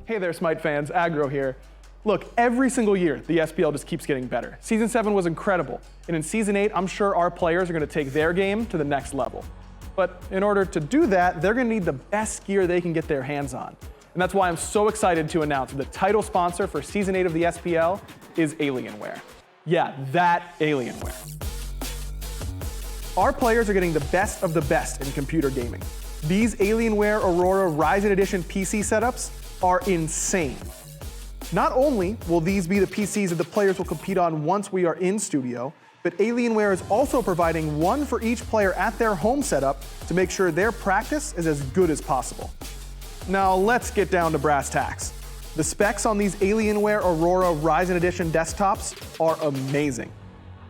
Hey there, SMITE fans, Aggro here. Look, every single year, the SPL just keeps getting better. Season 7 was incredible, and in Season 8, I'm sure our players are going to take their game to the next level. But in order to do that, they're going to need the best gear they can get their hands on. And that's why I'm so excited to announce the title sponsor for Season 8 of the SPL is Alienware. Yeah, that Alienware. Our players are getting the best of the best in computer gaming. These Alienware Aurora Ryzen Edition PC setups are insane. Not only will these be the PCs that the players will compete on once we are in studio, but Alienware is also providing one for each player at their home setup to make sure their practice is as good as possible. Now let's get down to brass tacks. The specs on these Alienware Aurora Ryzen Edition desktops are amazing.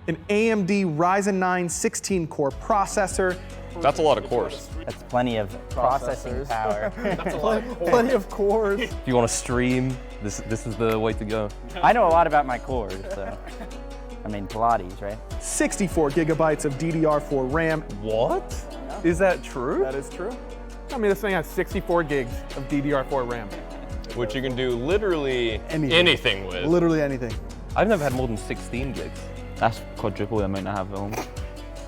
An AMD Ryzen 9 16-core processor. That's a lot of cores. That's plenty of processing power. That's a lot of cores. Plenty of cores. If you want to stream, this is the way to go. I know a lot about my cores, so. I mean, Pilates, right? 64 gigabytes of DDR4 RAM. What? Is that true? That is true. I mean, this thing has 64 gigs of DDR4 RAM. Which you can do literally anything with. Literally anything. I've never had more than 16 gigs. That's quadruple the amount I have at home.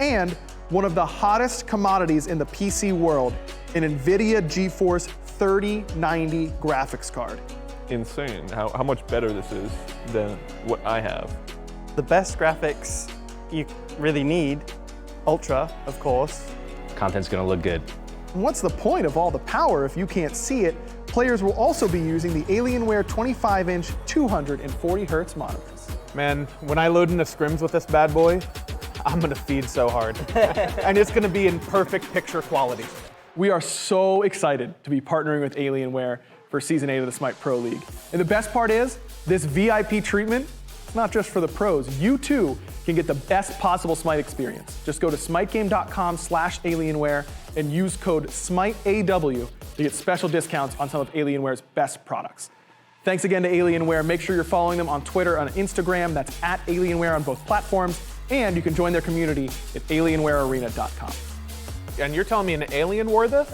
And one of the hottest commodities in the PC world, an NVIDIA GeForce 3090 graphics card. Insane how much better this is than what I have. The best graphics you really need, Ultra, of course. Content's gonna look good. And what's the point of all the power if you can't see it? Players will also be using the Alienware 25-inch 240Hz monitors. Man, when I load into scrims with this bad boy, I'm gonna feed so hard. And it's gonna be in perfect picture quality. We are so excited to be partnering with Alienware for Season 8 of the SMITE Pro League. And the best part is, this VIP treatment, it's not just for the pros. You too can get the best possible SMITE experience. Just go to smitegame.com/Alienware and use code SMITEAW to get special discounts on some of Alienware's best products. Thanks again to Alienware. Make sure you're following them on Twitter and Instagram. That's at Alienware on both platforms. And you can join their community at alienwarearena.com. And you're telling me an alien wore this?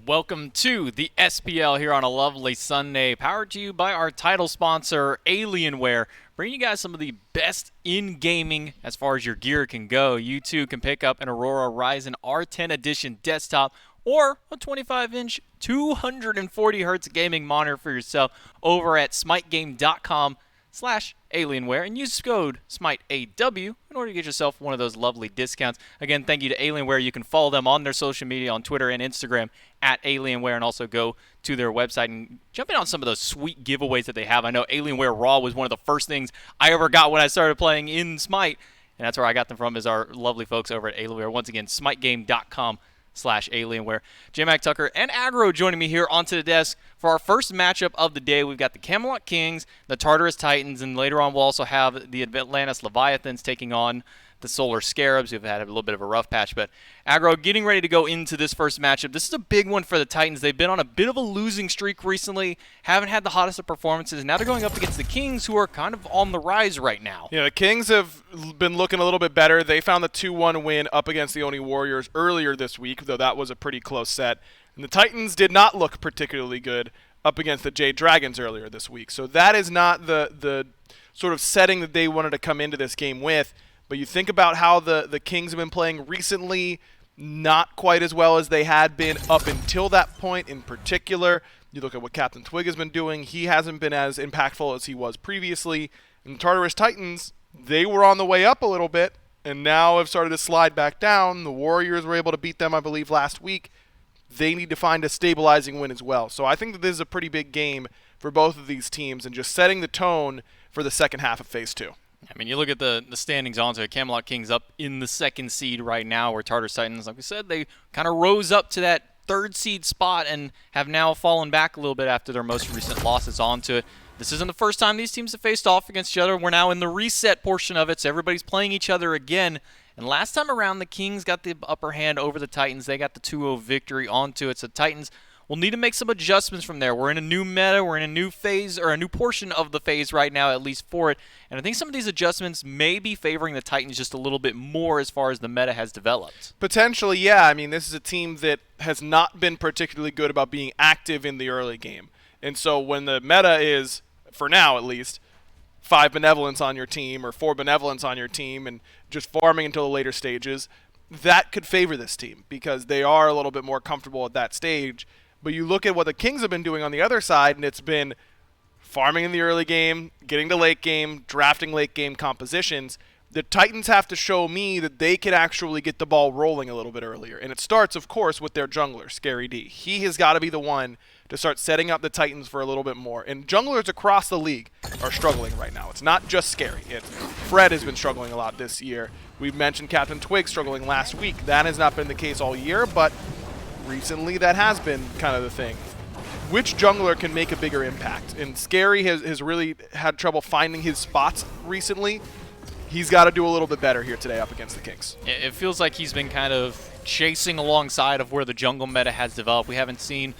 Welcome to the SPL here on a lovely Sunday, powered to you by our title sponsor, Alienware. Bringing you guys some of the best in gaming as far as your gear can go. You too can pick up an Aurora Ryzen R10 Edition desktop or a 25-inch 240Hz gaming monitor for yourself over at smitegame.com/Alienware and use code SMITEAW in order to get yourself one of those lovely discounts. Again, thank you to Alienware. You can follow them on their social media on Twitter and Instagram at Alienware, and also go to their website and jump in on some of those sweet giveaways that they have. I know Alienware Raw was one of the first things I ever got when I started playing in Smite, and that's where I got them from, is our lovely folks over at Alienware. Once again, smitegame.com/Alienware. J-Mac Tucker and Aggro joining me here onto the desk for our first matchup of the day. We've got the Camelot Kings, the Tartarus Titans, and later on we'll also have the Atlantis Leviathans taking on the Solar Scarabs, who've had a little bit of a rough patch. But Aggro, getting ready to go into this first matchup. This is a big one for the Titans. They've been on a bit of a losing streak recently, haven't had the hottest of performances. Now they're going up against the Kings, who are kind of on the rise right now. Yeah, the Kings have been looking a little bit better. They found the 2-1 win up against the Oni Warriors earlier this week, though that was a pretty close set. And the Titans did not look particularly good up against the Jade Dragons earlier this week. So that is not the sort of setting that they wanted to come into this game with. But you think about how the Kings have been playing recently, not quite as well as they had been up until that point in particular. You look at what Captain Twig has been doing. He hasn't been as impactful as he was previously. And the Tartarus Titans, they were on the way up a little bit, and now have started to slide back down. The Warriors were able to beat them, I believe, last week. They need to find a stabilizing win as well. So I think that this is a pretty big game for both of these teams and just setting the tone for the second half of Phase 2. I mean, you look at the standings onto it. Camelot Kings up in the 2nd seed right now, where Tartarus Titans, like we said, they kind of rose up to that 3rd seed spot and have now fallen back a little bit after their most recent losses onto it. This isn't the first time these teams have faced off against each other. We're now in the reset portion of it, so everybody's playing each other again. And last time around, the Kings got the upper hand over the Titans. They got the 2-0 victory onto it. So Titans will need to make some adjustments from there. We're in a new meta. We're in a new phase, or a new portion of the phase right now, at least for it. And I think some of these adjustments may be favoring the Titans just a little bit more as far as the meta has developed. Potentially, yeah. I mean, this is a team that has not been particularly good about being active in the early game. And so when the meta is, for now at least, 5 benevolence on your team or 4 benevolence on your team and just farming until the later stages, that could favor this team because they are a little bit more comfortable at that stage. But you look at what the Kings have been doing on the other side, and it's been farming in the early game, getting to late game, drafting late game compositions. The Titans have to show me that they can actually get the ball rolling a little bit earlier. And it starts, of course, with their jungler, Scary D. He has got to be the one to start setting up the Titans for a little bit more. And junglers across the league are struggling right now. It's not just Scary. Fred has been struggling a lot this year. We've mentioned Captain Twig struggling last week. That has not been the case all year, but recently that has been kind of the thing. Which jungler can make a bigger impact? And Scary has really had trouble finding his spots recently. He's got to do a little bit better here today up against the Kings. It feels like he's been kind of chasing alongside of where the jungle meta has developed. We haven't seen,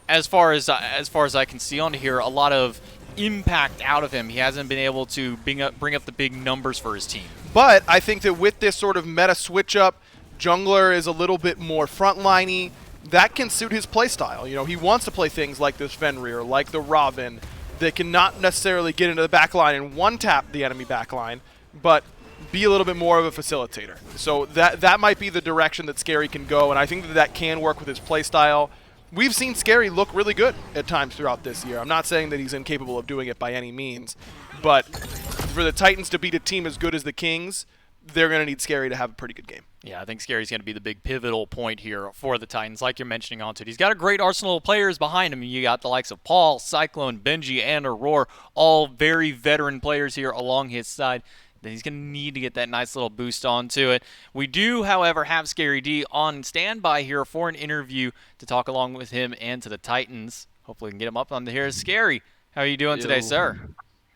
as far as I can see on here, a lot of impact out of him. He hasn't been able to bring up the big numbers for his team. But I think that with this sort of meta switch up, jungler is a little bit more frontliney. That can suit his playstyle. You know, he wants to play things like this Fenrir, like the Robin, that can not necessarily get into the backline and one-tap the enemy backline, but be a little bit more of a facilitator. So that might be the direction that Scary can go, and I think that can work with his playstyle. We've seen Scary look really good at times throughout this year. I'm not saying that he's incapable of doing it by any means, but for the Titans to beat a team as good as the Kings, they're going to need Scary to have a pretty good game. Yeah, I think Scary's going to be the big pivotal point here for the Titans, like you're mentioning onto it. He's got a great arsenal of players behind him. You got the likes of Paul, Cyclone, Benji, and Aurora, all very veteran players here along his side. Then he's going to need to get that nice little boost onto it. We do, however, have Scary D on standby here for an interview to talk along with him and to the Titans. Hopefully we can get him up on here. Scary, how are you doing today, sir?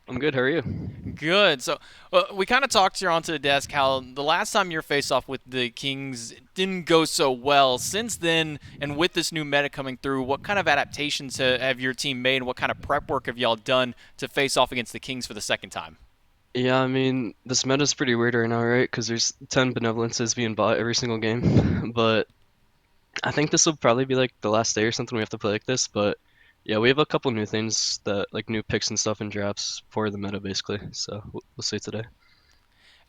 I'm good. How are you? Good. So we kind of talked here onto the desk how the last time your face-off with the Kings didn't go so well. Since then, and with this new meta coming through, what kind of adaptations have your team made, and what kind of prep work have y'all done to face off against the Kings for the second time? Yeah, I mean, this meta's pretty weird right now, right? Because there's 10 benevolences being bought every single game. But I think this will probably be like the last day or something we have to play like this. But yeah, we have a couple new things, that like new picks and stuff and drafts for the meta, basically. So we'll see today.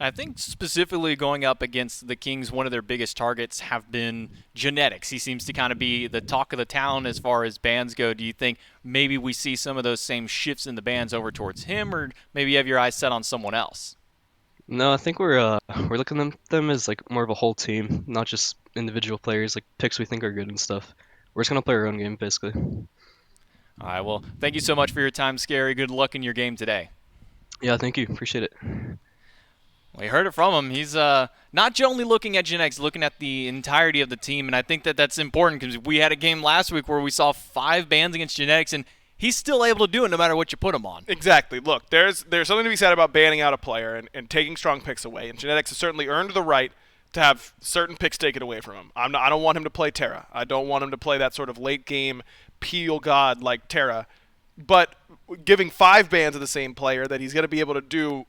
I think specifically going up against the Kings, one of their biggest targets have been genetics. He seems to kind of be the talk of the town as far as bans go. Do you think maybe we see some of those same shifts in the bans over towards him, or maybe you have your eyes set on someone else? No, I think we're looking at them as like more of a whole team, not just individual players, like picks we think are good and stuff. We're just gonna play our own game, basically. All right, well, thank you so much for your time, Scary. Good luck in your game today. Yeah, thank you. Appreciate it. We heard it from him. He's not only looking at genetics, looking at the entirety of the team, and I think that's important because we had a game last week where we saw 5 bans against genetics, and he's still able to do it no matter what you put him on. Exactly. Look, there's something to be said about banning out a player and taking strong picks away, and genetics has certainly earned the right to have certain picks taken away from him. I don't want him to play Terra. I don't want him to play that sort of late-game peel god like Terra. But giving 5 bans of the same player that he's going to be able to do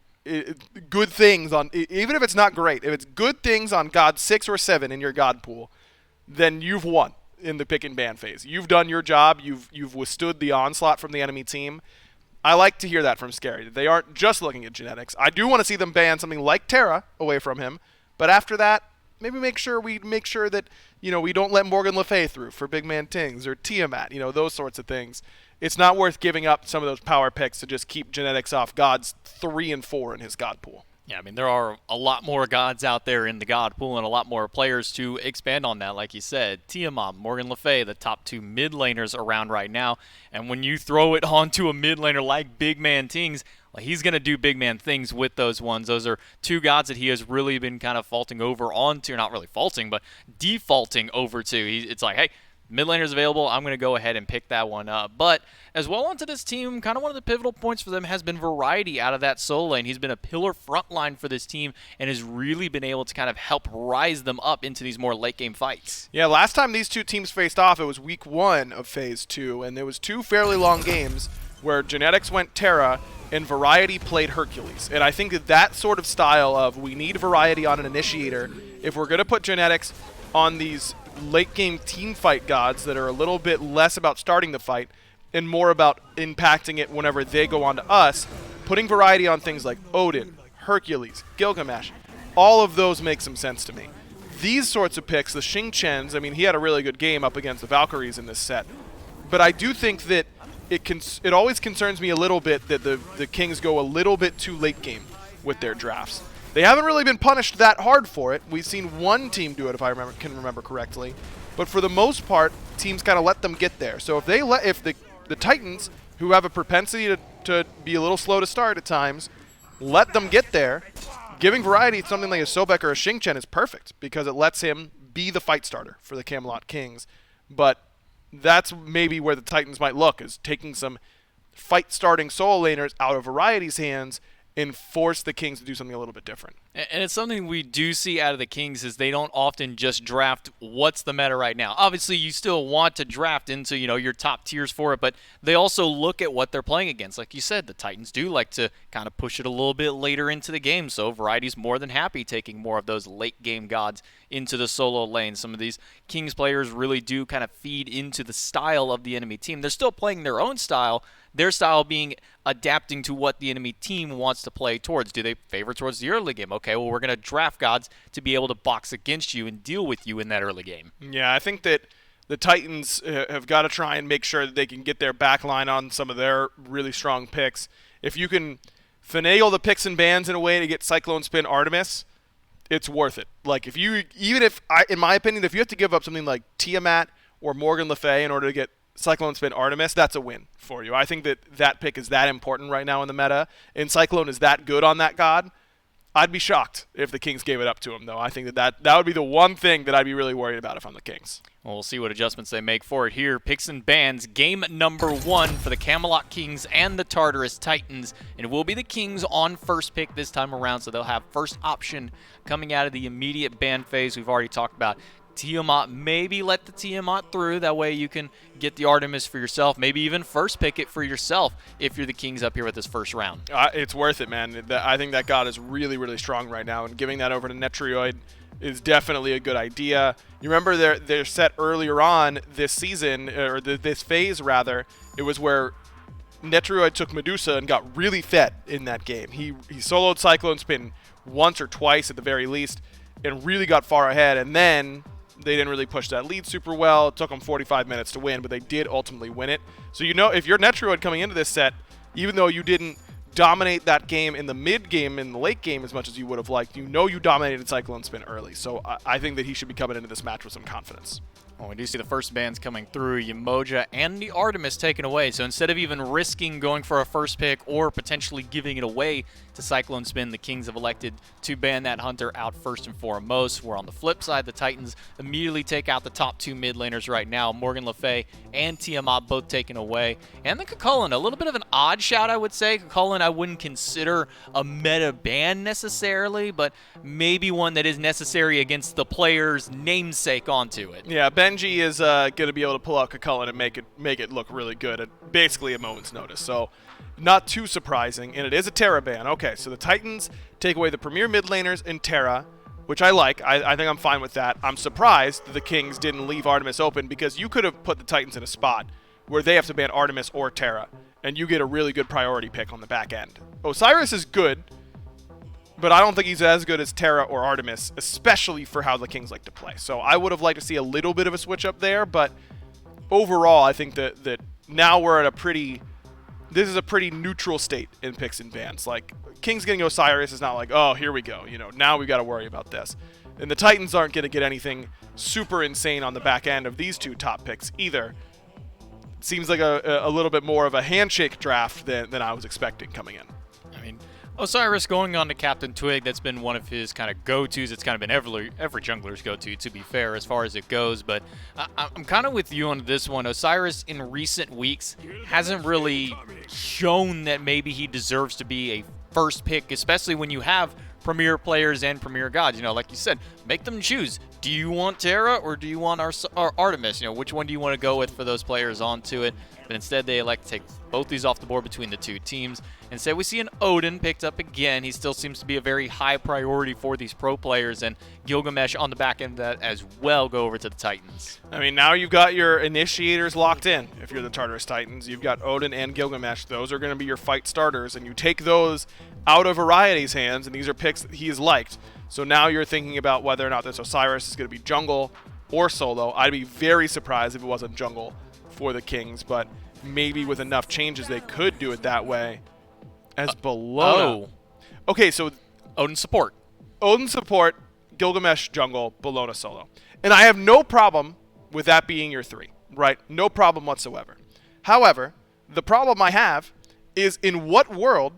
good things on, even if it's not great, if it's good things on God 6 or 7 in your God pool, then you've won in the pick and ban phase. You've done your job. You've withstood the onslaught from the enemy team. I like to hear that from Scary. They aren't just looking at genetics. I do want to see them ban something like Terra away from him, but after that, maybe make sure that, you know, we don't let Morgan Le Fay through for Big Man Tings or Tiamat, you know, those sorts of things. It's not worth giving up some of those power picks to just keep genetics off Gods 3 and 4 in his God pool. Yeah, I mean, there are a lot more gods out there in the god pool and a lot more players to expand on that, like you said. Tiamat, Morgan Le Fay, the top 2 mid laners around right now. And when you throw it onto a mid laner like Big Man Tings, well, he's going to do big man things with those ones. Those are 2 gods that he has really been kind of faulting over onto, not really faulting, but defaulting over to. It's like, hey, mid laner's available, I'm going to go ahead and pick that one up. But as well onto this team, kind of one of the pivotal points for them has been variety out of that solo lane. He's been a pillar frontline for this team and has really been able to kind of help rise them up into these more late game fights. Yeah, last time these 2 teams faced off, it was week 1 of Phase 2, and there was 2 fairly long games where Genetics went Terra and Variety played Hercules. And I think that that sort of style of we need variety on an initiator, if we're going to put Genetics on these late game team fight gods that are a little bit less about starting the fight and more about impacting it whenever they go on to us, putting variety on things like Odin, Hercules, Gilgamesh, all of those make some sense to me. These sorts of picks, the Xing Chens, I mean, he had a really good game up against the Valkyries in this set, but I do think that it always concerns me a little bit that the Kings go a little bit too late game with their drafts. They haven't really been punished that hard for it. We've seen one team do it, if I can remember correctly. But for the most part, teams kind of let them get there. So if the Titans, who have a propensity to be a little slow to start at times, let them get there, giving variety something like a Sobek or a Xing Chen is perfect because it lets him be the fight starter for the Camelot Kings. But that's maybe where the Titans might look, is taking some fight-starting solo laners out of Variety's hands and force the Kings to do something a little bit different. And it's something we do see out of the Kings is they don't often just draft what's the meta right now. Obviously, you still want to draft into, your top tiers for it, but they also look at what they're playing against. Like you said, the Titans do like to kind of push it a little bit later into the game, so Variety's more than happy taking more of those late game gods into the solo lane. Some of these Kings players really do kind of feed into the style of the enemy team. They're still playing their own style, their style being adapting to what the enemy team wants to play towards. Do they favor towards the early game? Okay, well, we're going to draft gods to be able to box against you and deal with you in that early game. Yeah, I think that the Titans have got to try and make sure that they can get their back line on some of their really strong picks. If you can finagle the picks and bans in a way to get Cyclone Spin Artemis, it's worth it. Like, in my opinion, if you have to give up something like Tiamat or Morgan Le Fay in order to get Cyclone Spin Artemis, that's a win for you. I think that pick is that important right now in the meta, and Cyclone is that good on that god. I'd be shocked if the Kings gave it up to him, though. I think that would be the one thing that I'd be really worried about if I'm the Kings. Well, we'll see what adjustments they make for it here. Picks and bans, game number 1 for the Camelot Kings and the Tartarus Titans. And it will be the Kings on first pick this time around, so they'll have first option coming out of the immediate ban phase we've already talked about. Tiamat, maybe let the Tiamat through. That way you can get the Artemis for yourself. Maybe even first pick it for yourself if you're the Kings up here with this first round. It's worth it, man. I think that god is really, really strong right now, and giving that over to Netrioid is definitely a good idea. You remember their set earlier on this season, or this phase rather, it was where Netrioid took Medusa and got really fed in that game. He soloed Cyclone Spin once or twice at the very least and really got far ahead, and then they didn't really push that lead super well. It took them 45 minutes to win, but they did ultimately win it. So if you're Netrioid coming into this set, even though you didn't dominate that game in the mid game and the late game as much as you would have liked, you dominated Cyclone Spin early. So I think that he should be coming into this match with some confidence. Well, we do see the first bans coming through, Yemoja and the Artemis taken away. So instead of even risking going for a first pick or potentially giving it away to Cyclone Spin, the Kings have elected to ban that Hunter out first and foremost. Where on the flip side, the Titans immediately take out the top 2 mid laners right now, Morgan Le Fay and Tiamat both taken away. And the Cucullin, a little bit of an odd shout, I would say. Cucullin I wouldn't consider a meta ban necessarily, but maybe one that is necessary against the player's namesake onto it. Yeah, Benji is going to be able to pull out Cucullin and make it look really good at basically a moment's notice. So not too surprising, and it is a Terra ban. Okay, so the Titans take away the premier mid laners in Terra, which I like. I think I'm fine with that. I'm surprised that the Kings didn't leave Artemis open, because you could have put the Titans in a spot where they have to ban Artemis or Terra, and you get a really good priority pick on the back end. Osiris is good, but I don't think he's as good as Terra or Artemis, especially for how the Kings like to play. So I would have liked to see a little bit of a switch up there, but overall I think that now we're at a pretty this is a pretty neutral state in picks and bans. Like, Kings getting Osiris is not like, oh, here we go. Now we got to worry about this. And the Titans aren't going to get anything super insane on the back end of these two top picks either. Seems like a little bit more of a handshake draft than I was expecting coming in. I mean, Osiris going on to Captain Twig, that's been one of his kind of go-tos. It's kind of been every jungler's go-to, to be fair, as far as it goes. But I'm kind of with you on this one. Osiris, in recent weeks, hasn't really shown that maybe he deserves to be a first pick, especially when you have premier players and premier gods. Like you said, make them choose. Do you want Terra or do you want our Artemis? Which one do you want to go with for those players onto it? But instead, they elect to take both these off the board between the two teams. Instead, we see an Odin picked up again. He still seems to be a very high priority for these pro players, and Gilgamesh on the back end of that as well go over to the Titans. I mean, now you've got your initiators locked in. If you're the Tartarus Titans, you've got Odin and Gilgamesh. Those are going to be your fight starters, and you take those out of Variety's hands, and these are picks that he has liked. So now you're thinking about whether or not this Osiris is going to be jungle or solo. I'd be very surprised if it wasn't jungle for the Kings, but maybe with enough changes they could do it that way. As Bologna. Okay, so Odin support. Odin support, Gilgamesh jungle, Bologna solo. And I have no problem with that being your three, right? No problem whatsoever. However, the problem I have is, in what world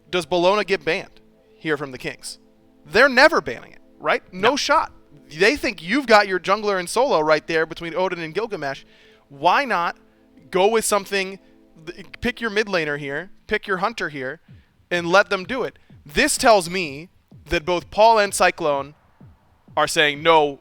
does Bologna get banned here from the Kings? They're never banning it, right? No shot. They think you've got your jungler and solo right there between Odin and Gilgamesh. Why not go with something, pick your mid laner here, pick your hunter here, and let them do it? This tells me that both Paul and Cyclone are saying, no,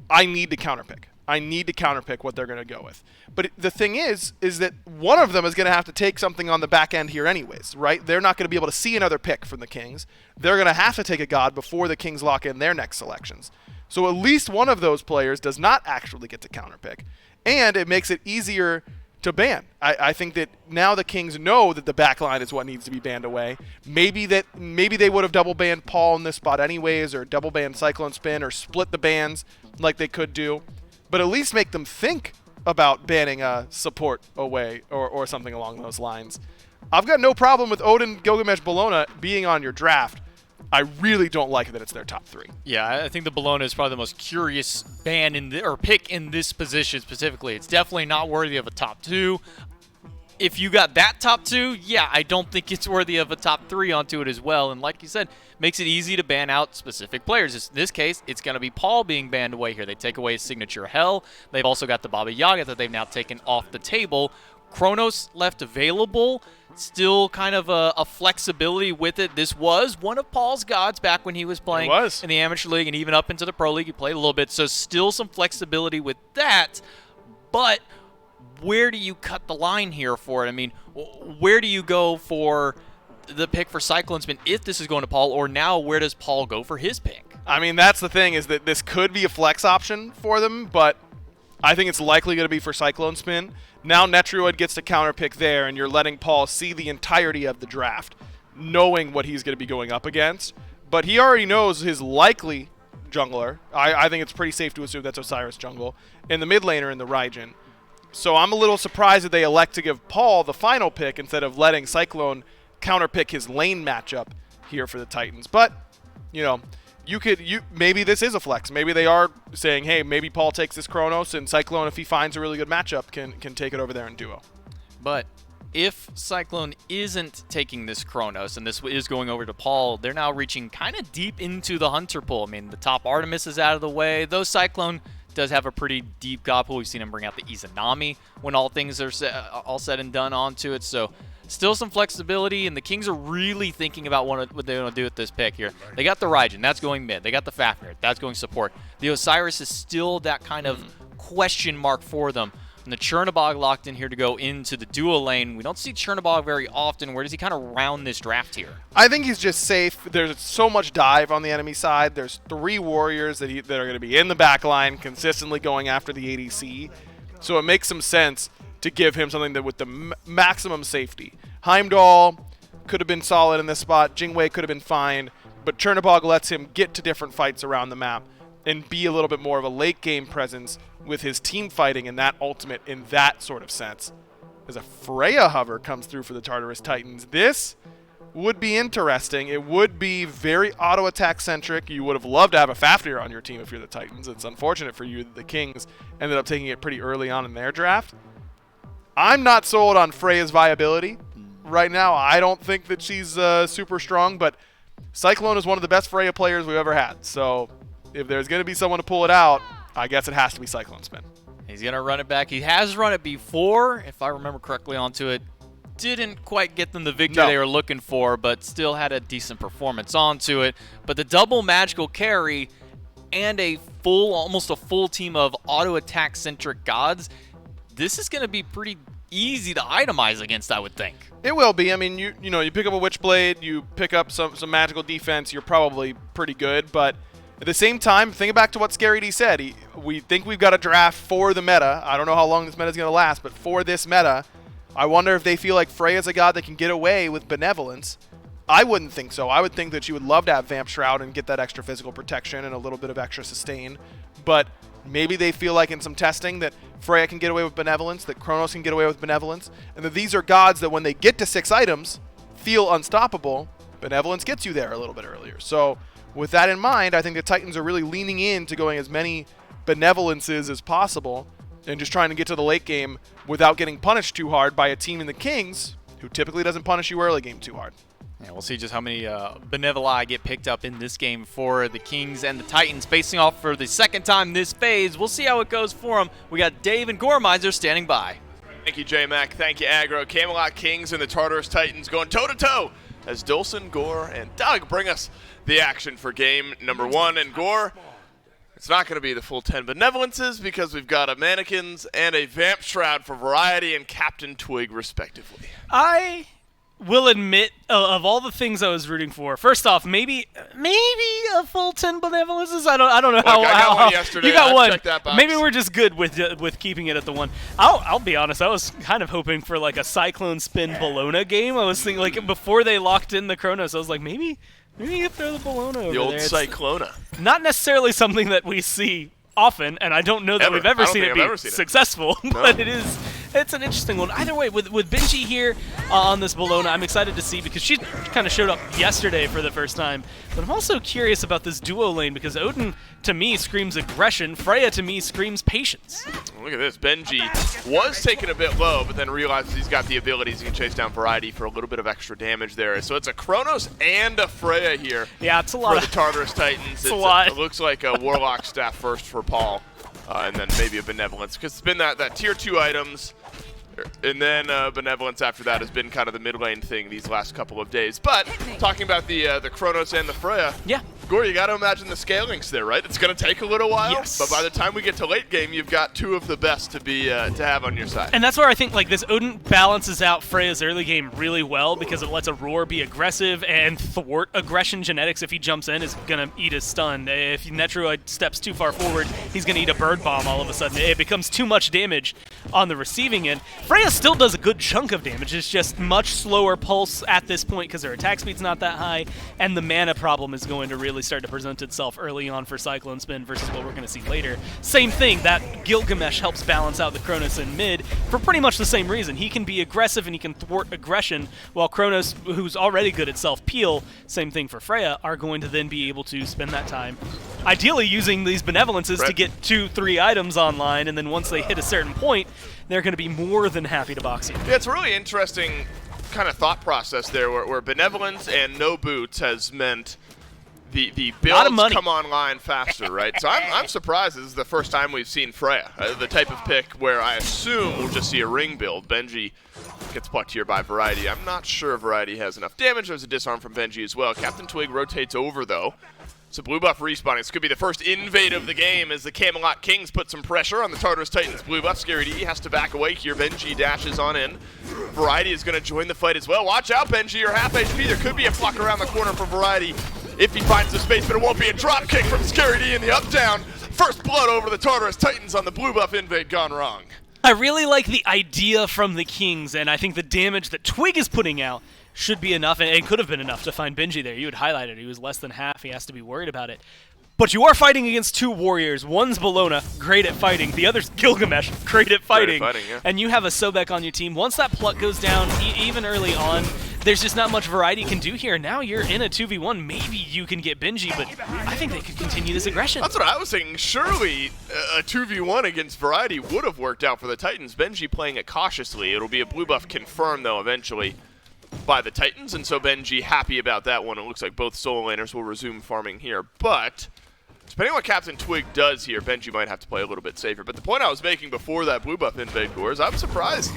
I need to counterpick. I need to counterpick what they're going to go with. But the thing is that one of them is going to have to take something on the back end here anyways, right? They're not going to be able to see another pick from the Kings. They're going to have to take a god before the Kings lock in their next selections. So at least one of those players does not actually get to counterpick. And it makes it easier to ban. I think that now the Kings know that the backline is what needs to be banned away. Maybe they would have double banned Paul in this spot anyways, or double banned Cyclone Spin, or split the bans like they could do. But at least make them think about banning a support away or something along those lines. I've got no problem with Odin, Gilgamesh, Bologna being on your draft. I really don't like that it's their top three. Yeah, I think the Bologna is probably the most curious ban or pick in this position specifically. It's definitely not worthy of a top two. If you got that top two, yeah, I don't think it's worthy of a top three onto it as well. And like you said, makes it easy to ban out specific players. In this case, it's going to be Paul being banned away here. They take away his signature Hell. They've also got the Baba Yaga that they've now taken off the table. Kronos left available. Still kind of a flexibility with it. This was one of Paul's gods back when he was playing in the Amateur League and even up into the Pro League. He played a little bit, so still some flexibility with that. But where do you cut the line here for it? I mean, where do you go for the pick for Cyclone Spin if this is going to Paul, or now where does Paul go for his pick? I mean, that's the thing, is that this could be a flex option for them, but I think it's likely going to be for Cyclone Spin. Now Netroid gets to counterpick there, and you're letting Paul see the entirety of the draft, knowing what he's going to be going up against. But he already knows his likely jungler. I think it's pretty safe to assume that's Osiris jungle, and the mid laner in the Raijin. So I'm a little surprised that they elect to give Paul the final pick instead of letting Cyclone counterpick his lane matchup here for the Titans. But, maybe this is a flex. Maybe they are saying, hey, maybe Paul takes this Kronos, and Cyclone, if he finds a really good matchup, can take it over there in duo. But if Cyclone isn't taking this Kronos, and this is going over to Paul, they're now reaching kind of deep into the Hunter pool. I mean, the top Artemis is out of the way. Though Cyclone does have a pretty deep god pool. We've seen him bring out the Izanami when all things are all said and done onto it. So still some flexibility, and the Kings are really thinking about what they want to do with this pick here. They got the Raijin, that's going mid. They got the Fafnir, that's going support. The Osiris is still that kind of question mark for them. And the Chernobog locked in here to go into the duo lane. We don't see Chernobog very often. Where does he kind of round this draft here? I think he's just safe. There's so much dive on the enemy side. There's 3 warriors that are going to be in the back line consistently going after the ADC. So it makes some sense to give him something that with the maximum safety. Heimdall could have been solid in this spot. Jingwei could have been fine. But Chernobog lets him get to different fights around the map and be a little bit more of a late game presence with his team fighting in that ultimate in that sort of sense. as a Freya hover comes through for the Tartarus Titans. This would be interesting. It would be very auto attack centric. You would have loved to have a Fafnir on your team if you're the Titans. It's unfortunate for you that the Kings ended up taking it pretty early on in their draft. I'm not sold on Freya's viability right now. I don't think that she's super strong, but Cyclone is one of the best Freya players we've ever had. So if there's going to be someone to pull it out, I guess it has to be Cyclone Spin. He's going to run it back. He has run it before, if I remember correctly, onto it. Didn't quite get them the victory they were looking for, but still had a decent performance onto it. But the double magical carry and almost a full team of auto attack centric gods, this is going to be pretty easy to itemize against, I would think. It will be. I mean, you pick up a Witchblade, you pick up some magical defense, you're probably pretty good. But at the same time, think back to what Scary D said. We think we've got a draft for the meta. I don't know how long this meta is going to last, but for this meta, I wonder if they feel like Freya's a god that can get away with benevolence. I wouldn't think so. I would think that she would love to have Vamp Shroud and get that extra physical protection and a little bit of extra sustain. But maybe they feel like in some testing that Freya can get away with benevolence, that Kronos can get away with benevolence, and that these are gods that when they get to 6 items, feel unstoppable. Benevolence gets you there a little bit earlier. So with that in mind, I think the Titans are really leaning in to going as many benevolences as possible and just trying to get to the late game without getting punished too hard by a team in the Kings who typically doesn't punish you early game too hard. Yeah, we'll see just how many Benevoli get picked up in this game for the Kings and the Titans facing off for the second time this phase. We'll see how it goes for them. We got Dave and Goremizer standing by. Thank you, J-Mac. Thank you, Aggro. Camelot Kings and the Tartarus Titans going toe-to-toe as Dolson, Gore, and Doug bring us the action for game number 1. And Gore, it's not going to be the full 10 benevolences because we've got a Mannequins and a Vamp Shroud for Variety and Captain Twig, respectively. I will admit, of all the things I was rooting for, first off, maybe a full 10 benevolences. I don't know Look, how. I got one yesterday. You got one. Check that box. Maybe we're just good with keeping it at the 1. I'll be honest. I was kind of hoping for like a Cyclone Spin Bologna game. I was thinking like before they locked in the Kronos, I was like maybe you throw the Bologna over The old there. Cyclona. Not necessarily something that we see often, and I don't know that we've ever seen it be successful, but it's an interesting one. Either way, with Benji here on this Bologna, I'm excited to see because she kind of showed up yesterday for the first time, but I'm also curious about this duo lane because Odin, to me, screams aggression. Freya, to me, screams patience. Look at this. Benji was taken a bit low, but then realizes he's got the abilities. He can chase down Variety for a little bit of extra damage there. So it's a Kronos and a Freya here. Yeah, it's a lot for the Tartarus Titans. It's a lot. It looks like a Warlock staff first for Paul, and then maybe a Benevolence. Because it's been that tier 2 items, and then Benevolence after that has been kind of the mid lane thing these last couple of days. But talking about the Kronos and the Freya, yeah. Gore, you got to imagine the scaling's there, right? It's going to take a little while, yes. But by the time we get to late game, you've got 2 of the best to be to have on your side. And that's where I think like this Odin balances out Freya's early game really well because it lets Aurora be aggressive and thwart aggression genetics. If he jumps in, is going to eat his stun. If Netroid steps too far forward, he's going to eat a bird bomb all of a sudden. It becomes too much damage on the receiving end. Freya still does a good chunk of damage. It's just much slower pulse at this point because her attack speed's not that high, and the mana problem is going to really start to present itself early on for Cyclone Spin versus what we're going to see later. Same thing, that Gilgamesh helps balance out the Kronos in mid for pretty much the same reason. He can be aggressive and he can thwart aggression, while Kronos, who's already good at self-peel, same thing for Freya, are going to then be able to spend that time ideally using these benevolences to get 2-3 items online, and then once they hit a certain point, they're going to be more than happy to box you. Yeah, it's a really interesting kind of thought process there where Benevolence and no boots has meant the builds come online faster, right? So I'm surprised this is the first time we've seen Freya, the type of pick where I assume we'll just see a ring build. Benji gets plucked here by Variety. I'm not sure Variety has enough damage. There's a disarm from Benji as well. Captain Twig rotates over, though. So blue buff respawning. This could be the first invade of the game as the Camelot Kings put some pressure on the Tartarus Titans. Blue buff, Scary D has to back away here. Benji dashes on in. Variety is going to join the fight as well. Watch out, Benji. You're half HP. There could be a pluck around the corner for Variety if he finds the space, but it won't be a drop kick from Scary D in the up-down. First blood over the Tartarus Titans on the blue buff invade gone wrong. I really like the idea from the Kings, and I think the damage that Twig is putting out should be enough, and it could have been enough to find Benji there. You had highlighted he was less than half. He has to be worried about it. But you are fighting against 2 warriors. One's Bologna, great at fighting. The other's Gilgamesh, great at fighting. Yeah. And you have a Sobek on your team. Once that pluck goes down, even early on, there's just not much variety you can do here. Now you're in a 2v1. Maybe you can get Benji, but I think they could continue this aggression. That's what I was thinking. Surely a 2v1 against variety would have worked out for the Titans. Benji playing it cautiously. It'll be a blue buff confirmed, though, eventually by the Titans, and so Benji happy about that one. It looks like both solo laners will resume farming here, but depending on what Captain Twig does here, Benji might have to play a little bit safer. But the point I was making before that blue buff invade core is I'm surprised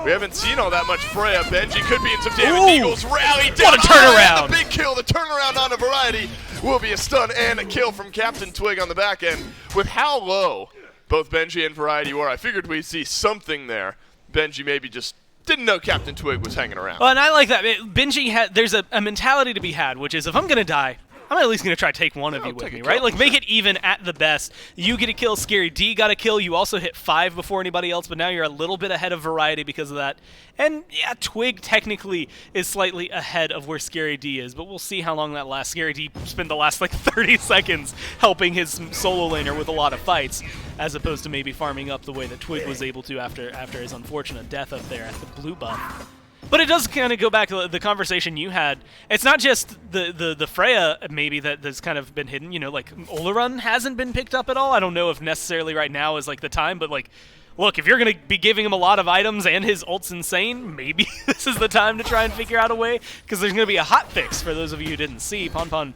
we haven't seen all that much Freya. Benji could be in some damage. Eagles rally down. What a turnaround! The big kill, the turnaround on a variety will be a stun and a kill from Captain Twig on the back end. With how low both Benji and variety were, I figured we'd see something there. Benji maybe just didn't know Captain Twig was hanging around. Well, and I like that. Benji there's a mentality to be had, which is if I'm going to die, I'm at least going to try to take one of you with me, right? Like, make it even at the best. You get a kill, Scary D got a kill. You also hit 5 before anybody else, but now you're a little bit ahead of variety because of that. And, yeah, Twig technically is slightly ahead of where Scary D is, but we'll see how long that lasts. Scary D spent the last, 30 seconds helping his solo laner with a lot of fights, as opposed to maybe farming up the way that Twig was able to after his unfortunate death up there at the blue buff. But it does kind of go back to the conversation you had. It's not just the Freya, maybe, that's kind of been hidden. You know, like, Olorun hasn't been picked up at all. I don't know if necessarily right now is, the time, but, look, if you're going to be giving him a lot of items and his ult's insane, maybe this is the time to try and figure out a way, because there's going to be a hot fix for those of you who didn't see. Ponpon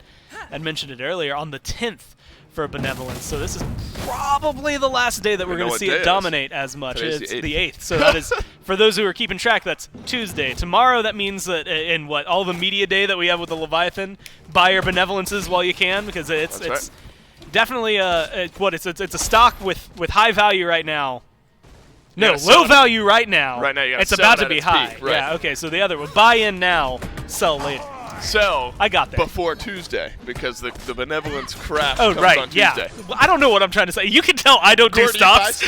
had mentioned it earlier, on the 10th for Benevolence. So this is probably the last day that we're going to see it dominate as much. It's the 8th. So that is, for those who are keeping track, that's Tuesday. Tomorrow, that means that in all the media day that we have with the Leviathan, buy your Benevolences while you can, because it's definitely it's a stock with high value right now. No, low value right now. Right now, you got it's about to be high. Peak, right. Yeah, okay, so the other one, buy in now, sell later. So I got that before Tuesday, because the Benevolence craft comes on Tuesday. Yeah. I don't know what I'm trying to say. You can tell I don't do stocks.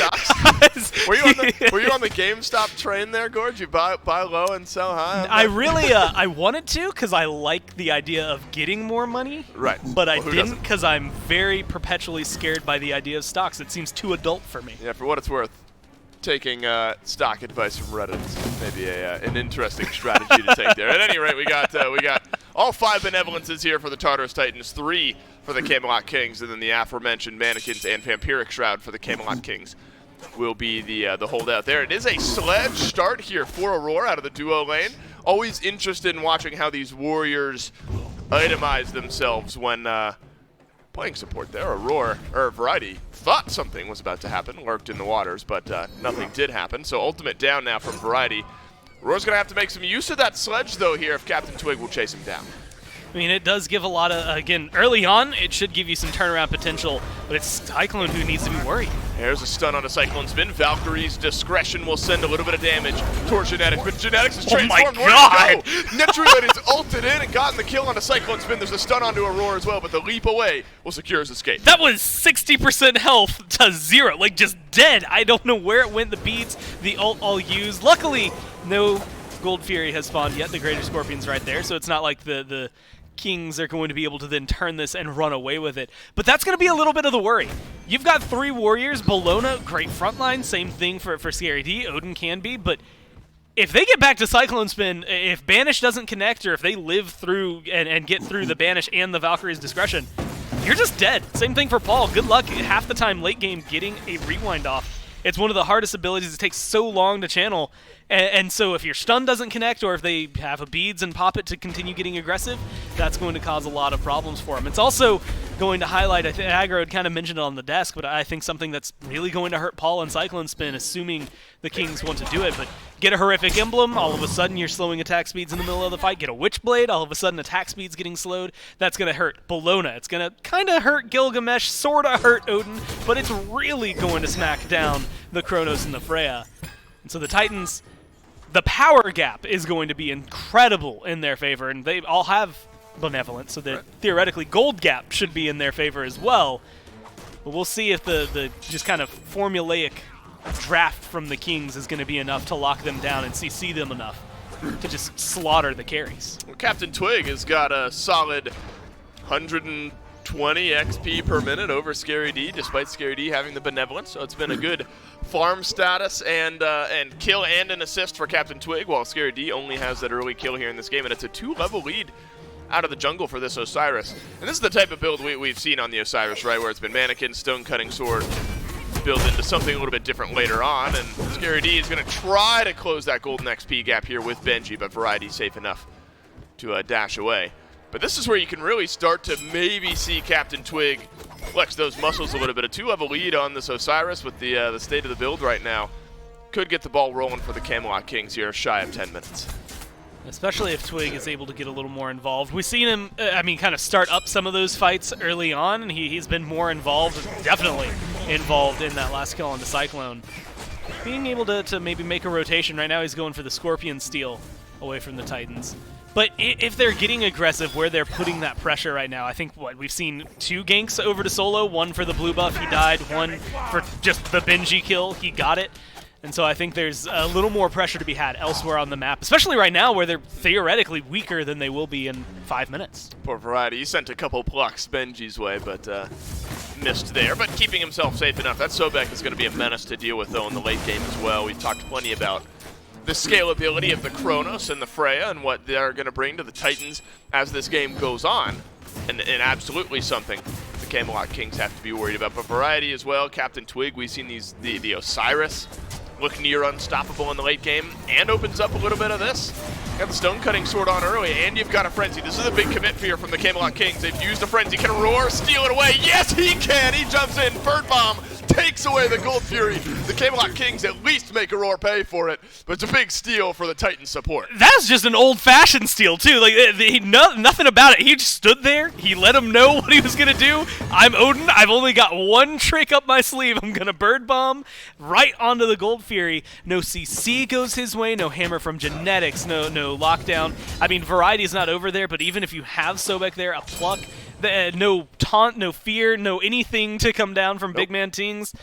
Were you on the GameStop train there, Gord? You buy low and sell high? I really I wanted to, because I like the idea of getting more money. Right. But I didn't, because I'm very perpetually scared by the idea of stocks. It seems too adult for me. Yeah, for what it's worth, taking stock advice from Reddit is maybe an interesting strategy to take there. At any rate, we got all 5 Benevolences here for the Tartarus Titans, 3 for the Camelot Kings, and then the aforementioned Mannequins and Vampiric Shroud for the Camelot Kings will be the holdout there. It is a sledge start here for Aurora out of the duo lane. Always interested in watching how these warriors itemize themselves when playing support there. Aurora, or Variety, thought something was about to happen, lurked in the waters, but nothing did happen. So ultimate down now from Variety. Aurora's going to have to make some use of that sledge, though, here if Captain Twig will chase him down. I mean, it does give a lot of, again, early on, it should give you some turnaround potential, but it's Cyclone who needs to be worried. There's a stun on a Cyclone Spin. Valkyrie's Discretion will send a little bit of damage towards Genetics, but Genetics is transformed. Oh my God! Netrulate is ulted in and gotten the kill on a Cyclone Spin. There's a stun onto Aurora as well, but the leap away will secure his escape. That was 60% health to 0, like just dead. I don't know where it went, the beads, the ult all used. Luckily, no Gold Fury has spawned yet. The Greater Scorpion's right there, so it's not like the Kings are going to be able to then turn this and run away with it. But that's going to be a little bit of the worry. You've got 3 warriors. Bologna, great frontline. Same thing for Scary D. Odin can be. But if they get back to Cyclone Spin, if Banish doesn't connect, or if they live through and get through the Banish and the Valkyrie's Discretion, you're just dead. Same thing for Paul. Good luck half the time late game getting a rewind off. It's one of the hardest abilities. It takes so long to channel. And so if your stun doesn't connect, or if they have a beads and pop it to continue getting aggressive, that's going to cause a lot of problems for them. It's also going to highlight, I think Aggro had kind of mentioned it on the desk, but I think something that's really going to hurt Paul and Cyclone Spin, assuming the Kings want to do it. But get a Horrific Emblem, all of a sudden you're slowing attack speeds in the middle of the fight. Get a Witchblade, all of a sudden attack speed's getting slowed. That's going to hurt Bologna. It's going to kind of hurt Gilgamesh, sort of hurt Odin, but it's really going to smack down the Kronos and the Freya. And so the Titans, the power gap is going to be incredible in their favor, and they all have Benevolence, so that theoretically gold gap should be in their favor as well. But we'll see if the just kind of formulaic draft from the Kings is going to be enough to lock them down and CC them enough to just slaughter the carries. Well, Captain Twig has got a solid 100 20 XP per minute over Scary D, despite Scary D having the Benevolence. So it's been a good farm status and kill and an assist for Captain Twig, while Scary D only has that early kill here in this game. And it's a 2-level lead out of the jungle for this Osiris. And this is the type of build we've seen on the Osiris, right, where it's been Mannequin, Stone Cutting Sword, build into something a little bit different later on. And Scary D is going to try to close that golden XP gap here with Benji, but Variety's safe enough to dash away. But this is where you can really start to maybe see Captain Twig flex those muscles a little bit. A 2-level lead on this Osiris with the state of the build right now. Could get the ball rolling for the Camelot Kings here, shy of 10 minutes. Especially if Twig is able to get a little more involved. We've seen him, kind of start up some of those fights early on, and he's been more involved, definitely involved in that last kill on the Cyclone. Being able to maybe make a rotation. Right now he's going for the Scorpion Steel away from the Titans. But if they're getting aggressive where they're putting that pressure right now, I think, we've seen 2 ganks over to Solo, one for the blue buff, he died, one for just the Benji kill, he got it. And so I think there's a little more pressure to be had elsewhere on the map, especially right now where they're theoretically weaker than they will be in 5 minutes. Poor Variety, he sent a couple plucks Benji's way, but missed there. But keeping himself safe enough. That Sobek is going to be a menace to deal with, though, in the late game as well. We've talked plenty about the scalability of the Kronos and the Freya and what they're going to bring to the Titans as this game goes on. And absolutely something the Camelot Kings have to be worried about. But Variety as well, Captain Twig, we've seen the Osiris look near unstoppable in the late game, and opens up a little bit of this. Got the Stone Cutting Sword on early, and you've got a Frenzy. This is a big commit here from the Camelot Kings. They've used a Frenzy. Can Roar steal it away? Yes, he can! He jumps in. Bird Bomb takes away the Gold Fury. The Camelot Kings at least make a Roar pay for it, but it's a big steal for the Titan support. That's just an old-fashioned steal, too. Like, nothing about it. He just stood there. He let him know what he was going to do. I'm Odin. I've only got one trick up my sleeve. I'm going to Bird Bomb right onto the Gold Fury. No CC goes his way. No Hammer from Genetics. No Lockdown. I mean, Variety's not over there, but even if you have Sobek there, a Pluck, no taunt, no fear, no anything to come down from Big Man Tings.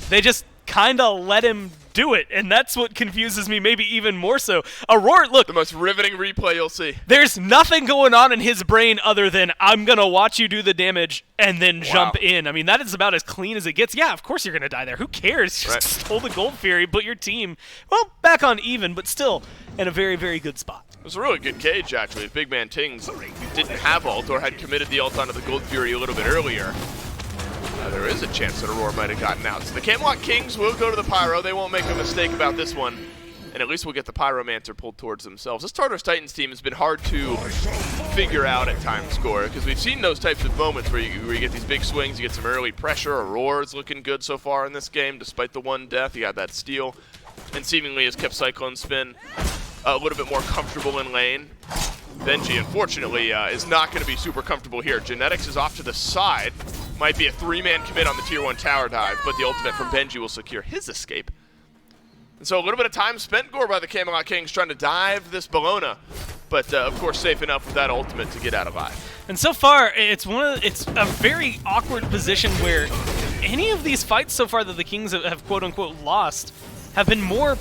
They just kind of let him do it, and that's what confuses me maybe even more so. Aurora, look. The most riveting replay you'll see. There's nothing going on in his brain other than, I'm going to watch you do the damage and then jump in. I mean, that is about as clean as it gets. Yeah, of course you're going to die there. Who cares? Just hold the Gold Fury, put your team, well, back on even, but still in a very, very good spot. It was a really good cage, actually. If Big Man Tings didn't have ult or had committed the ult onto the Gold Fury a little bit earlier, there is a chance that Aurora might have gotten out. So the Camelot Kings will go to the Pyro. They won't make a mistake about this one. And at least we'll get the Pyromancer pulled towards themselves. This Tartarus Titans team has been hard to figure out at times, Score, because we've seen those types of moments where you get these big swings, you get some early pressure. Aurora's looking good so far in this game, despite the one death. You got that steal, and seemingly has kept Cyclone Spin a little bit more comfortable in lane. Benji, unfortunately, is not going to be super comfortable here. Genetics is off to the side. Might be a 3-man commit on the Tier 1 tower dive, but the ultimate from Benji will secure his escape. And so a little bit of time spent, Gore, by the Camelot Kings trying to dive this Bologna, but of course safe enough with that ultimate to get out alive. And so far, it's a very awkward position where any of these fights so far that the Kings have quote-unquote lost have been more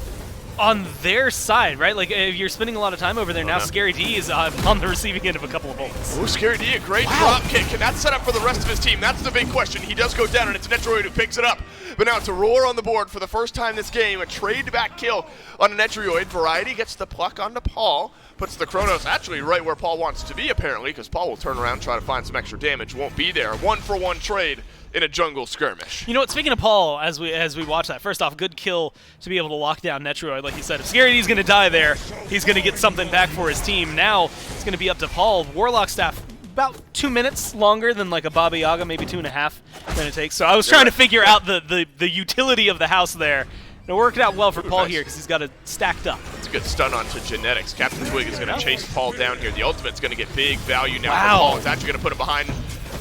on their side, right? Like, if you're spending a lot of time over there now, Scary D is on the receiving end of a couple of bullets. Oh, Scary D, a great drop kick. Can that set up for the rest of his team? That's the big question. He does go down, and it's Netroid who picks it up. But now it's a Roar on the board for the first time this game. A trade-back kill on a Netroid. Variety gets the pluck onto Paul. Puts the Kronos actually right where Paul wants to be, apparently, because Paul will turn around and try to find some extra damage. Won't be there. 1-for-1 trade in a jungle skirmish. You know what, speaking of Paul, as we watch that, first off, good kill to be able to lock down Netroid. Like you said, if Scary D's going to die there, he's going to get something back for his team. Now it's going to be up to Paul. Warlock staff, about 2 minutes longer than like a Baba Yaga, maybe 2.5 than it takes. So I was trying to figure out the utility of the house there. It worked out well for Paul here because he's got it stacked up. It's a good stun onto Genetics. Captain Twig is going to chase Paul down here. The ultimate's going to get big value now for Paul. It's actually going to put him behind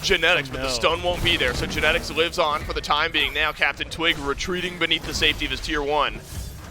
Genetics, but the stun won't be there. So Genetics lives on for the time being. Now Captain Twig retreating beneath the safety of his Tier 1.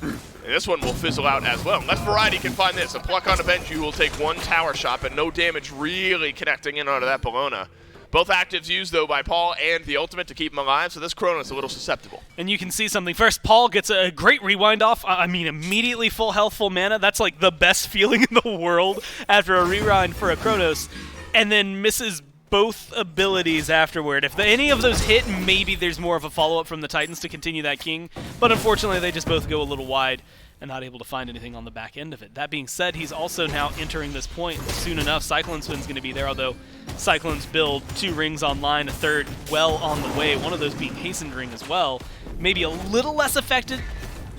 And this one will fizzle out as well. Unless Variety can find this. A pluck on a Benji who will take one tower shot, but no damage really connecting in onto that Bologna. Both actives used, though, by Paul and the ultimate to keep him alive, so this Kronos is a little susceptible. And you can see something. First, Paul gets a great rewind off. I mean, immediately full health, full mana. That's like the best feeling in the world after a rewind for a Kronos. And then misses both abilities afterward. If any of those hit, maybe there's more of a follow-up from the Titans to continue that King, but unfortunately they just both go a little wide and not able to find anything on the back end of it. That being said, he's also now entering this point soon enough. Cyclone Spin's going to be there, although Cyclone's build 2 rings online, a third well on the way, one of those being Hastened Ring as well. Maybe a little less affected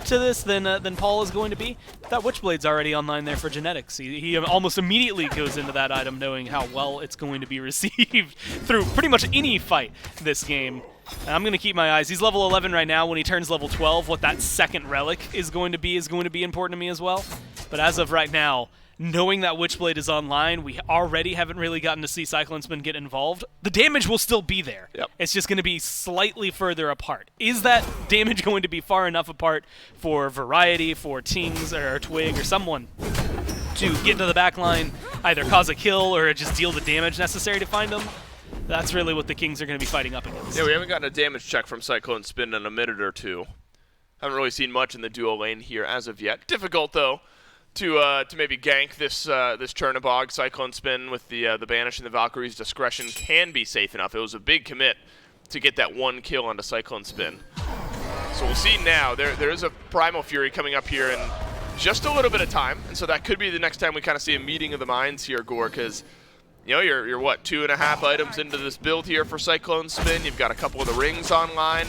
to this than Paul is going to be. That Witchblade's already online there for Genetics. He almost immediately goes into that item knowing how well it's going to be received through pretty much any fight this game. And I'm going to keep my eyes. He's level 11 right now. When he turns level 12, what that second relic is going to be important to me as well. But as of right now, knowing that Witchblade is online, we already haven't really gotten to see Cyclone Spin get involved. The damage will still be there. Yep. It's just going to be slightly further apart. Is that damage going to be far enough apart for Variety, for Tings, or Twig, or someone to get into the back line, either cause a kill or just deal the damage necessary to find them? That's really what the Kings are going to be fighting up against. Yeah, we haven't gotten a damage check from Cyclone Spin in a minute or two. Haven't really seen much in the duo lane here as of yet. Difficult, though, to maybe gank this this Chernabog. Cyclone Spin with the Banish and the Valkyrie's Discretion can be safe enough. It was a big commit to get that 1 kill onto Cyclone Spin. So we'll see now. There is a Primal Fury coming up here in just a little bit of time, and so that could be the next time we kind of see a meeting of the minds here, Gore, because you know, you're what, 2.5 items into this build here for Cyclone Spin. You've got a couple of the rings online.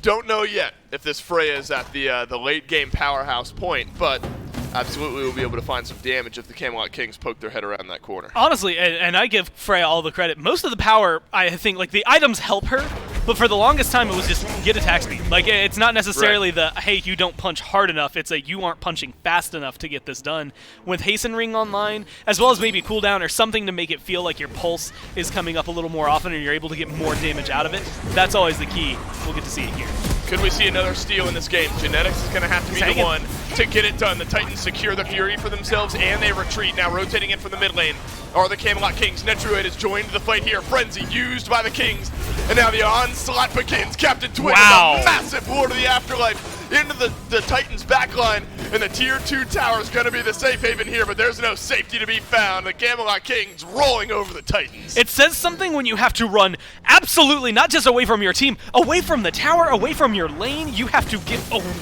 Don't know yet if this Freya is at the late game powerhouse point, but absolutely we'll be able to find some damage if the Camelot Kings poke their head around that corner. Honestly, and I give Freya all the credit, most of the power, I think, like, the items help her, but for the longest time it was just get attack speed. Like, it's not necessarily the, hey, you don't punch hard enough, it's a you aren't punching fast enough to get this done. With Hasten Ring online, as well as maybe cooldown or something to make it feel like your pulse is coming up a little more often and you're able to get more damage out of it, that's always the key. We'll get to see it here. Could we see another steal in this game? Genetics is going to have to be the one to get it done. The Titans secure the Fury for themselves, and they retreat. Now rotating in from the mid lane are the Camelot Kings. Netruid has joined the fight here. Frenzy used by the Kings. And now the onslaught begins. Captain Twig with a massive Lord of the Afterlife into the Titans backline. And the tier 2 tower is going to be the safe haven here, but there's no safety to be found. The Camelot Kings rolling over the Titans. It says something when you have to run absolutely not just away from your team, away from the tower, away from your lane. You have to get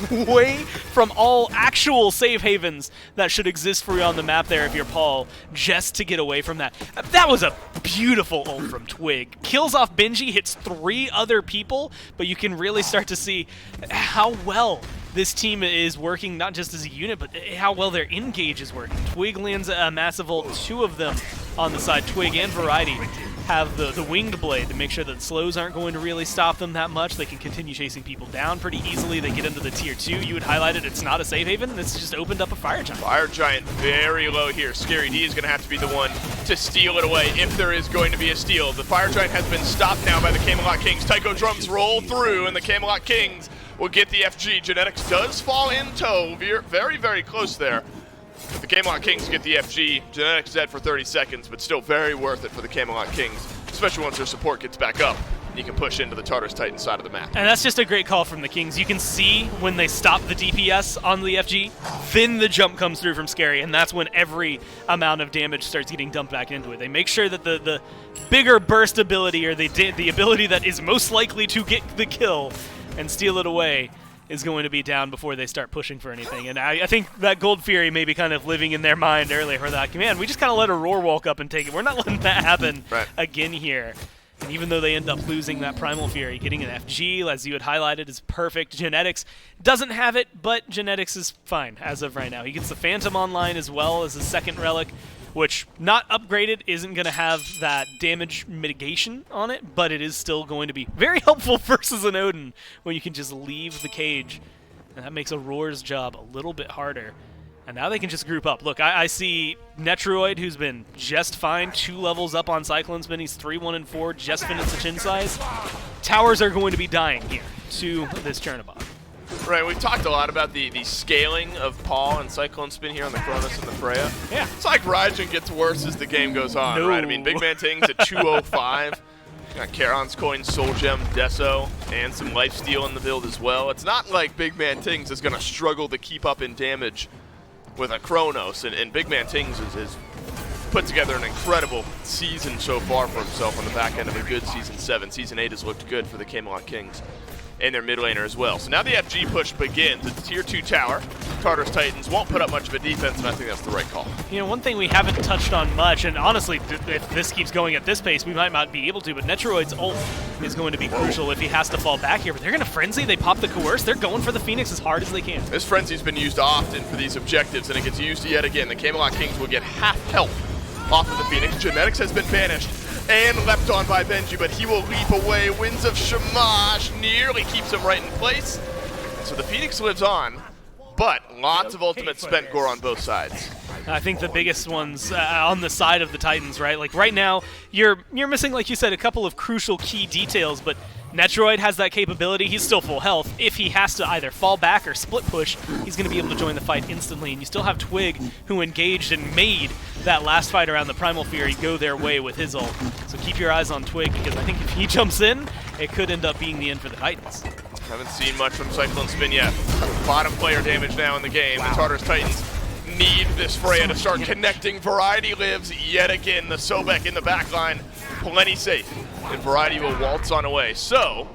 away from all actual safe havens that should exist for you on the map there if you're Paul, just to get away from that. That was a beautiful ult from Twig. Kills off Benji, hits 3 other people, but you can really start to see how well this team is working, not just as a unit, but how well their engage is working. Twig lands a massive ult, 2 of them on the side. Twig and Variety have the winged blade to make sure that slows aren't going to really stop them that much. They can continue chasing people down pretty easily. They get into the tier 2. You had highlighted it's not a safe haven. It's just opened up a Fire Giant. Fire Giant very low here. Scary D is going to have to be the one to steal it away if there is going to be a steal. The Fire Giant has been stopped now by the Camelot Kings. Taiko drums roll through, and the Camelot Kings will get the FG. Genetics does fall in tow. Very, very close there. But the Camelot Kings get the FG. Genetics dead for 30 seconds, but still very worth it for the Camelot Kings, especially once their support gets back up. You can push into the Tartarus Titan side of the map. And that's just a great call from the Kings. You can see when they stop the DPS on the FG, then the jump comes through from Scary, and that's when every amount of damage starts getting dumped back into it. They make sure that the bigger burst ability, or the ability that is most likely to get the kill and steal it away, is going to be down before they start pushing for anything. And I think that Gold Fury may be kind of living in their mind earlier for that. Man, we just kind of let Aurora walk up and take it. We're not letting that happen again here. And even though they end up losing that Primal Fury, getting an FG, as you had highlighted, is perfect. Genetics doesn't have it, but Genetics is fine as of right now. He gets the Phantom online as well as a second relic, which, not upgraded, isn't going to have that damage mitigation on it, but it is still going to be very helpful versus an Odin when you can just leave the cage. And that makes Aurora's job a little bit harder. And now they can just group up. Look, I see Netruoid, who's been just fine, 2 levels up on Cyclone Spin. He's 3, 1, and 4, just finished the chin size. Towers are going to be dying here to this Chernabog. Right, we've talked a lot about the scaling of Paul and Cyclone Spin here on the Cronus and the Freya. Yeah. It's like Raijin gets worse as the game goes on, right? I mean, Big Man Ting's at 205. Got Charon's Coin, Soul Gem, Deso, and some Lifesteal in the build as well. It's not like Big Man Tings is going to struggle to keep up in damage with a Chronos, and Big Man Tings is put together an incredible season so far for himself on the back end of a good Season 7. Season 8 has looked good for the Camelot Kings and their mid laner as well. So now the FG push begins. It's Tier 2 tower. Tartarus Titans won't put up much of a defense, and I think that's the right call. You know, one thing we haven't touched on much, and honestly, if this keeps going at this pace, we might not be able to, but Netroid's ult is going to be crucial if he has to fall back here. But they're going to Frenzy, they pop the Coerce, they're going for the Phoenix as hard as they can. This Frenzy's been used often for these objectives, and it gets used yet again. The Camelot Kings will get half health off of the Phoenix. Genetics has been banished and leapt on by Benji, but he will leap away. Winds of Shamash nearly keeps him right in place. So the Phoenix lives on, but lots of ultimate spent gore on both sides. I think the biggest ones on the side of the Titans, right? Like right now, you're missing, like you said, a couple of crucial key details, but Netroid has that capability. He's still full health. If he has to either fall back or split push, he's going to be able to join the fight instantly. And you still have Twig, who engaged and made that last fight around the Primal Fury go their way with his ult. So keep your eyes on Twig, because I think if he jumps in, it could end up being the end for the Titans. Haven't seen much from Cyclone Spin yet. Bottom player damage now in the game. Wow. The Tartarus Titans need this Freya to start connecting. Variety lives yet again. The Sobek in the back line, plenty safe. And Variety will waltz on away. So,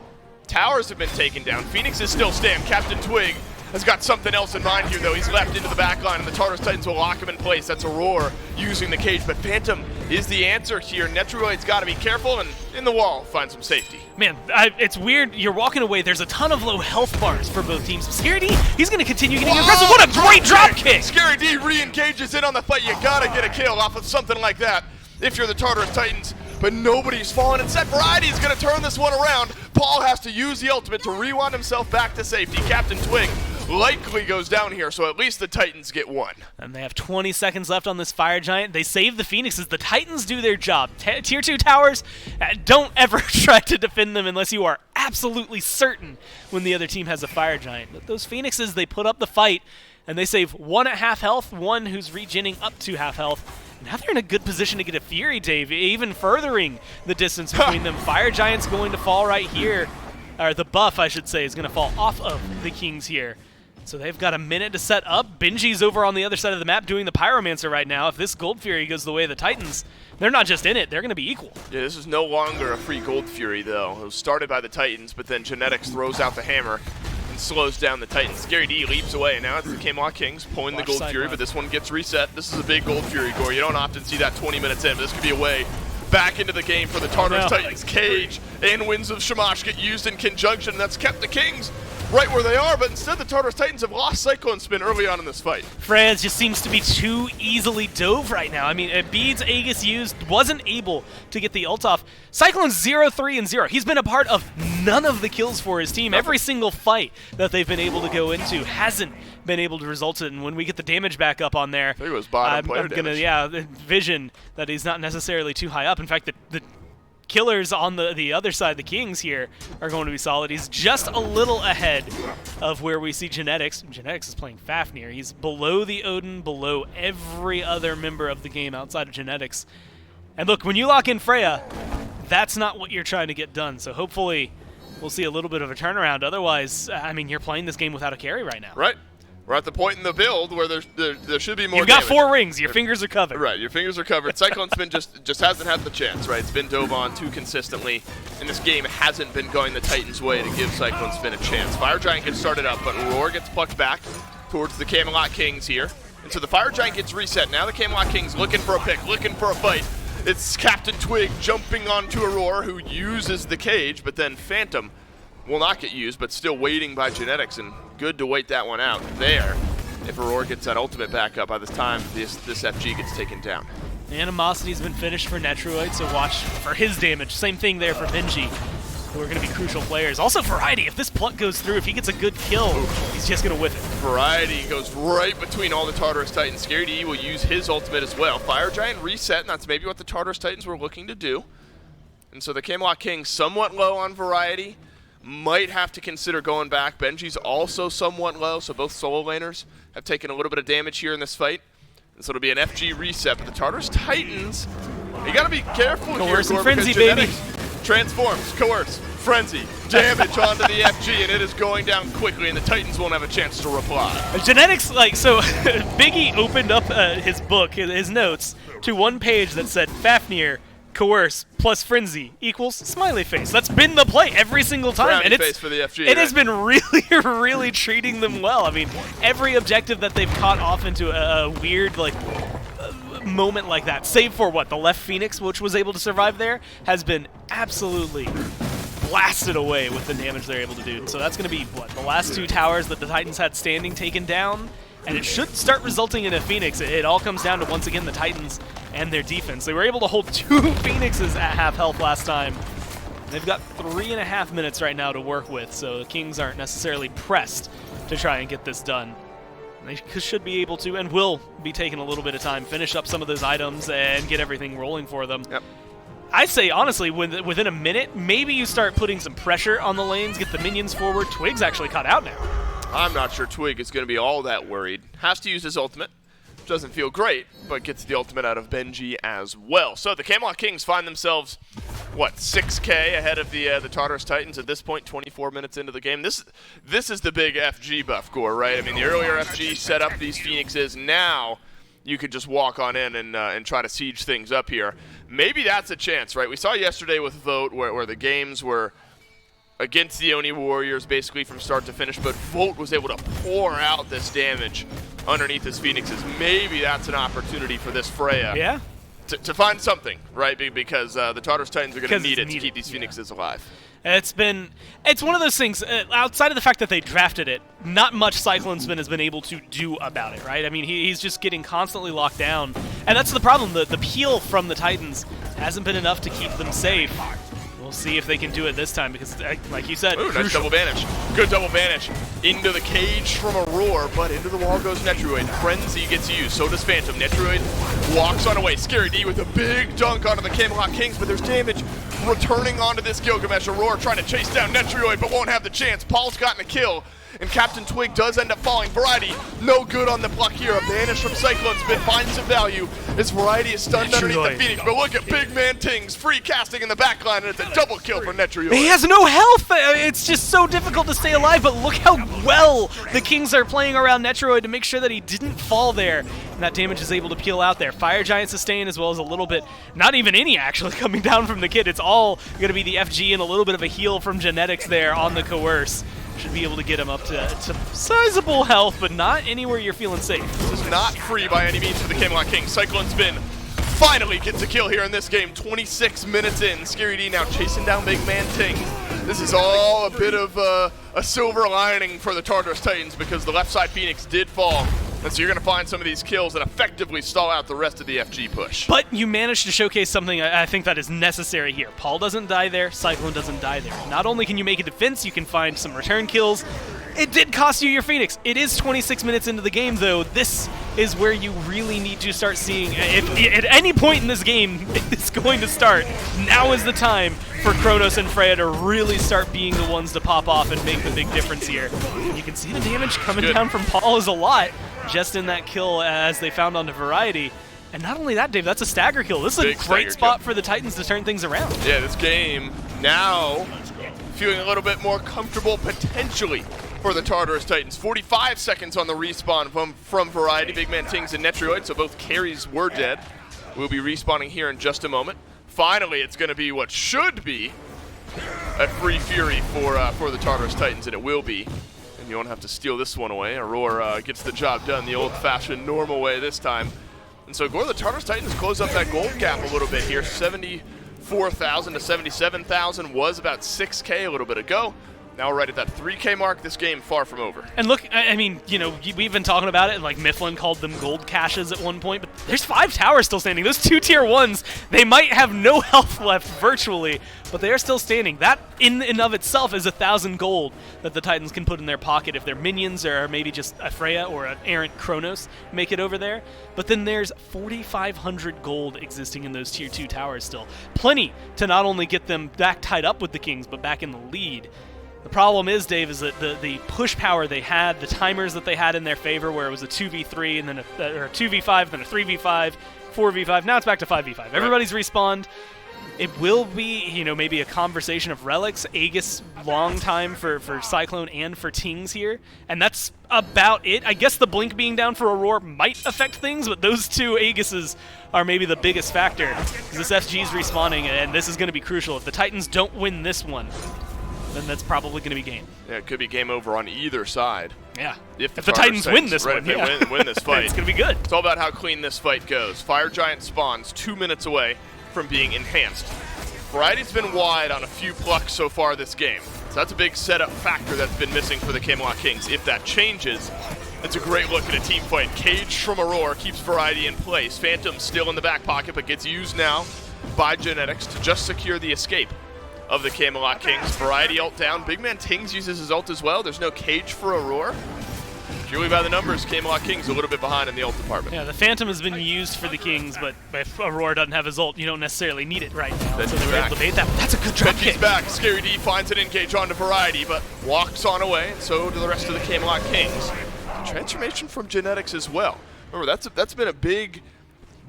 towers have been taken down. Phoenix is still stand. Captain Twig has got something else in mind here, though. He's left into the back line, and the Tartarus Titans will lock him in place. That's Aurora using the cage, but Phantom is the answer here. Netroid's got to be careful, and in the wall, find some safety. Man, it's weird. You're walking away. There's a ton of low health bars for both teams. Scary D, he's going to continue getting aggressive. What a great drop kick! Scary D re-engages in on the fight. You got to get a kill off of something like that if you're the Tartarus Titans. But nobody's fallen. Instead, Variety is going to turn this one around. Paul has to use the ultimate to rewind himself back to safety. Captain Twig likely goes down here, so at least the Titans get one. And they have 20 seconds left on this Fire Giant. They save the Phoenixes. The Titans do their job. Tier 2 towers, don't ever try to defend them unless you are absolutely certain when the other team has a Fire Giant. But those Phoenixes, they put up the fight, and they save one at half health, one who's regening up to half health. Now they're in a good position to get a Fury, Dave, even furthering the distance between them. Fire Giant's going to fall right here, or the buff, I should say, is going to fall off of the Kings here. So they've got a minute to set up. Benji's over on the other side of the map doing the Pyromancer right now. If this Gold Fury goes the way of the Titans, they're not just in it, they're going to be equal. Yeah, this is no longer a free Gold Fury, though. It was started by the Titans, but then Genetics throws out the hammer and slows down the Titans. Scary D leaps away, and now it's the Camelot Kings pulling the Gold Fury, but this one gets reset. This is a big Gold Fury gore. You don't often see that 20 minutes in, but this could be a way back into the game for the Tartarus Titans. Cage and Winds of Shamash get used in conjunction, and that's kept the Kings right where they are, but instead the Tartarus Titans have lost Cyclone Spin early on in this fight. Freya just seems to be too easily dove right now. I mean, Beads Aegis used, wasn't able to get the ult off. Cyclone's 0-3-0. He's been a part of none of the kills for his team. Every single fight that they've been able to go into hasn't been able to result in. When we get the damage back up on there, I think it was bottom player I'm gonna vision that he's not necessarily too high up. In fact, the killers on the other side, the Kings here, are going to be solid. He's just a little ahead of where we see Genetics. Genetics is playing Fafnir. He's below the Odin, below every other member of the game outside of Genetics. And look, when you lock in Freya, that's not what you're trying to get done. So hopefully we'll see a little bit of a turnaround. Otherwise, I mean, you're playing this game without a carry right now. Right. We're at the point in the build where there should be more You've got damage. 4 rings. Your fingers are covered. Right, your fingers are covered. Cyclone Spin just hasn't had the chance, right? It's been dove on too consistently, and this game hasn't been going the Titans' way to give Cyclone Spin a chance. Fire Giant gets started up, but Roar gets plucked back towards the Camelot Kings here. And so the Fire Giant gets reset. Now the Camelot Kings looking for a pick, looking for a fight. It's Captain Twig jumping onto Aurora, who uses the cage, but then Phantom will not get used, but still waiting by Genetics, and good to wait that one out there. If Aurora gets that ultimate back up by this time, this FG gets taken down. Animosity's been finished for Netroid, so watch for his damage. Same thing there for Benji, who are going to be crucial players. Also Variety, if this pluck goes through, if he gets a good kill, he's just going to whiff it. Variety goes right between all the Tartarus Titans. Scary D will use his ultimate as well. Fire Giant reset, and that's maybe what the Tartarus Titans were looking to do. And so the Camelot Kings somewhat low on Variety. Might have to consider going back. Benji's also somewhat low, so both solo laners have taken a little bit of damage here in this fight. And so it'll be an FG reset, but the Tartarus Titans, you gotta be careful Coerce here, and Frenzy, baby. Transforms, Coerce, Frenzy, damage onto the FG, and it is going down quickly, and the Titans won't have a chance to reply. Genetics, so Biggie opened up his book, his notes, to one page that said Fafnir, coerce, plus frenzy equals smiley face. That's been the play every single time. Frowny face for the FG, it has been really, really treating them well. I mean, every objective that they've caught off into a weird, moment like that, save for the left Phoenix, which was able to survive there, has been absolutely blasted away with the damage they're able to do. So that's going to be, the last 2 towers that the Titans had standing taken down, and it should start resulting in a Phoenix. It all comes down to, once again, the Titans and their defense. They were able to hold 2 Phoenixes at half health last time. They've got 3.5 minutes right now to work with, so the Kings aren't necessarily pressed to try and get this done. They should be able to, and will be taking a little bit of time, finish up some of those items and get everything rolling for them. Yep. I'd say, honestly, within a minute, maybe you start putting some pressure on the lanes, get the minions forward. Twig's actually caught out now. I'm not sure Twig is going to be all that worried. Has to use his ultimate. Doesn't feel great, but gets the ultimate out of Benji as well. So the Camelot Kings find themselves, 6K ahead of the Tartarus Titans at this point, 24 minutes into the game. This is the big FG buff, Gore, right? I mean, the earlier FG set up these Phoenixes. Now you could just walk on in and try to siege things up here. Maybe that's a chance, right? We saw yesterday with Vote where the games were against the Oni Warriors basically from start to finish, but Volt was able to pour out this damage underneath his Phoenixes. Maybe that's an opportunity for this Freya. Yeah. To find something, right? Because the Tartarus Titans are going to need it to keep these Phoenixes alive. It's one of those things, outside of the fact that they drafted it, not much Cyclone Spin has been able to do about it, right? I mean, he's just getting constantly locked down. And that's the problem. The peel from the Titans hasn't been enough to keep them safe. We'll see if they can do it this time because, like you said, ooh, nice double vanish. Good double vanish. Into the cage from Aurora, but into the wall goes Netroid. Frenzy gets used, so does Phantom. Netroid walks on away. Scary D with a big dunk onto the Camelot Kings, but there's damage returning onto this Gilgamesh. Aurora trying to chase down Netroid, but won't have the chance. Paul's gotten a kill, and Captain Twig does end up falling. Variety, no good on the block here. A vanish from Cyclone Spin finds some value as Variety is stunned underneath the Phoenix. But look at Big Man Tings, free casting in the backline, and it's a double kill for Netroid. He has no health! It's just so difficult to stay alive, but look how well the Kings are playing around Netroid to make sure that he didn't fall there. And that damage is able to peel out there. Fire Giant sustain as well as a little bit, not even any actually coming down from the kid. It's all going to be the FG and a little bit of a heal from Genetics there on the Coerce. Should be able to get him up to sizable health, but not anywhere you're feeling safe. This is not free by any means for the Camelot Kings. Cyclone Spin finally gets a kill here in this game. 26 minutes in. Scary D now chasing down Big Man Ting. This is all a bit of a silver lining for the Tartarus Titans because the left side Phoenix did fall. And so you're going to find some of these kills and effectively stall out the rest of the FG push. But you managed to showcase something I think that is necessary here. Paul doesn't die there, Cyclone doesn't die there. Not only can you make a defense, you can find some return kills. It did cost you your Phoenix. It is 26 minutes into the game, though. This is where you really need to start seeing, if at any point in this game it's going to start, now is the time for Kronos and Freya to really start being the ones to pop off and make the big difference here. And you can see the damage coming down from Paul is a lot, just in that kill as they found onto Variety. And not only that, Dave, that's a stagger kill. This is a great spot for the Titans to turn things around. Yeah, this game now feeling a little bit more comfortable potentially for the Tartarus Titans. 45 seconds on the respawn from Variety, Big Man Tings and Netroid, so both carries were dead. We'll be respawning here in just a moment. Finally, it's going to be what should be a free Fury for the Tartarus Titans, and it will be. And you won't have to steal this one away. Aurora gets the job done the old-fashioned normal way this time. And so Gore, the Tartarus Titans close up that gold gap a little bit here. 74,000 to 77,000 was about 6K a little bit ago. Now we're right at that 3K mark. This game far from over. And look, I mean, you know, we've been talking about it, and like Mifflin called them gold caches at one point, but there's 5 towers still standing. Those 2 tier 1s, they might have no health left virtually, but they are still standing. That in and of itself is 1,000 gold that the Titans can put in their pocket if their minions or maybe just a Freya or an errant Kronos make it over there. But then there's 4,500 gold existing in those tier 2 towers still. Plenty to not only get them back tied up with the Kings, but back in the lead. The problem is, Dave, is that the push power they had, the timers that they had in their favor, where it was a 2v3 and then a 2v5, then a 3v5, 4v5. Now it's back to 5v5. Everybody's respawned. It will be, you know, maybe a conversation of relics. Aegis, long time for Cyclone and for Tings here, and that's about it. I guess the blink being down for Aurora might affect things, but those two Aegises are maybe the biggest factor. This FG is respawning, and this is going to be crucial. If the Titans don't win this one, then that's probably going to be game. Yeah, it could be game over on either side. Yeah. If the Titans win this right, one, if they win this fight. It's going to be good. It's all about how clean this fight goes. Fire Giant spawns 2 minutes away from being enhanced. Variety's been wide on a few plucks so far this game. So that's a big setup factor that's been missing for the Camelot Kings. If that changes, it's a great look at a team fight. Cage from Aurora keeps Variety in place. Phantom still in the back pocket, but gets used now by Genetics to just secure the escape of the Camelot Kings. Variety ult down. Big Man Tings uses his ult as well. There's no cage for Aurora. Purely by the numbers, Camelot Kings a little bit behind in the ult department. Yeah, the Phantom has been used for the Kings, but if Aurora doesn't have his ult, you don't necessarily need it right now. Benji's so they were back. able to bait that. That's a good drop Benji's kick. back. Scary D finds an engage onto Variety, but walks on away, and so do the rest of the Camelot Kings. Transformation from Genetics as well. Remember, that's been a big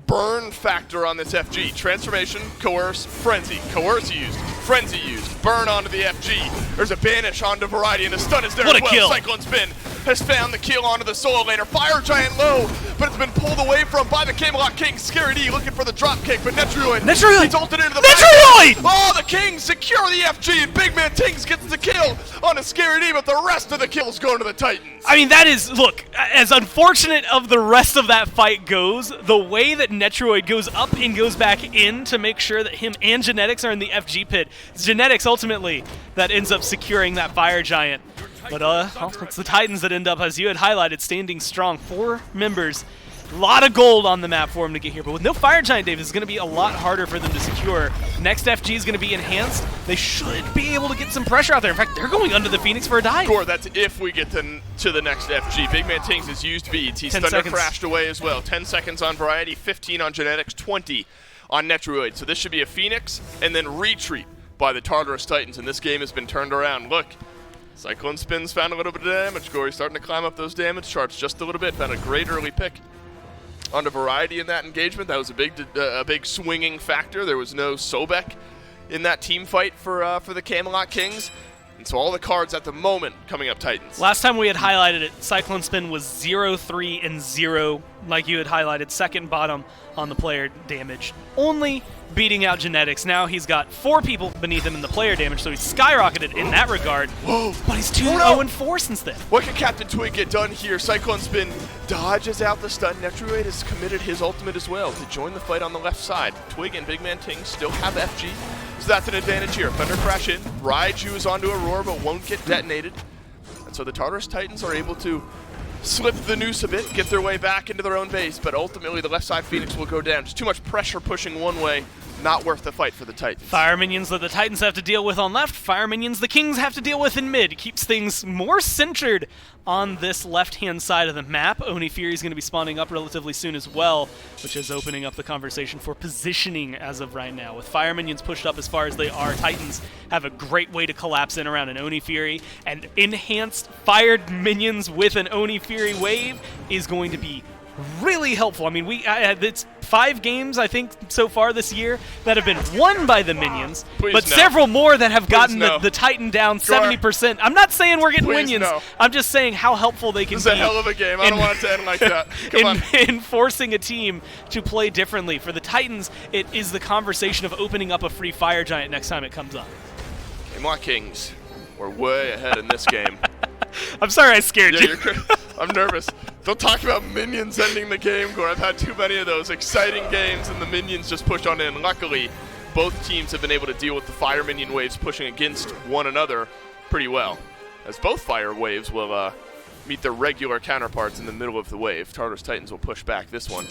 burn factor on this FG. Transformation, coerce, frenzy. Coerce used, frenzy used, burn onto the FG. There's a banish onto Variety, and the stun is there What as a well. kill. Cyclone Spin has found the kill onto the solo laner. Fire Giant low, but it's been pulled away from by the Camelot Kings. Scary D looking for the drop kick, but Netroid! He's ulted into the Netroid! Oh, the Kings secure the FG, and Big Man Tings gets the kill on a Scary D, but the rest of the kills going to the Titans. I mean, that is, look, as unfortunate of the rest of that fight goes, the way that Netroid goes up and goes back in to make sure that him and Genetics are in the FG pit, it's Genetics ultimately that ends up securing that Fire Giant. But well, it's the Titans that end up, as you had highlighted, standing strong. 4 members. A lot of gold on the map for them to get here, but with no Fire Giant, Dave, it's going to be a lot harder for them to secure. Next FG is going to be enhanced. They should be able to get some pressure out there. In fact, they're going under the Phoenix for a dive. Score, that's if we get to the next FG. Big Man Tings has used beads. He's 10 thunder seconds. crashed away as well. 10 seconds on Variety, 15 on Genetics, 20 on Netroid. So this should be a Phoenix and then retreat by the Tartarus Titans, and this game has been turned around. Look, Cyclone Spin's found a little bit of damage. Corey's starting to climb up those damage charts just a little bit. Found a great early pick onto Variety in that engagement. That was a big swinging factor. There was no Sobek in that team fight for the Camelot Kings. And so all the cards at the moment coming up Titans. Last time we had highlighted it, Cyclone Spin was 0-3 and 0, like you had highlighted, second bottom on the player damage. Only beating out Genetics. Now he's got 4 people beneath him in the player damage, so he's skyrocketed in that regard. Whoa. But he's 2-0-4 since then. What can Captain Twig get done here? Cyclone Spin dodges out the stun. Netroid has committed his ultimate as well to join the fight on the left side. Twig and Big Man Ting still have FG, so that's an advantage here. Thunder Crash in. Raiju is onto Aurora, but won't get detonated. And so the Tartarus Titans are able to slip the noose a bit, get their way back into their own base, but ultimately the left side Phoenix will go down. Just too much pressure pushing one way. Not worth the fight for the Titans. Fire minions that the Titans have to deal with on left, fire minions the Kings have to deal with in mid. Keeps things more centered on this left-hand side of the map. Oni Fury is going to be spawning up relatively soon as well, which is opening up the conversation for positioning as of right now. With fire minions pushed up as far as they are, Titans have a great way to collapse in around an Oni Fury, and enhanced fired minions with an Oni Fury wave is going to be really helpful. I mean, it's 5 games, I think, so far this year that have been won by the minions, but several more that have gotten the Titan down 70%. I'm not saying we're getting minions. No. I'm just saying how helpful they can be. This is a hell of a game. I don't want it to end like that. Come on. In forcing a team to play differently. For the Titans, it is the conversation of opening up a free Fire Giant next time it comes up. Camelot Kings, we're way ahead in this game. I'm sorry I scared you. I'm nervous. Don't talk about minions ending the game, Gore. I've had too many of those exciting games, and the minions just push on in. Luckily, both teams have been able to deal with the fire minion waves pushing against one another pretty well, as both fire waves will meet their regular counterparts in the middle of the wave. Tartarus Titans will push back this one.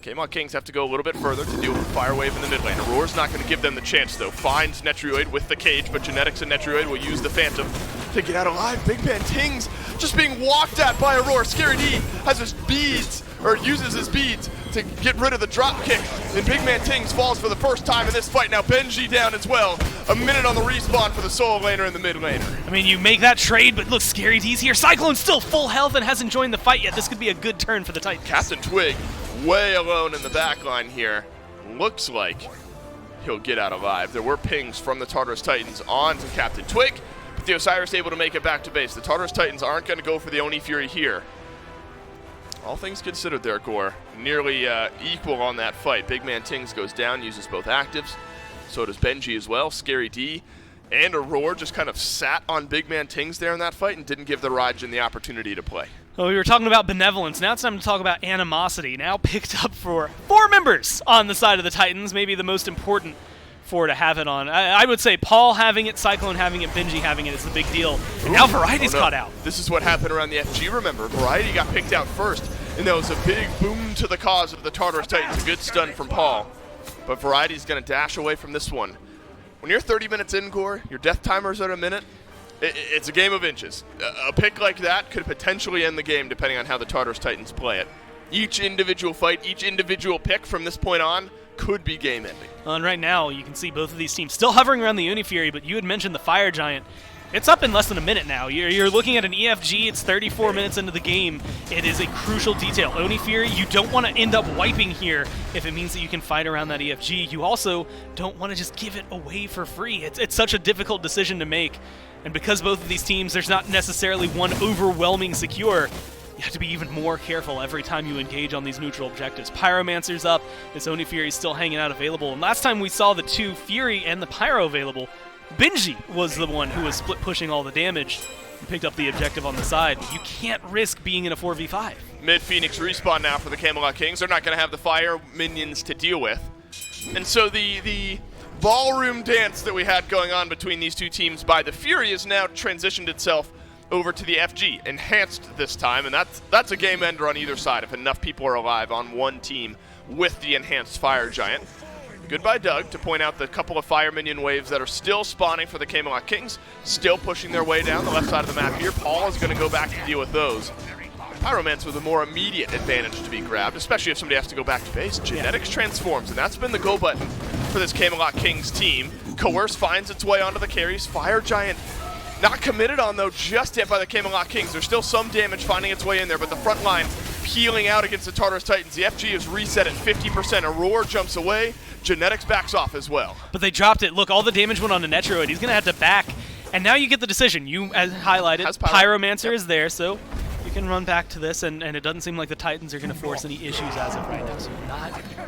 Camelot Kings have to go a little bit further to deal with the fire wave in the mid lane. Aurora's not going to give them the chance, though. Finds Netroid with the cage, but Genetics and Netroid will use the Phantom to get out alive. Big Man Tings just being walked at by Aurora. Scary D has his beads, or uses his beads to get rid of the drop kick. And Big Man Tings falls for the first time in this fight. Now Benji down as well. A minute on the respawn for the solo laner and the mid laner. I mean, you make that trade, but look, Scary D's here. Cyclone's still full health and hasn't joined the fight yet. This could be a good turn for the Titans. Captain Twig way alone in the back line here. Looks like he'll get out alive. There were pings from the Tartarus Titans on to Captain Twig, but the Osiris able to make it back to base. The Tartarus Titans aren't going to go for the Oni Fury here. All things considered there, Gore. Nearly equal on that fight. Big Man Tings goes down, uses both actives. So does Benji as well. Scary D and Aurora just kind of sat on Big Man Tings there in that fight and didn't give the Raijin the opportunity to play. Well, we were talking about benevolence. Now it's time to talk about animosity. Now picked up for 4 members on the side of the Titans. Maybe the most important 4 to have it on. I would say Paul having it, Cyclone having it, Benji having it is the big deal. And now Variety's caught out. This is what happened around the FG, remember. Variety got picked out first, and that was a big boom to the cause of the Tartarus Titans. A good stun from Paul. But Variety's going to dash away from this one. When you're 30 minutes in, Gore, your death timer's at a minute, it's a game of inches. A pick like that could potentially end the game depending on how the Tartarus Titans play it. Each individual fight, each individual pick from this point on could be game-ending. And right now, you can see both of these teams still hovering around the Unifury, but you had mentioned the Fire Giant. It's up in less than a minute now. You're looking at an EFG. It's 34 minutes into the game. It is a crucial detail. Oni Fury, you don't want to end up wiping here if it means that you can fight around that EFG. You also don't want to just give it away for free. It's such a difficult decision to make. And because both of these teams, there's not necessarily one overwhelming secure, you have to be even more careful every time you engage on these neutral objectives. Pyromancer's up. This Oni Fury's still hanging out available. And last time we saw the 2 Fury and the Pyro available, Benji was the one who was split pushing all the damage and picked up the objective on the side. You can't risk being in a 4v5. Mid-Phoenix respawn now for the Camelot Kings. They're not going to have the fire minions to deal with. And so the ballroom dance that we had going on between these two teams by the Fury has now transitioned itself over to the FG, enhanced this time, and that's a game ender on either side if enough people are alive on one team with the enhanced Fire Giant. Goodbye, Doug, to point out the couple of fire minion waves that are still spawning for the Camelot Kings, still pushing their way down the left side of the map here. Paul is going to go back to deal with those. Pyromancer with a more immediate advantage to be grabbed, especially if somebody has to go back to base. Genetics transforms, and that's been the go button for this Camelot Kings team. Coerce finds its way onto the carries. Fire Giant not committed on, though, just yet by the Camelot Kings. There's still some damage finding its way in there, but the front line peeling out against the Tartarus Titans. The FG is reset at 50%. Aurora jumps away. Genetics backs off as well. But they dropped it. Look, all the damage went on to Netroid. He's going to have to back. And now you get the decision. You, as highlighted, Pyromancer is there, so you can run back to this, and it doesn't seem like the Titans are going to force any issues as of right now. So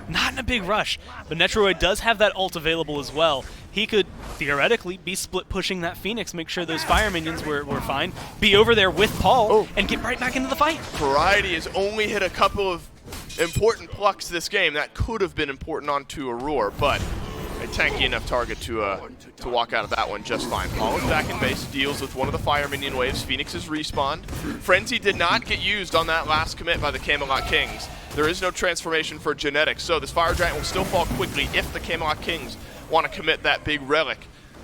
not in a big rush. But Netroid does have that ult available as well. He could theoretically be split pushing that Phoenix, make sure those fire minions were fine, be over there with Paul, and get right back into the fight. Variety has only hit a couple of important plucks this game. That could have been important onto Aurora, but a tanky enough target to walk out of that one just fine. Paul is back in base, deals with one of the fire minion waves. Phoenix is respawned. Frenzy did not get used on that last commit by the Camelot Kings. There is no transformation for Genetics, so this Fire Giant will still fall quickly if the Camelot Kings want to commit that big relic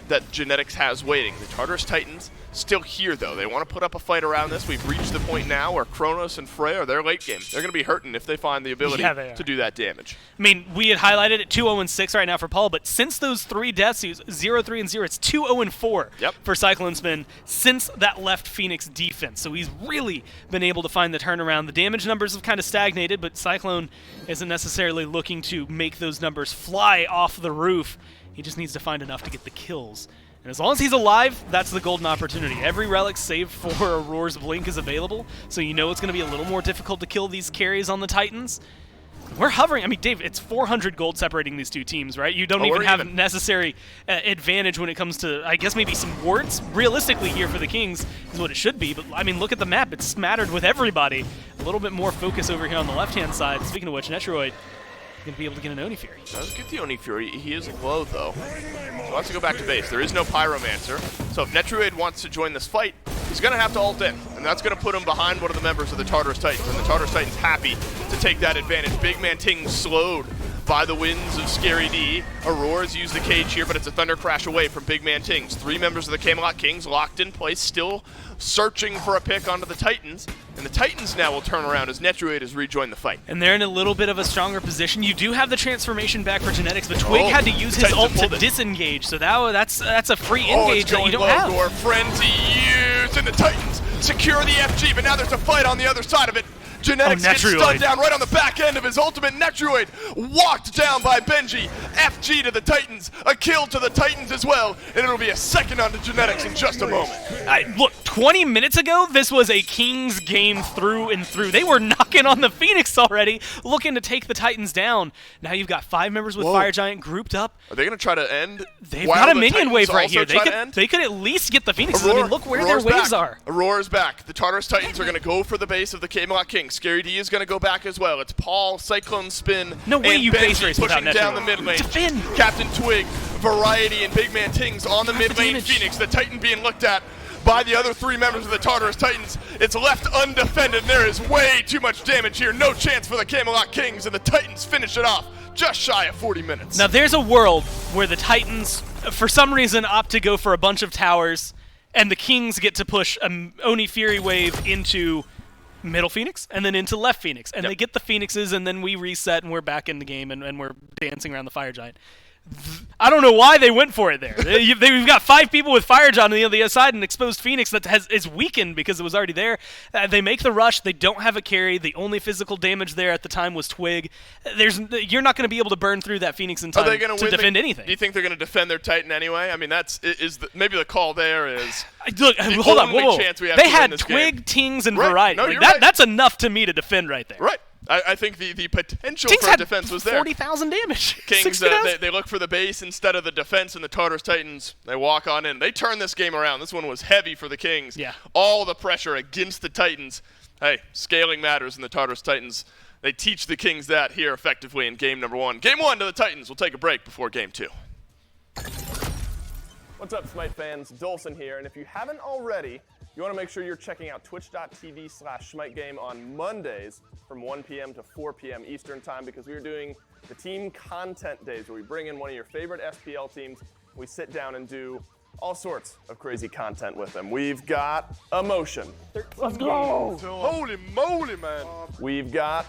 that Genetics has waiting. The Tartarus Titans still here, though. They want to put up a fight around this. We've reached the point now where Kronos and Freya are their late game. They're going to be hurting if they find the ability to do that damage. I mean, we had highlighted it 2-0-6 right now for Paul, but since those 3 deaths, he was 0-3 and 0. It's 2-0-4 for Cyclone Spin since that left Phoenix defense. So he's really been able to find the turnaround. The damage numbers have kind of stagnated, but Cyclone isn't necessarily looking to make those numbers fly off the roof. He just needs to find enough to get the kills. And as long as he's alive, that's the golden opportunity. Every relic save for Aurora's Blink is available, so you know it's going to be a little more difficult to kill these carries on the Titans. We're hovering. I mean, Dave, it's 400 gold separating these two teams, right? You don't even have necessary advantage when it comes to, I guess, maybe some wards. Realistically, here for the Kings is what it should be. But, I mean, look at the map. It's smattered with everybody. A little bit more focus over here on the left-hand side. Speaking of which, Netroid going to be able to get an Oni Fury. Does get the Oni Fury. He is low, though. So wants to go back to base. There is no Pyromancer. So if Netroid wants to join this fight, he's going to have to ult in. And that's going to put him behind one of the members of the Tartarus Titans. And the Tartarus Titans happy to take that advantage. Big Man Ting slowed by the winds of Scary D. Aurora's used the cage here, but it's a Thunder Crash away from Big Man Tings. 3 members of the Camelot Kings locked in place, still searching for a pick onto the Titans. And the Titans now will turn around as Netroid has rejoined the fight. And they're in a little bit of a stronger position. You do have the transformation back for Genetics, but Twig had to use his ult to disengage, so that's a free engage that you don't have. Frenzy used, and the Titans secure the FG, but now there's a fight on the other side of it. Genetics gets Netroid. stunned down right on the back end of his ultimate. Netroid walked down by Benji. FG to the Titans. A kill to the Titans as well. And it'll be a second on to Genetics in just a moment. Look, 20 minutes ago, this was a Kings game through and through. They were knocking on the Phoenix already, looking to take the Titans down. Now you've got 5 members with Fire Giant grouped up. Are they going to try to end? They've got a minion wave right here. They They could at least get the Phoenixes. I mean, look where their waves are. Aurora's back. The Tartarus Titans are going to go for the base of the Camelot Kings. Scary D is going to go back as well. It's Paul, Cyclone Spin, No way and you Benji base race without pushing down Netroid. the mid lane. Defend. Captain Twig, Variety, and Big Man Tings on the mid lane. damage. Phoenix, the Titan being looked at by the other 3 members of the Tartarus Titans. It's left undefended. There is way too much damage here. No chance for the Camelot Kings, and the Titans finish it off just shy of 40 minutes. Now there's a world where the Titans, for some reason, opt to go for a bunch of towers, and the Kings get to push a Oni Fury wave into middle Phoenix and then into left Phoenix, and they get the Phoenixes, and then we reset and we're back in the game and we're dancing around the Fire Giant. I don't know why they went for it there. We've got 5 people with Fire Giant on the other side, and exposed Phoenix that is weakened because it was already there. They make the rush. They don't have a carry. The only physical damage there at the time was Twig. You're not going to be able to burn through that Phoenix in time to defend anything. Do you think they're going to defend their Titan anyway? I mean, maybe the call there is. Look, hold on. Whoa. They had Twig, game. Tings, and Right. Variety. No, Like, you're right. That's enough to me to defend right there. Right. I think the potential Tings for had defense was there. 40,000 damage. Kings, 60,000? they look for the base instead of the defense, and the Tartarus Titans, they walk on in. They turn this game around. This one was heavy for the Kings. Yeah. All the pressure against the Titans. Hey, scaling matters in the Tartarus Titans. They teach the Kings that here effectively in game number 1. Game 1 to the Titans. We'll take a break before game 2. What's up, Smite fans? Dolson here, and if you haven't already, you want to make sure you're checking out twitch.tv/SmiteGame on Mondays from 1 p.m. to 4 p.m. Eastern Time, because we are doing the team content days where we bring in one of your favorite SPL teams. We sit down and do all sorts of crazy content with them. We've got Emotion. Let's go! Holy moly, man. We've got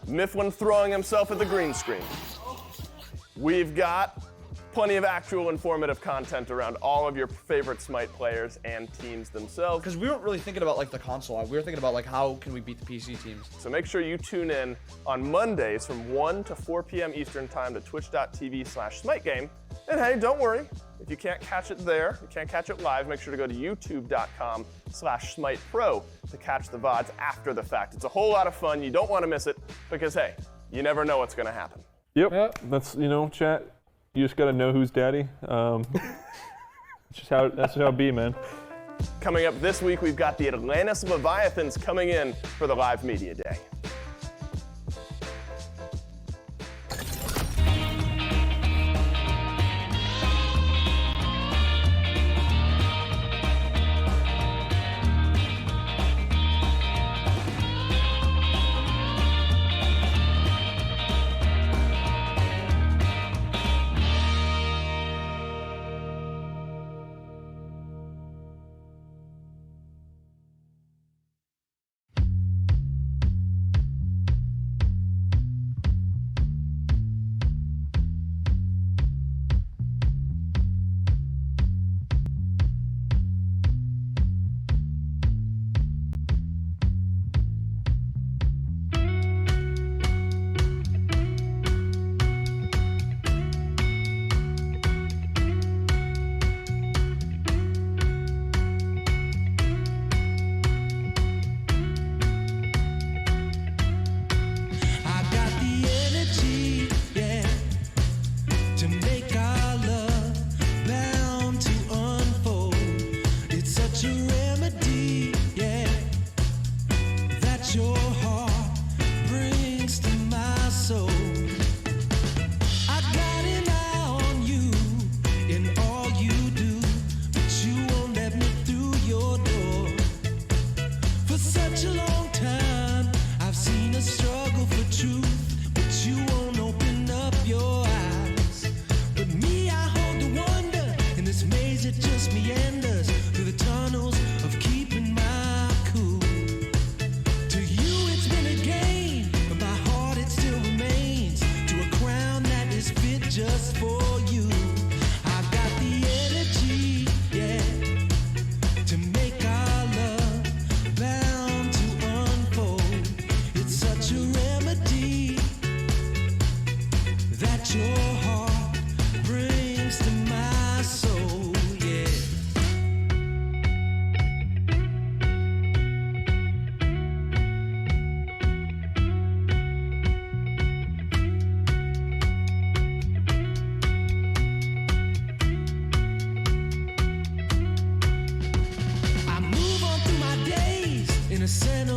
Mifflin throwing himself at the green screen. We've got plenty of actual informative content around all of your favorite Smite players and teams themselves. Because we weren't really thinking about like the console. We were thinking about like how can we beat the PC teams. So make sure you tune in on Mondays from 1 to 4 p.m. Eastern Time to twitch.tv/SmiteGame. And hey, don't worry, if you can't catch it there, you can't catch it live, make sure to go to youtube.com/SmitePro to catch the VODs after the fact. It's a whole lot of fun. You don't want to miss it because hey, you never know what's going to happen. Yep. That's, chat. You just gotta know who's daddy. That's how it be, man. Coming up this week, we've got the Atlantis Leviathans coming in for the live media day.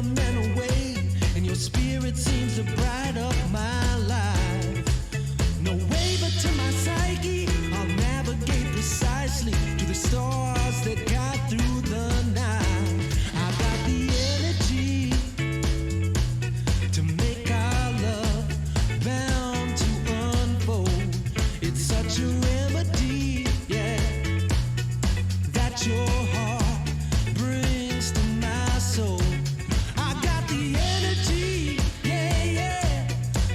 come and away, and your spirit seems to bright up my life. No way but to my psyche, I'll navigate precisely to the stars that guide through the night. I've got the energy to make our love bound to unfold. It's such a remedy, yeah, that your heart brings to my soul. I got the energy, yeah, yeah,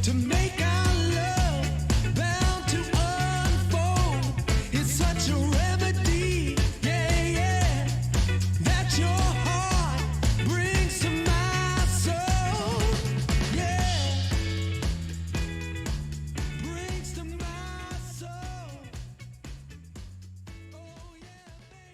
to make our love bound to unfold. It's such a remedy, yeah, yeah, that your heart brings to my soul. Yeah, brings to my soul. Oh yeah, baby.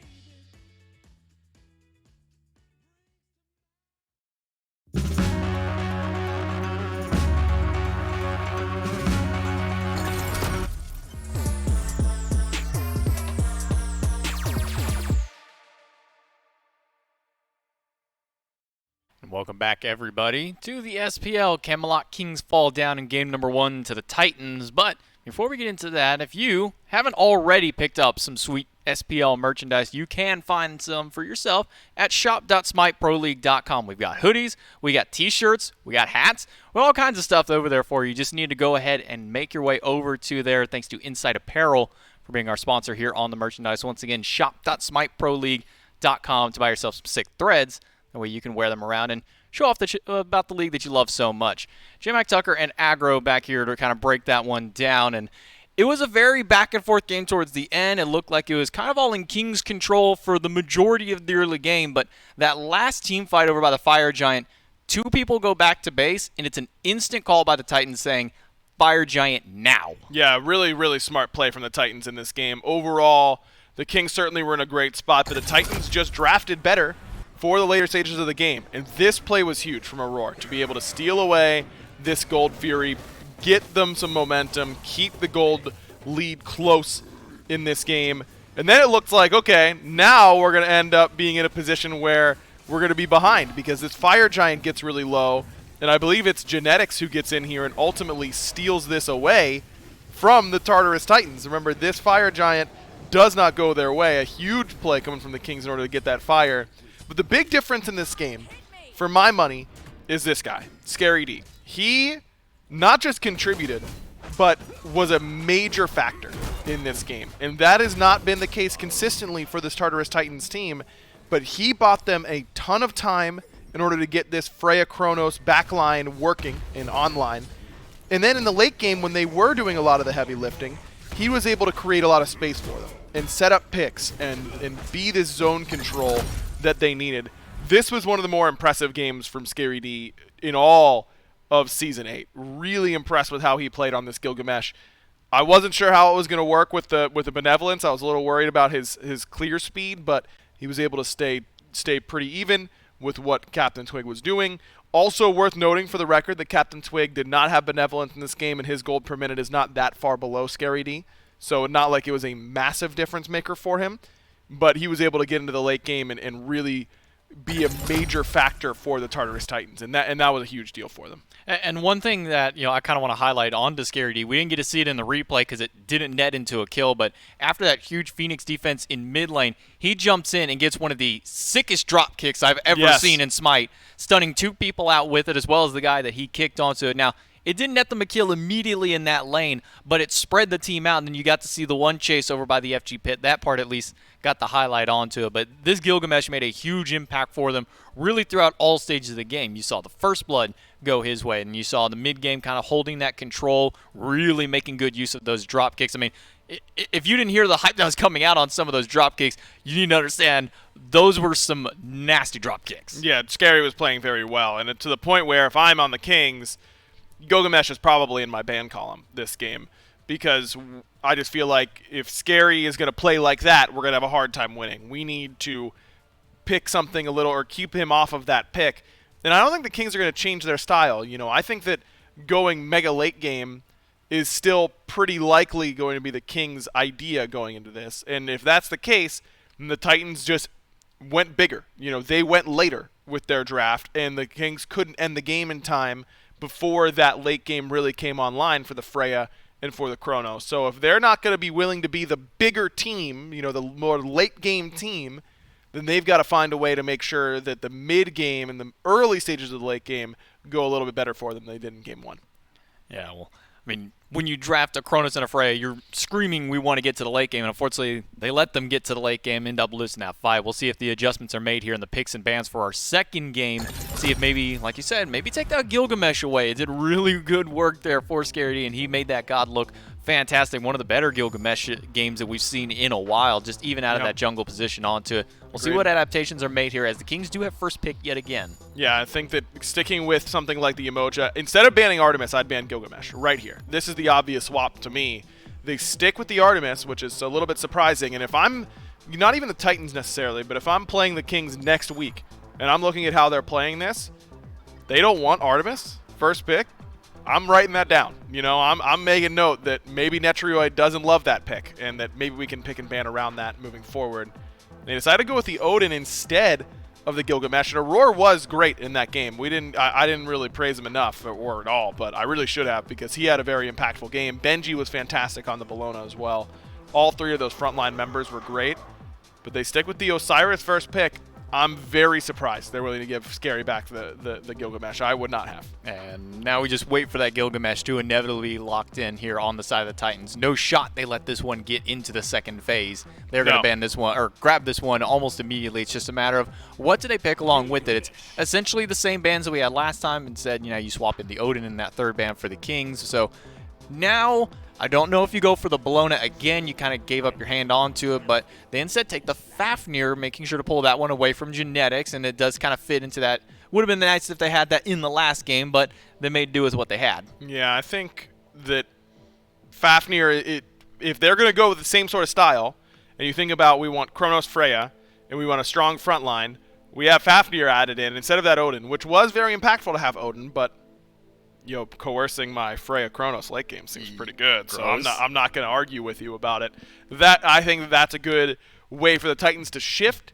Welcome back, everybody, to the SPL. Camelot Kings fall down in game number 1 to the Titans. But before we get into that, if you haven't already picked up some sweet SPL merchandise, you can find some for yourself at shop.smiteproleague.com. We've got hoodies, we got t-shirts, we got hats, we got all kinds of stuff over there for you. You just need to go ahead and make your way over to there. Thanks to Inside Apparel for being our sponsor here on the merchandise. Once again, shop.smiteproleague.com to buy yourself some sick threads. That way you can wear them around and show off about the league that you love so much. J-Mac Tucker and Aggro back here to kind of break that one down. And it was a very back-and-forth game towards the end. It looked like it was kind of all in Kings' control for the majority of the early game. But that last team fight over by the Fire Giant, 2 people go back to base, and it's an instant call by the Titans saying, Fire Giant now. Yeah, really, really smart play from the Titans in this game. Overall, the Kings certainly were in a great spot, but the Titans just drafted better for the later stages of the game. And this play was huge from Aurora, to be able to steal away this Gold Fury, get them some momentum, keep the gold lead close in this game. And then it looked like, okay, now we're going to end up being in a position where we're going to be behind because this Fire Giant gets really low. And I believe it's Genetics who gets in here and ultimately steals this away from the Tartarus Titans. Remember, this Fire Giant does not go their way. A huge play coming from the Kings in order to get that fire. But the big difference in this game, for my money, is this guy, Scary D. He not just contributed, but was a major factor in this game. And that has not been the case consistently for this Tartarus Titans team, but he bought them a ton of time in order to get this Freya Kronos backline working and online. And then in the late game, when they were doing a lot of the heavy lifting, he was able to create a lot of space for them and set up picks and be this zone control that they needed. This was one of the more impressive games from Scary D in all of Season 8. Really impressed with how he played on this Gilgamesh. I wasn't sure how it was going to work with the Benevolence. I was a little worried about his clear speed, but he was able to stay pretty even with what Captain Twig was doing. Also worth noting for the record that Captain Twig did not have Benevolence in this game, and his gold per minute is not that far below Scary D. So not like it was a massive difference maker for him. But he was able to get into the late game and really be a major factor for the Tartarus Titans, and that was a huge deal for them. And one thing that I kind of want to highlight on to Scary D, we didn't get to see it in the replay because it didn't net into a kill, but after that huge Phoenix defense in mid lane, he jumps in and gets one of the sickest drop kicks I've ever seen in Smite, stunning 2 people out with it as well as the guy that he kicked onto it. Now, it didn't net them a kill immediately in that lane, but it spread the team out, and then you got to see the one chase over by the FG pit. That part at least got the highlight onto it. But this Gilgamesh made a huge impact for them really throughout all stages of the game. You saw the first blood go his way, and you saw the mid-game kind of holding that control, really making good use of those drop kicks. I mean, if you didn't hear the hype that was coming out on some of those drop kicks, you need to understand those were some nasty drop kicks. Yeah, Scary was playing very well, and to the point where if I'm on the Kings, Gilgamesh is probably in my ban column this game because I just feel like if Scary is going to play like that, we're going to have a hard time winning. We need to pick something a little or keep him off of that pick. And I don't think the Kings are going to change their style. I think that going mega late game is still pretty likely going to be the Kings' idea going into this. And if that's the case, then the Titans just went bigger. They went later with their draft, and the Kings couldn't end the game in time before that late game really came online for the Freya and for the Chronos. So if they're not going to be willing to be the bigger team, the more late game team, then they've got to find a way to make sure that the mid game and the early stages of the late game go a little bit better for them than they did in game 1. Yeah, well, I mean, when you draft a Chronos and a Freya, you're screaming we want to get to the late game, and unfortunately, they let them get to the late game, end up losing that fight. We'll see if the adjustments are made here in the picks and bans for our second game. See if maybe, like you said, maybe take that Gilgamesh away. It did really good work there for Scaredy, and he made that god look fantastic. One of the better Gilgamesh games that we've seen in a while, just even out of that jungle position onto it. We'll see what adaptations are made here, as the Kings do have first pick yet again. Yeah, I think that sticking with something like the Emoja, instead of banning Artemis, I'd ban Gilgamesh right here. This is the obvious swap to me. They stick with the Artemis, which is a little bit surprising, and if I'm, not even the Titans necessarily, but if I'm playing the Kings next week, and I'm looking at how they're playing this, they don't want Artemis, first pick, I'm writing that down. I'm making note that maybe Netrioid doesn't love that pick, and that maybe we can pick and ban around that moving forward. They decided to go with the Odin instead of the Gilgamesh, and Aurora was great in that game. I didn't really praise him enough, or at all, but I really should have, because he had a very impactful game. Benji was fantastic on the Bologna as well. All three of those frontline members were great, but they stick with the Osiris first pick. I'm very surprised they're willing to give Scary back the Gilgamesh. I would not have. And now we just wait for that Gilgamesh to inevitably be locked in here on the side of the Titans. No shot they let this one get into the second phase. They're going to ban this one, or grab this one almost immediately. It's just a matter of what do they pick along with it. It's essentially the same bans that we had last time. Instead, you swap in the Odin in that third ban for the Kings. So now, I don't know if you go for the Bologna again. You kind of gave up your hand onto it, but they instead take the Fafnir, making sure to pull that one away from Genetics, and it does kind of fit into that. Would have been nice if they had that in the last game, but they made do with what they had. Yeah, I think that Fafnir, if they're going to go with the same sort of style, and you think about we want Chronos Freya, and we want a strong front line, we have Fafnir added in instead of that Odin, which was very impactful to have Odin, but coercing my Freya Chronos late game seems pretty good. Gross. So I'm not going to argue with you about it. I think that's a good way for the Titans to shift,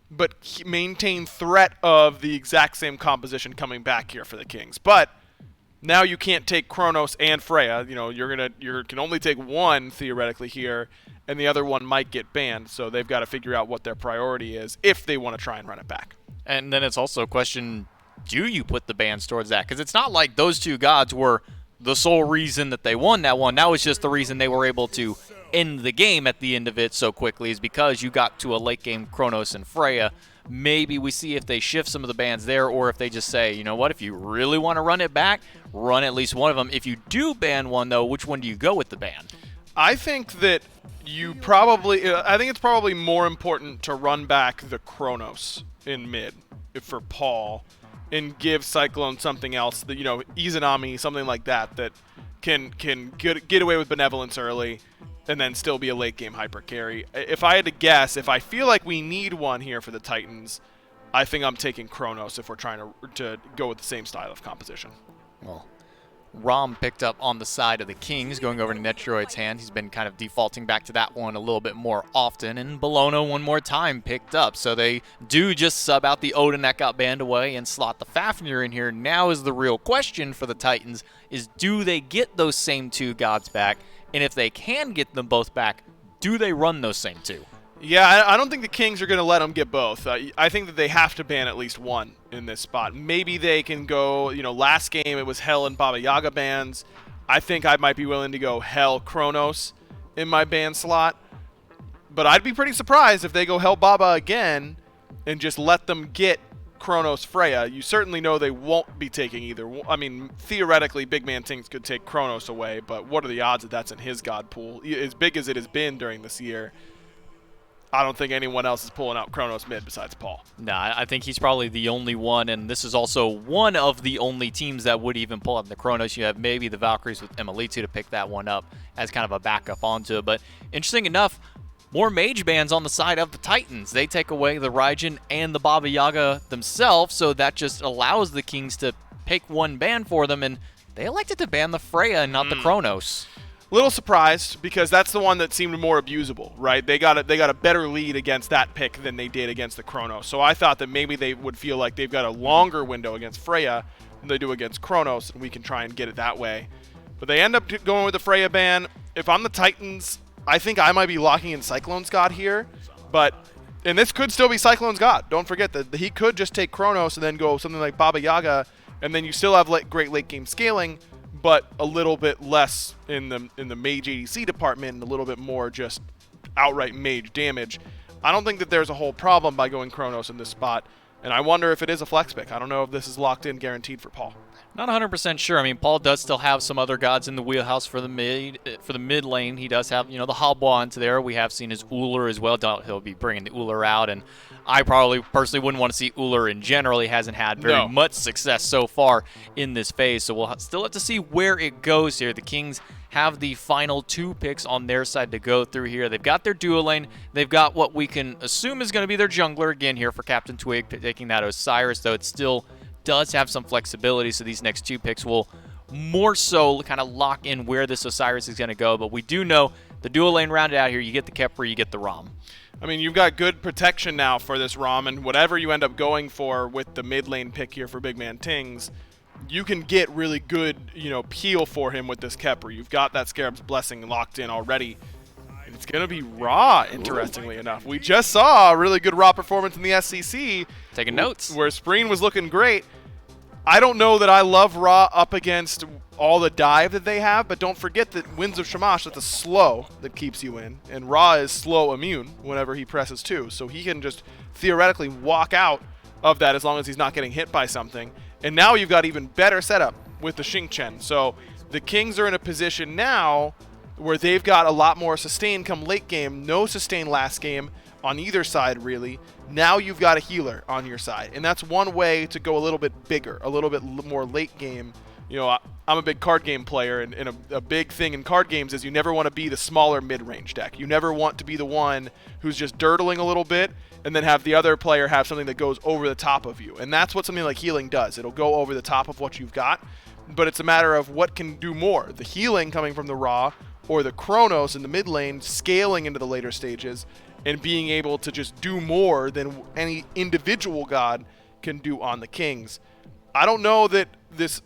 but maintain threat of the exact same composition coming back here for the Kings. But now you can't take Chronos and Freya. You can only take one theoretically here, and the other one might get banned. So they've got to figure out what their priority is if they want to try and run it back. And then it's also a question, do you put the bans towards that? Because it's not like those two gods were the sole reason that they won that one. That was just the reason they were able to end the game at the end of it so quickly, is because you got to a late game Chronos and Freya. Maybe we see if they shift some of the bans there, or if they just say, you know what, if you really want to run it back, run at least one of them. If you do ban one, though, which one do you go with the ban? I think that I think it's probably more important to run back the Chronos in mid for Paul, and give Cyclone something else, that Izanami, something like that can get away with Benevolence early and then still be a late game hyper carry. If I had to guess, if I feel like we need one here for the Titans, I think I'm taking Chronos if we're trying to go with the same style of composition. Well, Rom picked up on the side of the Kings, going over to Netroid's hand. He's been kind of defaulting back to that one a little bit more often, and Bologna one more time picked up. So they do just sub out the Odin that got banned away and slot the Fafnir in here. Now is the real question for the Titans, is do they get those same two gods back? And if they can get them both back, do they run those same two? Yeah, I don't think the Kings are going to let them get both. I think that they have to ban at least one in this spot. Maybe they can go, last game it was Hell and Baba Yaga bans. I think I might be willing to go Hell Chronos in my ban slot. But I'd be pretty surprised if they go Hell Baba again and just let them get Chronos Freya. You certainly know they won't be taking either. I mean, theoretically, Big Man Things could take Chronos away, but what are the odds that that's in his god pool? As big as it has been during this year, I don't think anyone else is pulling out Chronos mid besides Paul. Nah, I think he's probably the only one, and this is also one of the only teams that would even pull out the Chronos. You have maybe the Valkyries with Emilitu to pick that one up as kind of a backup onto it. But interesting enough, more mage bans on the side of the Titans. They take away the Raijin and the Baba Yaga themselves, so that just allows the Kings to pick one ban for them, and they elected to ban the Freya and not the Chronos. Little surprised because that's the one that seemed more abusable, right? They got a better lead against that pick than they did against the Chronos. So I thought that maybe they would feel like they've got a longer window against Freya than they do against Chronos, and we can try and get it that way. But they end up going with the Freya ban. If I'm the Titans, I think I might be locking in Cyclone's God here, and this could still be Cyclone's God. Don't forget that he could just take Chronos and then go something like Baba Yaga, and then you still have great late game scaling, but a little bit less in the mage ADC department and a little bit more just outright mage damage. I don't think that there's a whole problem by going Chronos in this spot, and I wonder if it is a flex pick. I don't know if this is locked in guaranteed for Paul. Not 100% sure. I mean, Paul does still have some other gods in the wheelhouse for the mid lane. He does have, the Hobwans there. We have seen his Uller as well. He'll be bringing the Uller out, and I probably personally wouldn't want to see Uller in general. He hasn't had very much success so far in this phase, so we'll still have to see where it goes here. The Kings have the final 2 picks on their side to go through here. They've got their dual lane. They've got what we can assume is going to be their jungler again here for Captain Twig, taking that Osiris, though it still does have some flexibility, so these next 2 picks will more so kind of lock in where this Osiris is going to go. But we do know the dual lane rounded out here. You get the Kepri, you get the Rom. I mean, you've got good protection now for this Rom, and whatever you end up going for with the mid lane pick here for Big Man Tings, you can get really good, peel for him with this Kepri. You've got that Scarab's Blessing locked in already. And it's going to be Ra, interestingly enough. We just saw a really good Ra performance in the SCC. Taking notes. Where Spreen was looking great. I don't know that I love Ra up against all the dive that they have, but don't forget that Winds of Shamash, that's a slow that keeps you in, and Ra is slow immune whenever he presses 2, so he can just theoretically walk out of that as long as he's not getting hit by something. And now you've got even better setup with the Xing Chen. So the Kings are in a position now where they've got a lot more sustain come late game, no sustain last game on either side really. Now you've got a healer on your side, and that's one way to go a little bit bigger, a little bit more late game. I'm a big card game player, and a big thing in card games is you never want to be the smaller mid-range deck. You never want to be the one who's just dirtling a little bit and then have the other player have something that goes over the top of you. And that's what something like healing does. It'll go over the top of what you've got, but it's a matter of what can do more. The healing coming from the Ra or the Chronos in the mid lane scaling into the later stages and being able to just do more than any individual god can do on the Kings. I don't know that this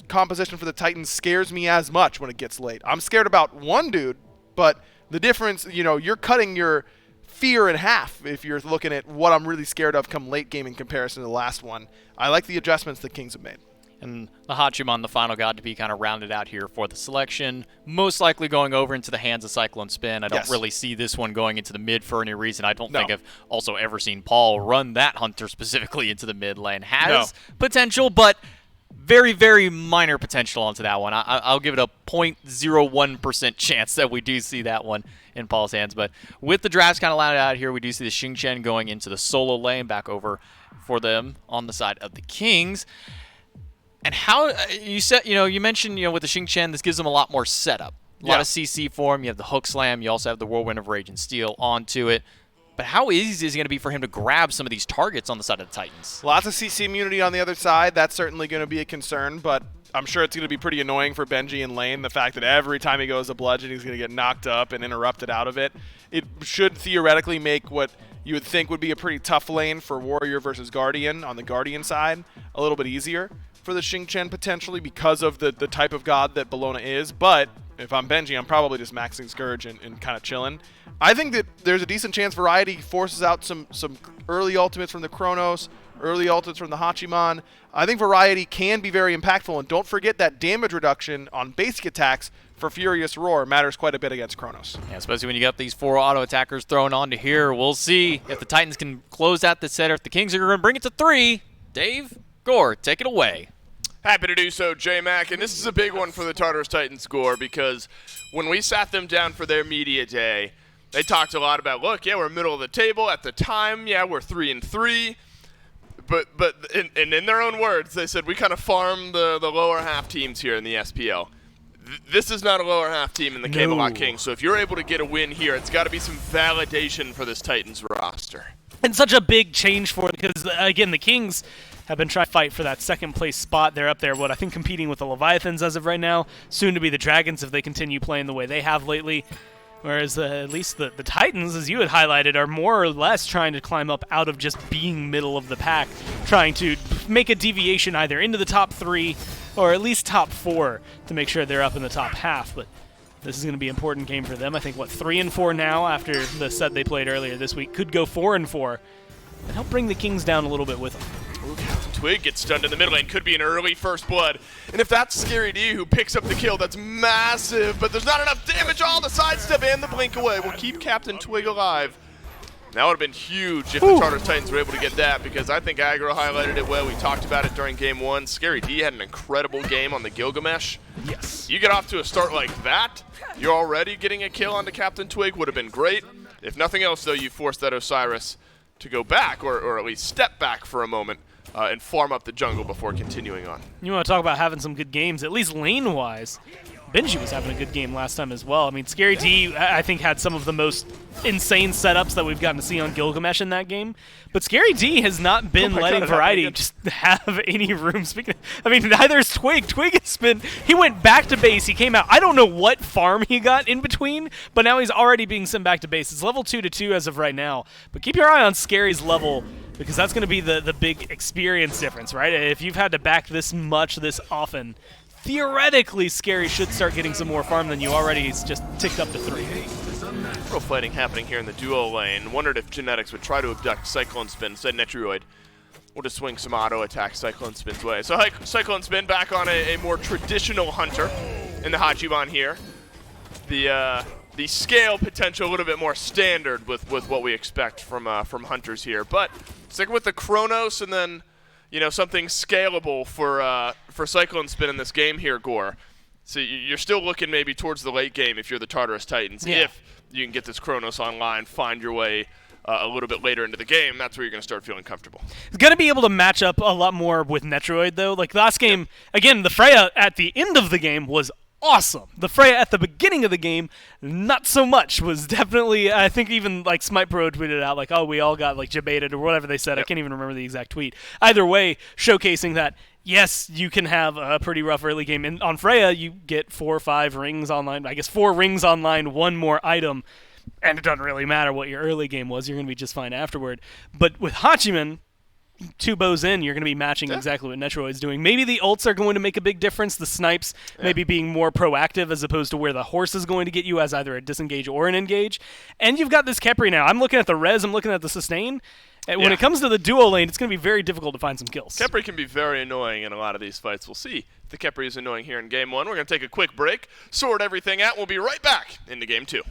composition for the Titans scares me as much when it gets late. I'm scared about one dude, but the difference, you're cutting your fear in half if you're looking at what I'm really scared of come late game in comparison to the last one. I like the adjustments the Kings have made. And the Hachiman, the final god, to be kind of rounded out here for the selection. Most likely going over into the hands of Cyclone Spin. I don't really see this one going into the mid for any reason. I don't think I've also ever seen Paul run that Hunter specifically into the mid lane. Has potential, but very, very minor potential onto that one. I'll give it a 0.01% chance that we do see that one in Paul's hands. But with the drafts kind of rounded out here, we do see the Xing Chen going into the solo lane back over for them on the side of the Kings. And how you said, you mentioned, with the Xing Chen, this gives them a lot more setup. A lot of CC for him. You have the Hook Slam. You also have the Whirlwind of Rage and Steel onto it. But how easy is it going to be for him to grab some of these targets on the side of the Titans? Lots of CC immunity on the other side. That's certainly going to be a concern, but I'm sure it's going to be pretty annoying for Benji and Lane, the fact that every time he goes to bludgeon, he's going to get knocked up and interrupted out of it. It should theoretically make what you would think would be a pretty tough lane for Warrior versus Guardian on the Guardian side a little bit easier for the Xing Chen potentially because of the type of god that Bellona is. But if I'm Benji, I'm probably just maxing Scourge and kind of chilling. I think that there's a decent chance Variety forces out some early ultimates from the Chronos, early ultimates from the Hachiman. I think Variety can be very impactful, and don't forget that damage reduction on basic attacks for Furious Roar matters quite a bit against Chronos. Yeah, especially when you got these 4 auto attackers thrown onto here. We'll see if the Titans can close out the set or if the Kings are going to bring it to 3. Dave, Gore, take it away. Happy to do so, J-Mac, and this is a big one for the Tartarus Titans, Gore, because when we sat them down for their media day, they talked a lot about, look, we're middle of the table. At the time, we're 3-3. But in their own words, they said we kind of farm the lower half teams here in the SPL. This is not a lower half team in the Camelot Kings, so if you're able to get a win here, it's got to be some validation for this Titans roster. And such a big change for them because, again, the Kings have been trying to fight for that second place spot. They're up there, I think competing with the Leviathans as of right now, soon to be the Dragons if they continue playing the way they have lately. Whereas at least the Titans, as you had highlighted, are more or less trying to climb up out of just being middle of the pack, trying to make a deviation either into the top 3 or at least top 4 to make sure they're up in the top half. But this is going to be an important game for them. I think, 3-4 now after the set they played earlier this week. Could go 4-4 and help bring the Kings down a little bit with them. Twig gets stunned in the mid lane. Could be an early first blood. And if that's Scary D who picks up the kill, that's massive. But there's not enough damage. All the sidestep and the blink away will keep Captain Twig alive. That would have been huge if the Tartarus Titans were able to get that, because I think Aggro highlighted it well. We talked about it during game 1. Scary D had an incredible game on the Gilgamesh. Yes. You get off to a start like that, you're already getting a kill onto Captain Twig. Would have been great. If nothing else, though, you forced that Osiris to go back, or at least step back for a moment, and farm up the jungle before continuing on. You want to talk about having some good games, at least lane-wise. Benji was having a good game last time as well. I mean, Scary D, I think, had some of the most insane setups that we've gotten to see on Gilgamesh in that game. But Scary D has not been letting Variety just have any room. I mean, neither is Twig. Twig has been, he went back to base, he came out. I don't know what farm he got in between, but now he's already being sent back to base. It's level 2-2 as of right now. But keep your eye on Scary's level, because that's going to be the big experience difference, right? If you've had to back this much this often, theoretically, Scary should start getting some more farm than you already. He's just ticked up to 3. Real fighting happening here in the duo lane. Wondered if Genetics would try to abduct Cyclone Spin. Said Netroid will just swing some auto attack Cyclone Spin's way. So Cyclone Spin back on a more traditional hunter in the Hachiban here. The scale potential a little bit more standard with what we expect from hunters here. But sticking with the Chronos and then, you know, something scalable for Cyclone Spin in this game here, Gore. So you're still looking maybe towards the late game if you're the Tartarus Titans. Yeah. If you can get this Chronos online, find your way a little bit later into the game, that's where you're going to start feeling comfortable. He's going to be able to match up a lot more with Netroid, though. Like last game, again, the Freya at the end of the game was awesome. The Freya at the beginning of the game, not so much. Was definitely, I think even like Smite Pro tweeted out like, oh, we all got like jebaited or whatever they said. Yep. I can't even remember the exact tweet. Either way, showcasing that, yes, you can have a pretty rough early game. And on Freya, you get 4 or 5 rings online. I guess 4 rings online, 1 more item. And it doesn't really matter what your early game was. You're going to be just fine afterward. But with Hachiman, 2 bows in, you're going to be matching exactly what Netroid's doing. Maybe the ults are going to make a big difference. The snipes maybe being more proactive as opposed to where the horse is going to get you as either a disengage or an engage. And you've got this Khepri now. I'm looking at the res, I'm looking at the sustain. And when it comes to the duo lane, it's going to be very difficult to find some kills. Khepri can be very annoying in a lot of these fights. We'll see if the Khepri is annoying here in Game 1. We're going to take a quick break, sort everything out. We'll be right back into Game 2.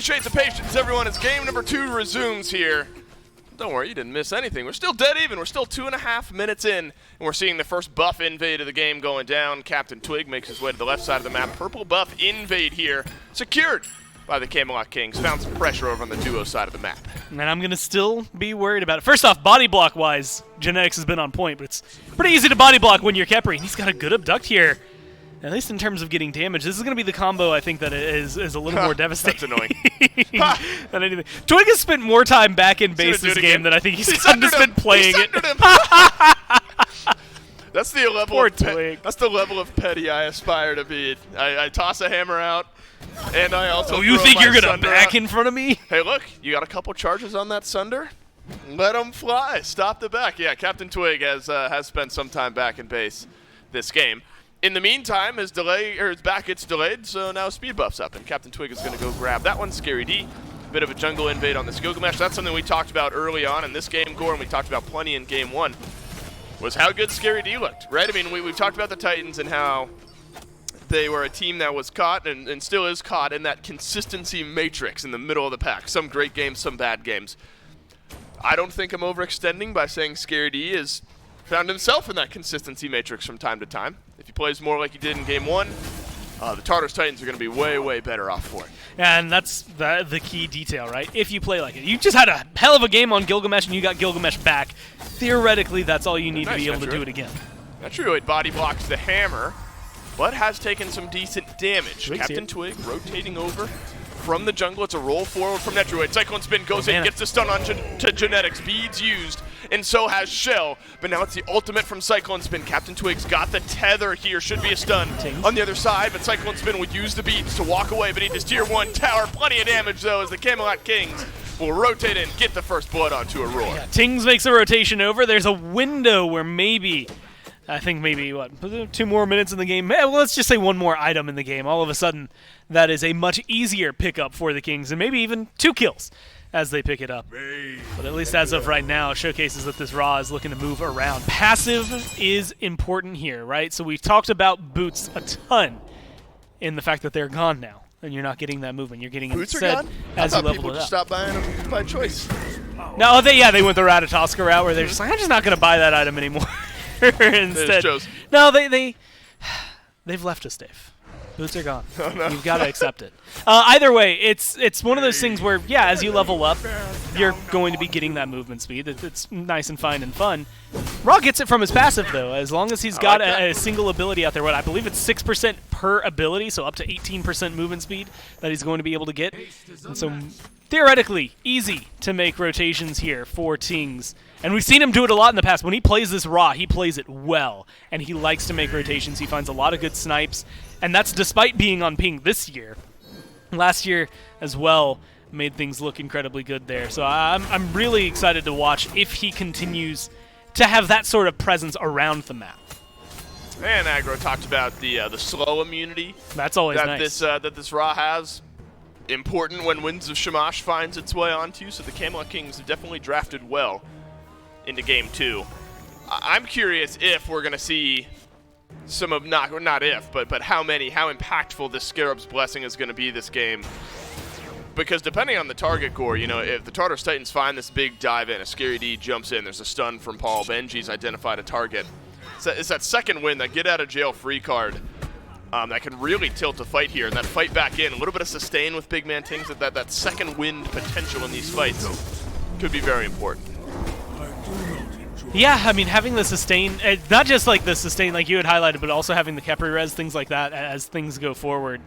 appreciate the patience, everyone, as game number 2 resumes here. Don't worry, you didn't miss anything. We're still dead even. We're still 2.5 minutes in, and we're seeing the first buff invade of the game going down. Captain Twig makes his way to the left side of the map. Purple buff invade here, secured by the Camelot Kings. Found some pressure over on the duo side of the map. And I'm going to still be worried about it. First off, body block-wise, Genetics has been on point, but it's pretty easy to body block when you're Khepri. And he's got a good abduct here, at least in terms of getting damage. This is going to be the combo, I think, that is a little more devastating. That's annoying. than anything. Twig has spent more time back in base this game than I think he's been playing it. That's the level of petty I aspire to be. I toss a hammer out, and I also. Oh, you think you're gonna back in front of me? Hey, look, you got a couple charges on that Sunder. Let them fly. Stop the back. Yeah, Captain Twig has spent some time back in base this game. In the meantime, his back gets delayed, so now speed buff's up, and Captain Twig is going to go grab that one. Scary D, bit of a jungle invade on this Gilgamesh. That's something we talked about early on in this game, Gore, and we talked about plenty in game 1, was how good Scary D looked, right? I mean, we've talked about the Titans and how they were a team that was caught and still is caught in that consistency matrix in the middle of the pack. Some great games, some bad games. I don't think I'm overextending by saying Scary D has found himself in that consistency matrix from time to time. If he plays more like he did in game 1, the Tartarus Titans are going to be way, way better off for it. And that's the key detail, right? If you play like it. You just had a hell of a game on Gilgamesh, and you got Gilgamesh back. Theoretically, that's all you need to be able to do it again. Netruid body blocks the hammer, but has taken some decent damage. Captain Twig rotating over from the jungle. It's a roll forward from Netruid. Cyclone Spin goes in, gets the stun on to Genetics. Beads used, and so has Shell. But now it's the ultimate from Cyclone Spin. Captain Twig's got the tether here. Should be a stun on the other side, but Cyclone Spin would use the beads to walk away beneath his tier 1 tower. Plenty of damage, though, as the Camelot Kings will rotate in, get the first blood onto a roar. Yeah, Tings makes a rotation over. There's a window where maybe, I think maybe, 2 more minutes in the game. Well, let's just say 1 more item in the game. All of a sudden, that is a much easier pickup for the Kings, and maybe even 2 kills as they pick it up. But at least as of right now, it showcases that this Ra is looking to move around. Passive is important here, right? So we've talked about boots a ton in the fact that they're gone now, and you're not getting that movement. You're getting boots instead are gone? as I you thought level people it just up. stopped buying them by choice. No, they went the Ratatoska route where they're just like, I'm just not going to buy that item anymore. Instead, no, they've left us, Dave. Boots are gone. Oh, no. You've got to accept it. Either way, it's one of those things where, yeah, as you level up, you're going to be getting that movement speed. It's nice and fine and fun. Ra gets it from his passive, though, as long as he's got a single ability out there. What I believe it's 6% per ability, so up to 18% movement speed that he's going to be able to get. And so theoretically, easy to make rotations here for Tings. And we've seen him do it a lot in the past. When he plays this Ra, he plays it well, and he likes to make rotations. He finds a lot of good snipes, and that's despite being on ping this year. Last year as well made things look incredibly good there. So I'm really excited to watch if he continues to have that sort of presence around the map. And Aggro talked about the slow immunity. That's always nice. That this Ra has. Important when Winds of Shamash finds its way onto, so the Camelot Kings have definitely drafted well into game 2. I'm curious if we're going to see some of, not if, but how impactful this Scarab's Blessing is going to be this game. Because depending on the target core, you know, if the Tartarus Titans find this big dive in, a Scary D jumps in, there's a stun from Paul, Benji's identified a target. It's that second win, that get out of jail free card, that can really tilt a fight here, and that fight back in, a little bit of sustain with Big Man Tings, that second wind potential in these fights could be very important. Yeah, I mean, having the sustain, not just like the sustain like you had highlighted, but also having the Khepri res, things like that as things go forward.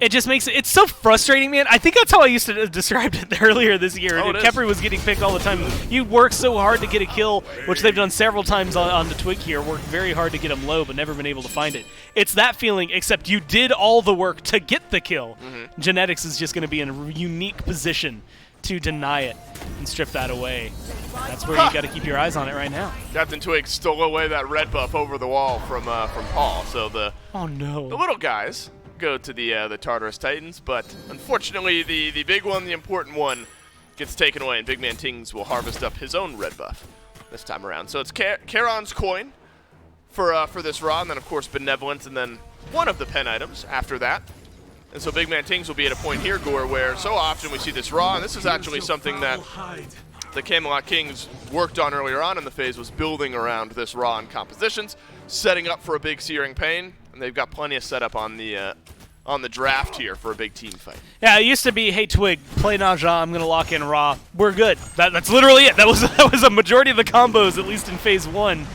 It just makes it's so frustrating, man. I think that's how I used to describe it earlier this year. Khepri was getting picked all the time. You work so hard to get a kill, which they've done several times on the Twig here. Worked very hard to get him low, but never been able to find it. It's that feeling, except you did all the work to get the kill. Genetics is just going to be in a unique position to deny it and strip that away. That's where you got to keep your eyes on it right now. Captain Twig stole away that red buff over the wall from Paul. So the little guys go to the Tartarus Titans, but unfortunately the big one, the important one, gets taken away, and Big Man Tings will harvest up his own red buff this time around. So it's Charon's coin for this Ra, and then of course Benevolence, and then one of the pen items after that. And so Big Man Tings will be at a point here, Gore, where so often we see this raw, and this is actually something that the Camelot Kings worked on earlier on in the phase, was building around this raw and compositions, setting up for a big Searing Pain, and they've got plenty of setup on the draft here for a big team fight. Yeah, it used to be, hey Twig, play Naja, I'm gonna lock in raw. We're good. That's literally it. That was a majority of the combos, at least in phase 1.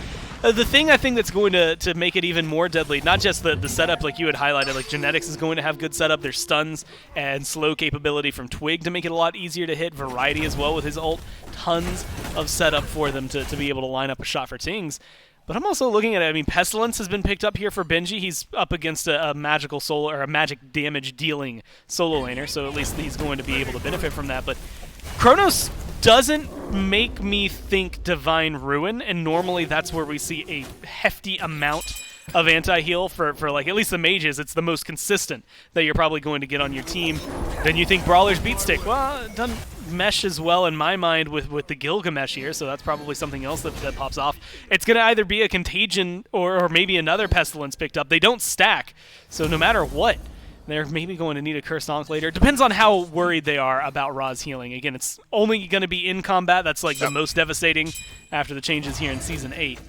The thing I think that's going to make it even more deadly, not just the setup like you had highlighted, like Genetics is going to have good setup, there's stuns and slow capability from Twig to make it a lot easier to hit, Variety as well with his ult, tons of setup for them to be able to line up a shot for Tings. But I'm also looking at it, I mean, Pestilence has been picked up here for Benji. He's up against a magical solo, or a magic damage dealing solo laner, so at least he's going to be able to benefit from that. But Chronos doesn't make me think Divine Ruin, and normally that's where we see a hefty amount of anti-heal for like at least the mages. It's the most consistent that you're probably going to get on your team. Then you think Brawler's Beat Stick. Well, it doesn't mesh as well in my mind with the Gilgamesh here, so that's probably something else that pops off. It's going to either be a Contagion or maybe another Pestilence picked up. They don't stack, so no matter what, they're maybe going to need a Cursed Ankh later. Depends on how worried they are about Ra's healing. Again, it's only going to be in combat. That's like the most devastating after the changes here in Season 8.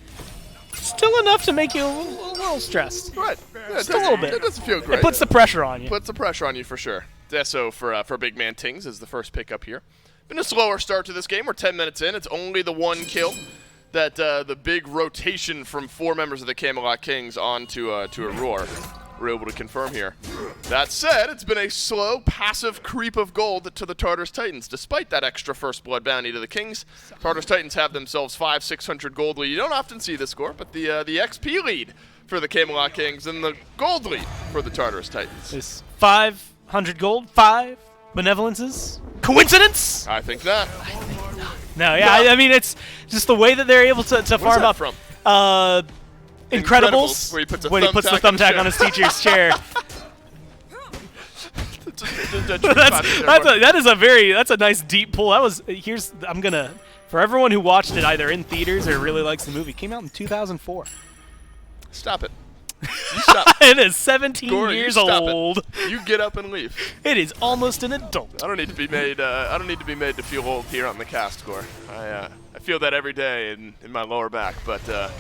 Still enough to make you a little stressed. Right. Yeah, just a little bit. It doesn't feel great. It puts the pressure on you. Puts the pressure on you for sure. Deso for Big Man Tings is the first pickup here. Been a slower start to this game. We're 10 minutes in. It's only the one kill that the big rotation from 4 members of the Camelot Kings onto to Aurora we're able to confirm here. That said, it's been a slow, passive creep of gold to the Tartarus Titans. Despite that extra first blood bounty to the Kings, Tartarus Titans have themselves 500-600 gold lead. You don't often see this score, but the XP lead for the Camelot Kings and the gold lead for the Tartarus Titans. It's 500 gold, 5 benevolences. Coincidence? I think not. No, yeah, I mean, it's just the way that they're able to farm up. From? Incredibles, where he puts the thumbtack on his teacher's chair. That's a nice deep pull. I'm gonna, for everyone who watched it either in theaters or really likes the movie, it came out in 2004. Stop it. You stop. It is 17 Corey, years you old. You get up and leave. It is almost an adult. I don't need to be made. I don't need to be made to feel old here on the cast, Gore. I feel that every day in my lower back, but.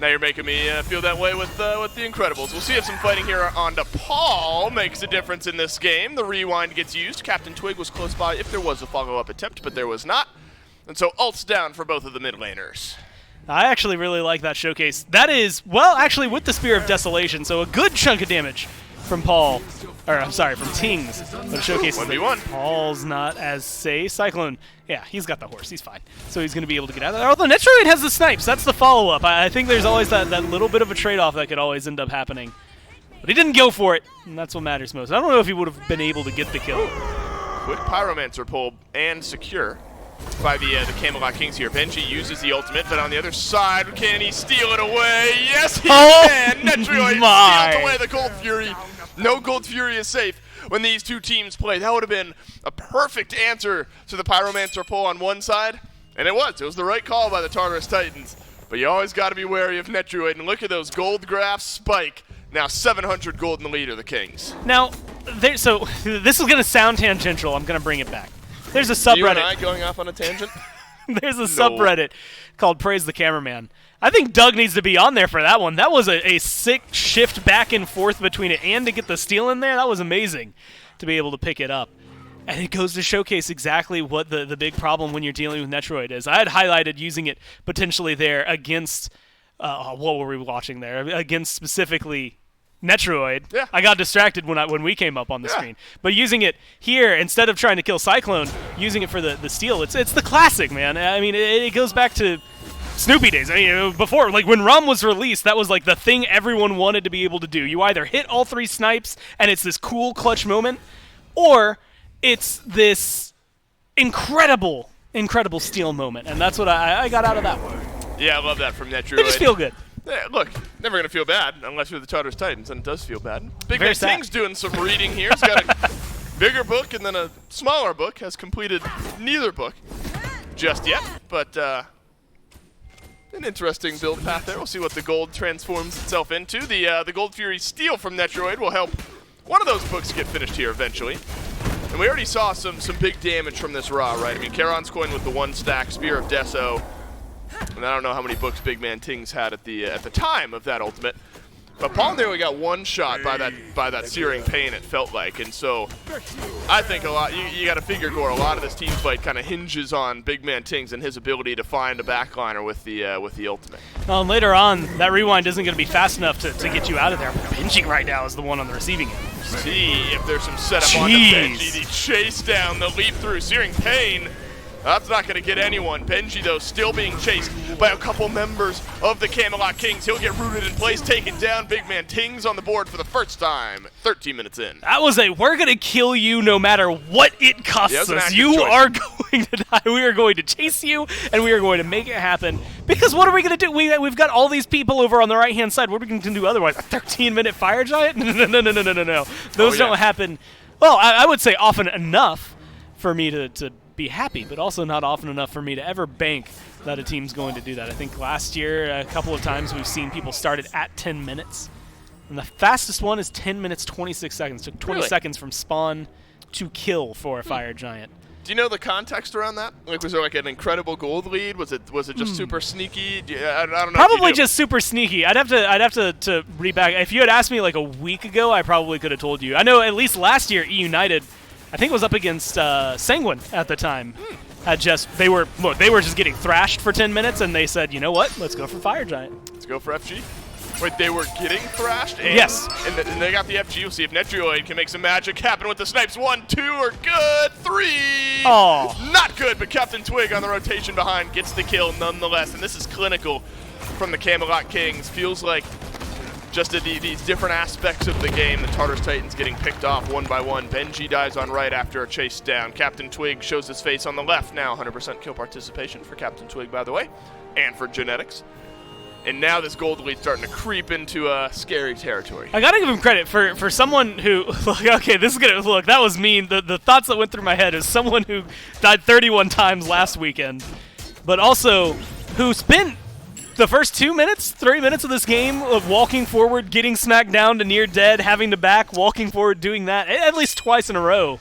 Now you're making me feel that way with the Incredibles. We'll see if some fighting here on DePaul makes a difference in this game. The rewind gets used. Captain Twig was close by if there was a follow-up attempt, but there was not. And so ults down for both of the mid laners. I actually really like that showcase. That is, well, actually with the Spear of Desolation, so a good chunk of damage from Paul. Or, I'm sorry, from Tings. But showcases that Paul's not as safe. Cyclone, yeah, he's got the horse. He's fine. So he's going to be able to get out of there. Although Netroid has the snipes. That's the follow-up. I think there's always that little bit of a trade-off that could always end up happening. But he didn't go for it, and that's what matters most. I don't know if he would have been able to get the kill. Quick Pyromancer pull and secure by the Camelot Kings here. Benji uses the ultimate, but on the other side, can he steal it away? Yes, he can! Netroid steals away the Gold Fury. No Gold Fury is safe when these two teams play. That would have been a perfect answer to the Pyromancer pull on one side, and it was. It was the right call by the Tartarus Titans. But you always got to be wary of Netroid, and look at those gold graphs spike. Now 700 gold in the lead of the Kings. Now, so this is going to sound tangential. I'm going to bring it back. There's a subreddit. You and I going off on a tangent? There's a subreddit called Praise the Cameraman. I think Doug needs to be on there for that one. That was a sick shift back and forth between it, and to get the steal in there, that was amazing to be able to pick it up. And it goes to showcase exactly what the big problem when you're dealing with Netroid is. I had highlighted using it potentially there against, what were we watching there? Against specifically Netroid. Yeah. I got distracted when we came up on the screen. But using it here, instead of trying to kill Cyclone, using it for the steal, it's the classic, man. I mean, it goes back to Snoopy days. I mean, before, like when ROM was released, that was like the thing everyone wanted to be able to do. You either hit all 3 snipes and it's this cool clutch moment, or it's this incredible steal moment. And that's what I got out of that one. Yeah, I love that from Netroid. They just feel good. Yeah, look, never going to feel bad unless you're the Tartarus Titans, and it does feel bad. Big Man Ting's doing some reading here. He's got a bigger book and then a smaller book. Has completed neither book just yet, but an interesting build path there. We'll see what the gold transforms itself into. The Gold Fury steal from Netroid will help one of those books get finished here eventually. And we already saw some big damage from this Ra, right? I mean, Charon's coin with the 1-stack, Spear of Deso, and I don't know how many books Big Man Tings had at the time of that ultimate. But Paul nearly got one shot by that Searing Pain, it felt like. And so I think a lot, you got to figure, Gore, a lot of this team fight kind of hinges on Big Man Tings and his ability to find a backliner with the ultimate. Well, and later on, that rewind isn't going to be fast enough to get you out of there. Benji right now is the one on the receiving end. See if there's some setup on the Benji. The chase down, the leap through, Searing Pain. That's not going to get anyone. Benji, though, still being chased by a couple members of the Camelot Kings. He'll get rooted in place, taken down. Big Man Tings on the board for the first time, 13 minutes in. That was we're going to kill you no matter what it costs us. You are going to die. We are going to chase you, and we are going to make it happen. Because what are we going to do? We've got all these people over on the right-hand side. What are we going to do otherwise? A 13-minute fire giant? No. Those don't happen, well, I would say often enough for me to be happy, but also not often enough for me to ever bank that a team's going to do that. I think last year, a couple of times, we've seen people started at 10 minutes. And the fastest one is 10 minutes, 26 seconds. Took 20 seconds from spawn to kill for a fire giant. Do you know the context around that? Like, was there like an incredible gold lead? Was it just super sneaky? I don't know. Probably just super sneaky. I'd have to read back. If you had asked me like a week ago, I probably could have told you. I know at least last year, E-United, I think it was up against Sanguine at the time. They were just getting thrashed for 10 minutes, and they said, you know what? Let's go for Fire Giant. Let's go for FG. Wait, they were getting thrashed? And, yes. And they got the FG. We'll see if Netrioid can make some magic happen with the snipes. 1, 2 are good. 3. Oh. Not good, but Captain Twig on the rotation behind gets the kill nonetheless. And this is clinical from the Camelot Kings. Feels like just these different aspects of the game. The Tartarus Titans getting picked off one by one. Benji dies on right after a chase down. Captain Twig shows his face on the left now. 100% kill participation for Captain Twig, by the way, and for Genetics. And now this gold lead's starting to creep into scary territory. I gotta give him credit for someone who, okay, this is gonna, look, that was mean. The thoughts that went through my head is someone who died 31 times last weekend, but also who spent the first 2 minutes, 3 minutes of this game of walking forward, getting smacked down to near dead, having to back, walking forward, doing that at least twice in a row.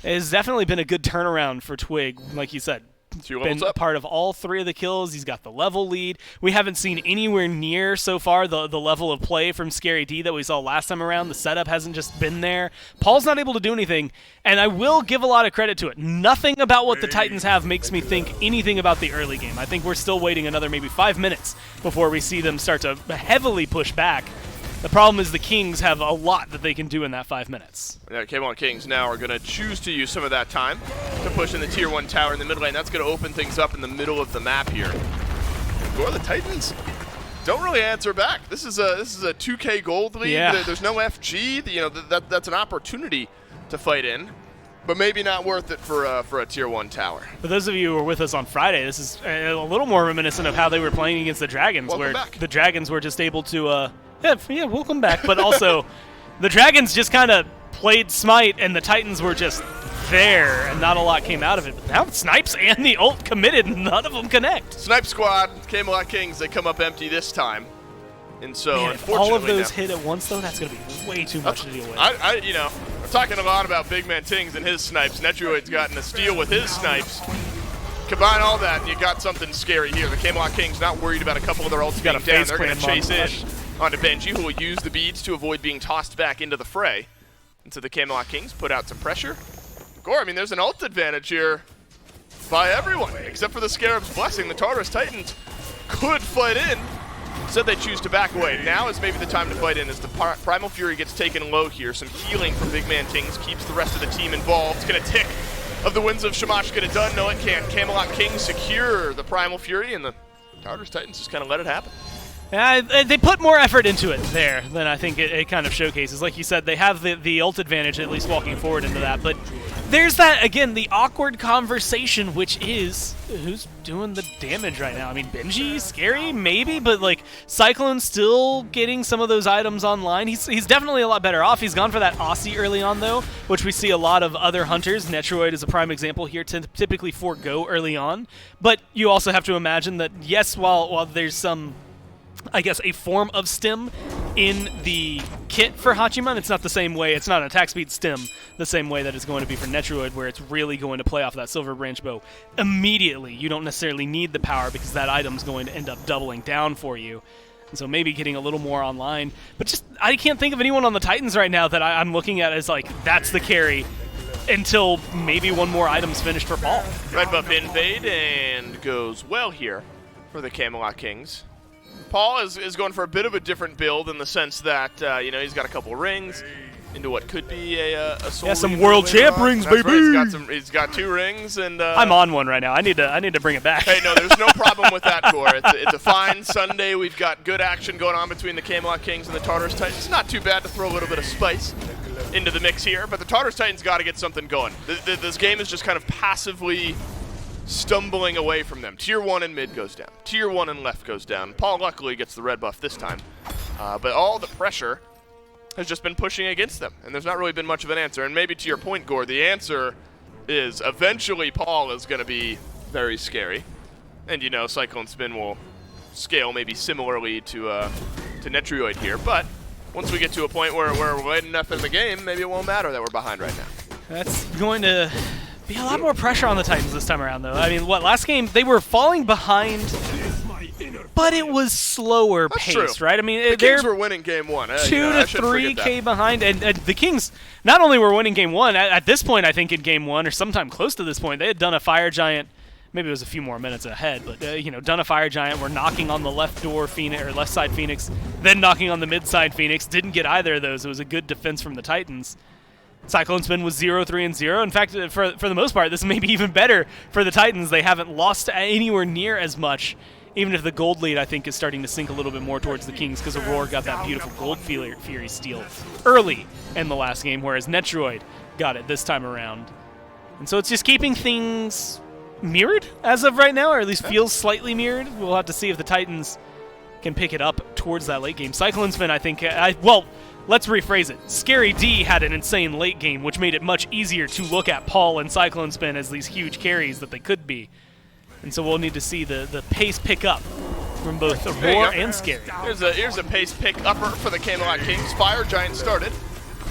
It has definitely been a good turnaround for Twig, like you said. Been a part of all 3 of the kills. He's got the level lead. We haven't seen anywhere near so far the level of play from Scary D that we saw last time around. The setup hasn't just been there. Paul's not able to do anything, and I will give a lot of credit to it. Nothing about what the Titans have makes me think anything about the early game. I think we're still waiting another maybe 5 minutes before we see them start to heavily push back. The problem is the Kings have a lot that they can do in that 5 minutes. Yeah, Camelot Kings now are going to choose to use some of that time to push in the Tier 1 tower in the middle lane. That's going to open things up in the middle of the map here. Gore, the Titans don't really answer back. This is a 2K gold lead. Yeah. There's no FG. You know, that's an opportunity to fight in, but maybe not worth it for a Tier 1 tower. For those of you who were with us on Friday, this is a little more reminiscent of how they were playing against the Dragons, Welcome where back. The Dragons were just able to yeah, welcome back. But also, the Dragons just kind of played Smite, and the Titans were just there, and not a lot came out of it. But now Snipes and the ult committed, none of them connect. Snipe Squad, Camelot Kings, they come up empty this time. And so, Man, if unfortunately, all of those now, hit at once, though, that's going to be way too much to deal with. We're talking a lot about Big Man Tings and his snipes. Netrioid's gotten a steal with his snipes. Combine all that, and you got something scary here. The Camelot Kings not worried about a couple of their ults being down. They're going to chase in onto Benji, who will use the beads to avoid being tossed back into the fray. And so the Camelot Kings put out some pressure. Gore, I mean, there's an ult advantage here by everyone, except for the Scarab's Blessing. The Tartarus Titans could fight in. Instead, they choose to back away. Now is maybe the time to fight in as the Primal Fury gets taken low here. Some healing from Big Man Tings keeps the rest of the team involved. It's going to tick of the Winds of Shamash get it done. No, it can't. Camelot Kings secure the Primal Fury, and the Tartarus Titans just kind of let it happen. They put more effort into it there than I think it kind of showcases. Like you said, they have the ult advantage, at least walking forward into that. But there's that, again, the awkward conversation, which is who's doing the damage right now? I mean, Benji, Scary, maybe, but like Cyclone's still getting some of those items online. He's definitely a lot better off. He's gone for that Aussie early on, though, which we see a lot of other hunters. Netroid is a prime example here to typically forego early on. But you also have to imagine that, yes, while there's some, I guess, a form of stim, in the kit for Hachiman. It's not the same way. It's not an attack speed stem the same way that it's going to be for Netroid, where it's really going to play off that Silver Branch Bow immediately. You don't necessarily need the power because that item's going to end up doubling down for you. And so maybe getting a little more online. But just, I can't think of anyone on the Titans right now that I'm looking at as like, that's the carry until maybe one more item's finished for Paul. Red buff invade and goes well here for the Camelot Kings. Paul is going for a bit of a different build in the sense that, you know, he's got a couple rings into what could be a soul. Yeah, some world champ rings, That's baby. Right. He's got 2 rings, and I'm on one right now. I need to bring it back. Hey, no, there's no problem with that, Core. It's a fine Sunday. We've got good action going on between the Camelot Kings and the Tartarus Titans. It's not too bad to throw a little bit of spice into the mix here, but the Tartarus Titans got to get something going. This game is just kind of passively stumbling away from them. Tier 1 and mid goes down. Tier 1 and left goes down. Paul luckily gets the red buff this time, but all the pressure has just been pushing against them, and there's not really been much of an answer. And maybe to your point, Gore, the answer is eventually Paul is going to be very scary, and you know, Cyclone Spin will scale maybe similarly to Netroid here, but once we get to a point where we're late enough in the game, maybe it won't matter that we're behind right now. That's going to be a lot more pressure on the Titans this time around, though. I mean, last game, they were falling behind, but it was slower paced, right? I mean, the Kings were winning game 1. 2 to 3K behind, and the Kings not only were winning game 1, at this point, I think in game 1, or sometime close to this point, they had done a Fire Giant. Maybe it was a few more minutes ahead, but you know, done a Fire Giant. Were knocking on the left door Phoenix or left side Phoenix, then knocking on the mid side Phoenix. Didn't get either of those. It was a good defense from the Titans. Cyclone Spin was 0-3-0. In fact, for the most part, this may be even better for the Titans. They haven't lost anywhere near as much, even if the gold lead, I think, is starting to sink a little bit more towards the Kings because Aurora got that beautiful gold Fury steal early in the last game, whereas Netroid got it this time around. And so it's just keeping things mirrored as of right now, or at least feels slightly mirrored. We'll have to see if the Titans can pick it up towards that late game. Cyclone Spin, I think, well, let's rephrase it. Scary D had an insane late game, which made it much easier to look at Paul and Cyclone Spin as these huge carries that they could be. And so we'll need to see the pace pick up from both Aurora and Scary. Here's a pace pick upper for the Camelot Kings. Fire Giant started.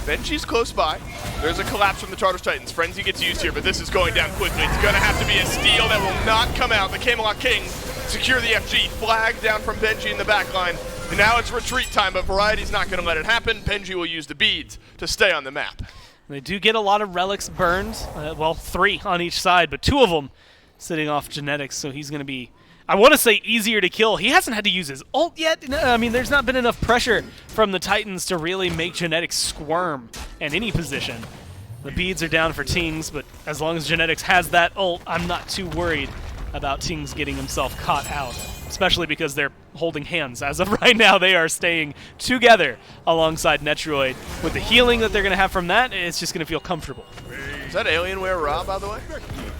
Benji's close by. There's a collapse from the Tartarus Titans. Frenzy gets used here, but this is going down quickly. It's going to have to be a steal that will not come out. The Camelot Kings secure the FG. Flag down from Benji in the back line. And now it's retreat time, but Variety's not going to let it happen. Benji will use the beads to stay on the map. They do get a lot of relics burned. Well, 3 on each side, but 2 of them sitting off genetics, so he's going to be, I want to say, easier to kill. He hasn't had to use his ult yet. I mean, there's not been enough pressure from the Titans to really make genetics squirm in any position. The beads are down for Tings, but as long as genetics has that ult, I'm not too worried about Tings getting himself caught out, especially because they're holding hands. As of right now, they are staying together alongside Netroid. With the healing that they're going to have from that, it's just going to feel comfortable. Is that Alienware Raw, by the way?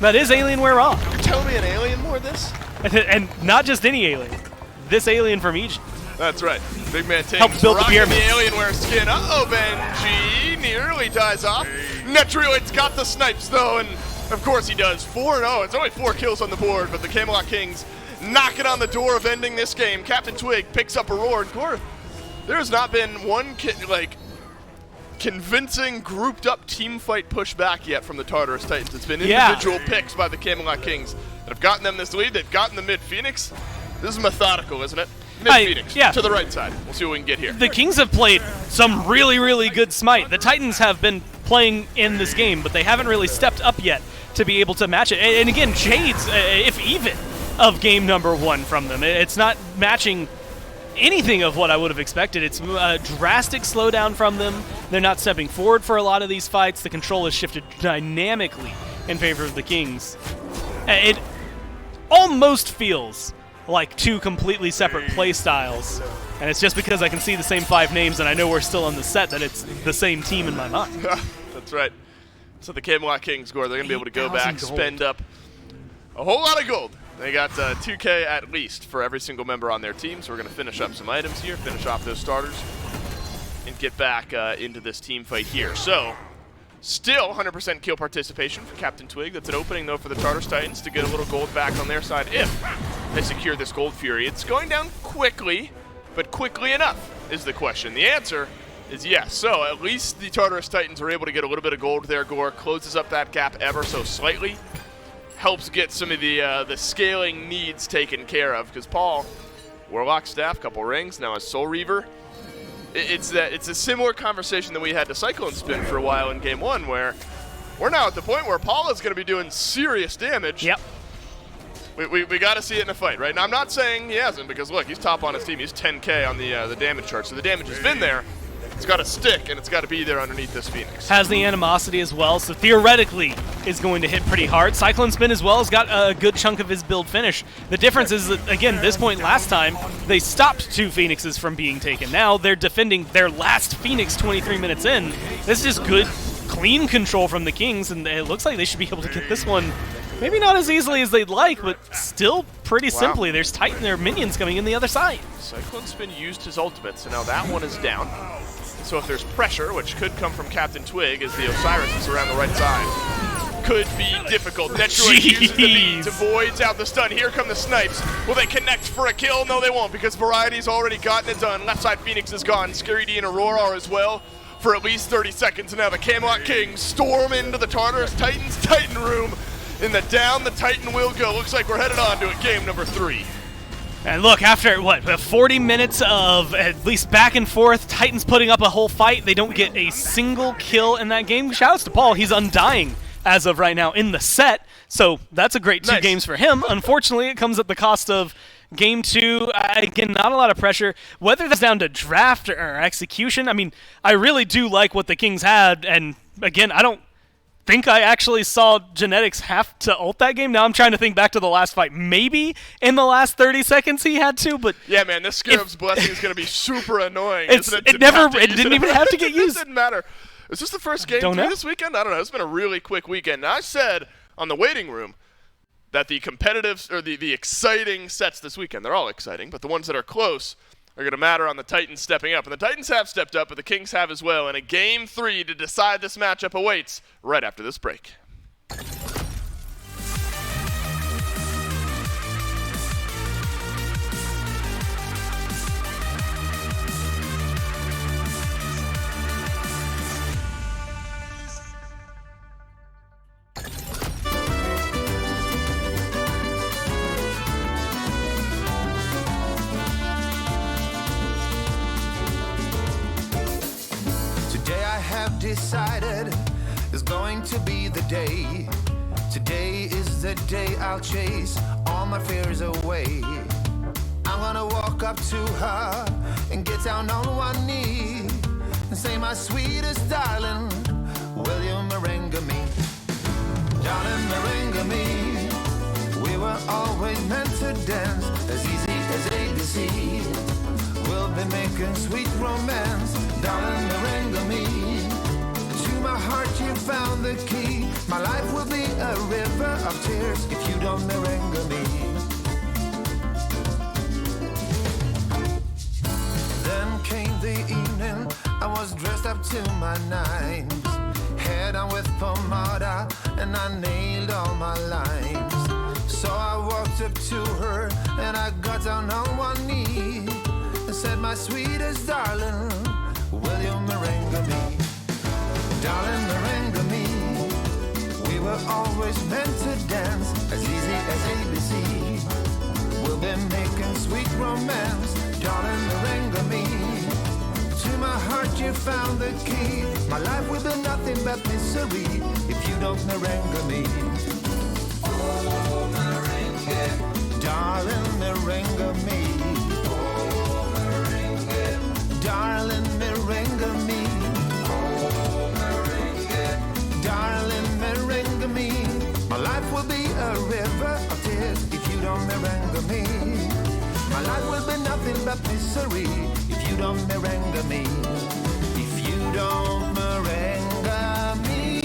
That is Alienware Raw. You're telling me an alien wore this? And not just any alien. This alien from Egypt. That's right. Big man Tings helped build the rocking pyramid. The Alienware skin. Uh-oh, Benji nearly dies off. Netroid's got the snipes, though, and of course he does. 4-0. It's only 4 kills on the board, but the Camelot Kings knocking on the door of ending this game. Captain Twig picks up a roar. And Core, there's not been one convincing grouped-up team fight pushback yet from the Tartarus Titans. It's been individual picks by the Camelot Kings that have gotten them this lead. They've gotten the mid-Phoenix. This is methodical, isn't it? Mid-Phoenix, to the right side. We'll see what we can get here. The Kings have played some really, really good Smite. The Titans have been playing in this game, but they haven't really stepped up yet to be able to match it. And again, Shades, if even, of game number 1 from them. It's not matching anything of what I would have expected. It's a drastic slowdown from them. They're not stepping forward for a lot of these fights. The control has shifted dynamically in favor of the Kings. It almost feels like 2 completely separate play styles, and it's just because I can see the same 5 names and I know we're still on the set that it's the same team in my mind. That's right. So the Camelot Kings score, they're going to be able to go back, spend up a whole lot of gold. They got 2K at least for every single member on their team, so we're going to finish up some items here, finish off those starters, and get back into this team fight here. So, still 100% kill participation for Captain Twig. That's an opening, though, for the Tartarus Titans to get a little gold back on their side if they secure this Gold Fury. It's going down quickly, but quickly enough. is the question. The answer is yes. So at least the Tartarus Titans are able to get a little bit of gold there. Gore closes up that gap ever so slightly. Helps get some of the scaling needs taken care of, because Paul, Warlock staff, couple rings, now a Soul Reaver. It's a similar conversation that we had to Cyclone Spin for a while in Game 1, where we're now at the point where Paul is going to be doing serious damage. Yep. We got to see it in a fight, right? Now, I'm not saying he hasn't, because look, he's top on his team. He's 10K on the damage chart, so the damage has been there. It's got to stick, and it's got to be there underneath this Phoenix. Has the animosity as well, so theoretically is going to hit pretty hard. Cyclone Spin as well has got a good chunk of his build finish. The difference is that, again, this point last time, they stopped 2 Phoenixes from being taken. Now they're defending their last Phoenix 23 minutes in. This is good, clean control from the Kings, and it looks like they should be able to get this one maybe not as easily as they'd like, but still pretty simply. There's Titan, their minions coming in the other side. Cyclone Spin used his ultimate, so now that one is down. So if there's pressure, which could come from Captain Twig as the Osiris is around the right side, could be difficult. Netroid uses the beat to voids out the stun. Here come the snipes. Will they connect for a kill? No, they won't, because Variety's already gotten it done. Left side Phoenix is gone. Scary D and Aurora are as well for at least 30 seconds. And now the Camelot Kings storm into the Tartarus Titans Titan room. In the down, the Titan will go. Looks like we're headed on to game number 3. And look, after, 40 minutes of at least back and forth, Titans putting up a whole fight. They don't get a single kill in that game. Shoutouts to Paul. He's undying as of right now in the set. So that's a great 2 games for him. Unfortunately, it comes at the cost of Game 2. Again, not a lot of pressure. Whether that's down to draft or execution, I mean, I really do like what the Kings had. And again, I don't think I actually saw Genetics have to ult that game. Now I'm trying to think back to the last fight. Maybe in the last 30 seconds he had to, but yeah, man, this Scarab's Blessing is going to be super annoying. It didn't even have to get used. It didn't matter. Is this the first game 3 this weekend? I don't know. It's been a really quick weekend. Now, I said on the waiting room that the competitive or the exciting sets this weekend, they're all exciting, but the ones that are close are going to matter on the Titans stepping up. And the Titans have stepped up, but the Kings have as well. And a Game 3 to decide this matchup awaits right after this break. Decided is going to be the day. Today is the day I'll chase all my fears away. I'm gonna walk up to her and get down on one knee and say, my sweetest darling, will you merengue me? Darling, merengue me. We were always meant to dance as easy as ABC. We'll be making sweet romance. Darling, merengue me. My heart, you found the key. My life will be a river of tears if you don't merengue me. Then came the evening, I was dressed up to my nines, head on with pomada, and I nailed all my lines. So I walked up to her and I got down on one knee and said, my sweetest darling, will you merengue me? Darling, merengue me. We were always meant to dance as easy as ABC. We'll be making sweet romance. Darling, merengue me. To my heart you found the key. My life will be nothing but misery if you don't merengue me. Oh, merengue. Darling, merengue me. Oh, merengue. Darling, merengue me. Darling, merengue me. My life will be a river of tears if you don't merengue me. My life will be nothing but misery if you don't merengue me. If you don't merengue me.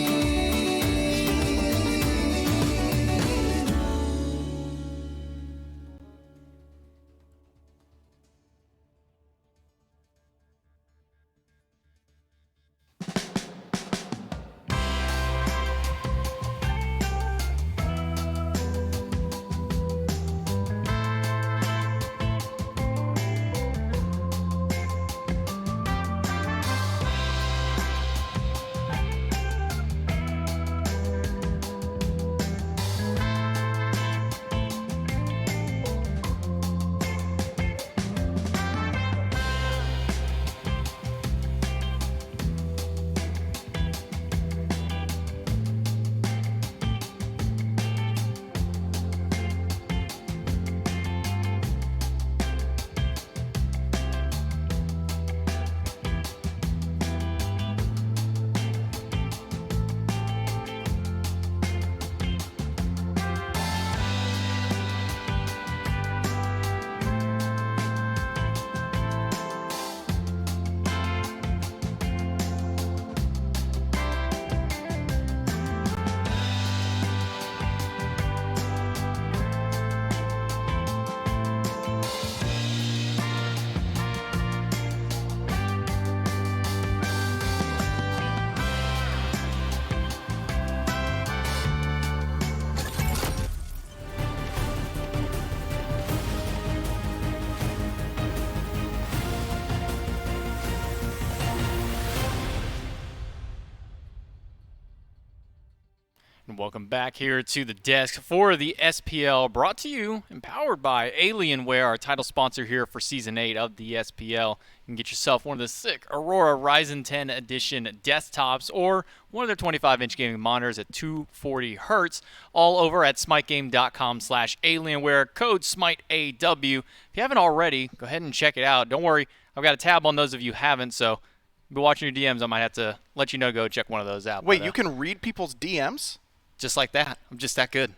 welcome back here to the desk for the SPL, brought to you and powered by Alienware, our title sponsor here for Season 8 of the SPL. You can get yourself one of the sick Aurora Ryzen 10 Edition desktops or one of their 25-inch gaming monitors at 240 hertz, all over at smitegame.com/Alienware, code SMITEAW. If you haven't already, go ahead and check it out. Don't worry, I've got a tab on those if you haven't, so be watching your DMs. I might have to let you know, go check one of those out. Wait, you can read people's DMs? Just like that. I'm just that good.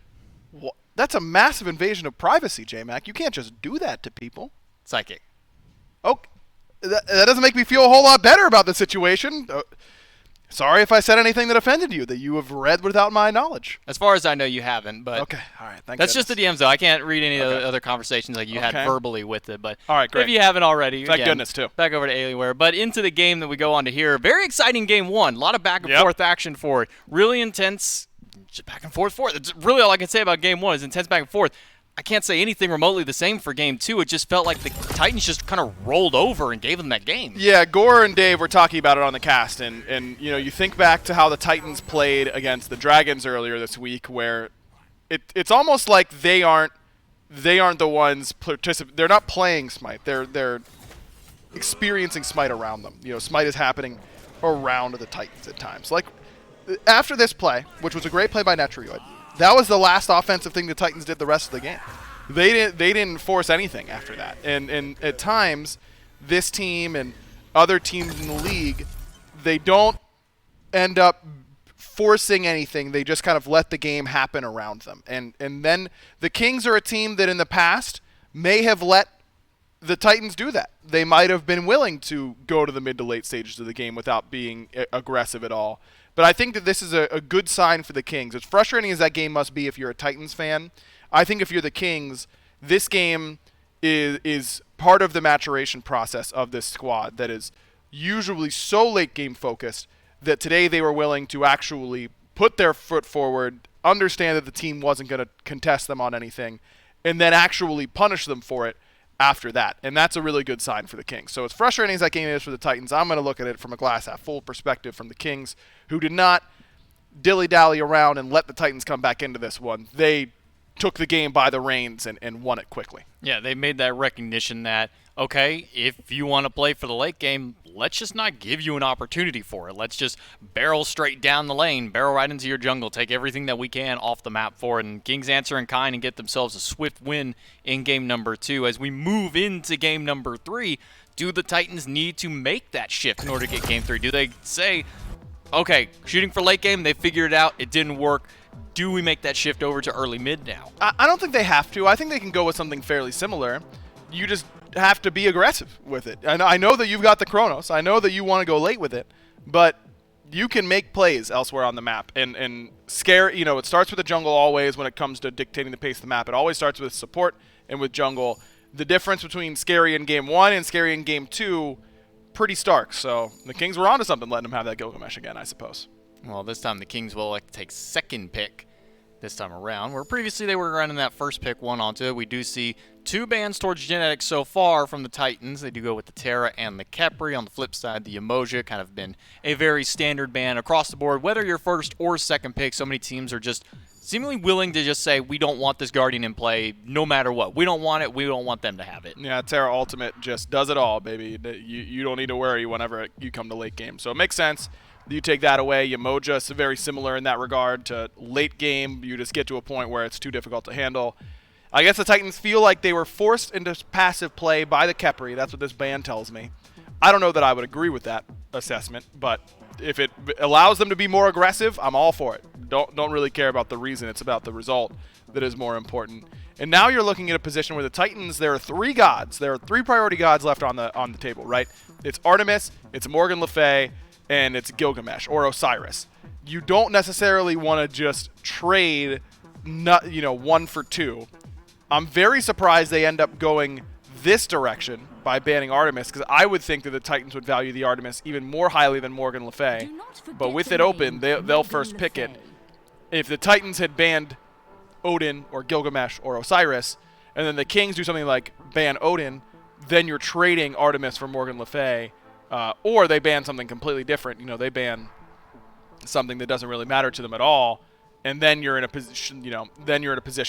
Well, that's a massive invasion of privacy, J-Mac. You can't just do that to people. Psychic. Oh, that doesn't make me feel a whole lot better about the situation. Sorry if I said anything that offended you, that you have read without my knowledge. As far as I know, you haven't. But okay, all right. That's just the DMs, though. I can't read any other conversations like you had verbally with it. But all right, great. If you haven't already, thank goodness too. Back over to Alienware. But into the game that we go on to here. Very exciting game one. A lot of back and forth action for it. Really intense. Just back and forth. It's really all I can say about game one is intense back and forth. I can't say anything remotely the same for game two. It just felt like the Titans just kind of rolled over and gave them that game. Yeah, Gore and Dave were talking about it on the cast, and you know, you think back to how the Titans played against the Dragons earlier this week, where it's almost like they aren't the ones they're not playing Smite. They're experiencing Smite around them. You know, Smite is happening around the Titans at times. Like after this play, which was a great play by Netrioid, that was the last offensive thing the Titans did the rest of the game. They didn't force anything after that. And at times, this team and other teams in the league, they don't end up forcing anything. They just kind of let the game happen around them. And then the Kings are a team that in the past may have let the Titans do that. They might have been willing to go to the mid to late stages of the game without being aggressive at all. But I think that this is a good sign for the Kings. As frustrating as that game must be if you're a Titans fan, I think if you're the Kings, this game is part of the maturation process of this squad that is usually so late game focused that today they were willing to actually put their foot forward, understand that the team wasn't going to contest them on anything, and then actually punish them for it after that. And that's a really good sign for the Kings. So as frustrating as that game is for the Titans, I'm going to look at it from a glass half full perspective from the Kings, who did not dilly-dally around and let the Titans come back into this one. They took the game by the reins and won it quickly. Yeah, they made that recognition that, okay, if you want to play for the late game, let's just not give you an opportunity for it. Let's just barrel straight down the lane, barrel right into your jungle, take everything that we can off the map for it. And Kings answer in kind and get themselves a swift win in game number 2. As we move into game number 3, do the Titans need to make that shift in order to get game 3? Do they say, okay, shooting for late game, they figured it out, it didn't work. Do we make that shift over to early mid now? I don't think they have to. I think they can go with something fairly similar. You just have to be aggressive with it. And I know that you've got the Chronos. I know that you want to go late with it, but you can make plays elsewhere on the map and scare. You know, it starts with the jungle always when it comes to dictating the pace of the map. It always starts with support and with jungle. The difference between scary in game 1 and scary in game 2, pretty stark. So the Kings were onto something letting them have that Gilgamesh again, I suppose. Well, this time the Kings will like to take second pick this time around, where previously they were running that first pick one onto it. We do see 2 bans towards genetics so far from the Titans. They do go with the Terra and the Khepri. On the flip side, the Emoja kind of been a very standard ban across the board. Whether you're first or second pick, so many teams are just seemingly willing to just say, we don't want this Guardian in play no matter what. We don't want it. We don't want them to have it. Yeah, Terra Ultimate just does it all, baby. You don't need to worry whenever you come to late game. So it makes sense. You take that away. Yamoja is very similar in that regard to late game. You just get to a point where it's too difficult to handle. I guess the Titans feel like they were forced into passive play by the Khepri. That's what this ban tells me. I don't know that I would agree with that assessment, but if it allows them to be more aggressive, I'm all for it. Don't really care about the reason. It's about the result that is more important. And now you're looking at a position where the Titans, there are 3 gods. There are 3 priority gods left on the table, right? It's Artemis, it's Morgan Le Fay, and it's Gilgamesh or Osiris. You don't necessarily want to just trade 1 for 2. I'm very surprised they end up going this direction by banning Artemis, because I would think that the Titans would value the Artemis even more highly than Morgan Le Fay. But with it open, they'll first pick it. If the Titans had banned Odin or Gilgamesh or Osiris, and then the Kings do something like ban Odin, then you're trading Artemis for Morgan Le Fay. Or they ban something completely different. You know, they ban something that doesn't really matter to them at all, and then you're in a position,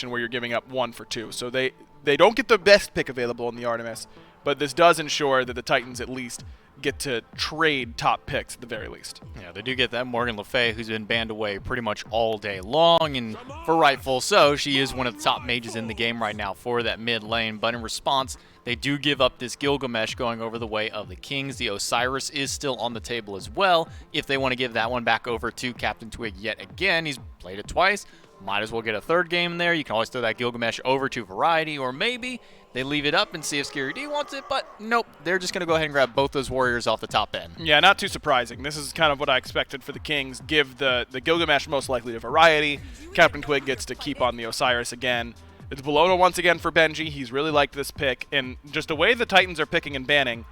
where you're giving up 1 for 2. So they don't get the best pick available in the Artemis, but this does ensure that the Titans at least get to trade top picks at the very least. Yeah, they do get that Morgan Le Fay, who's been banned away pretty much all day long, and for rightful so, she is one of the top mages in the game right now for that mid lane. But in response, they do give up this Gilgamesh going over the way of the Kings. The Osiris is still on the table as well. If they want to give that one back over to Captain Twig yet again, he's played it twice. Might as well get a third game there. You can always throw that Gilgamesh over to Variety, or maybe they leave it up and see if Scary D wants it, but nope. They're just going to go ahead and grab both those warriors off the top end. Yeah, not too surprising. This is kind of what I expected for the Kings. Give the Gilgamesh most likely to Variety. Captain Twig gets to keep on the Osiris again. It's Bologna once again for Benji. He's really liked this pick. And just the way the Titans are picking and banning,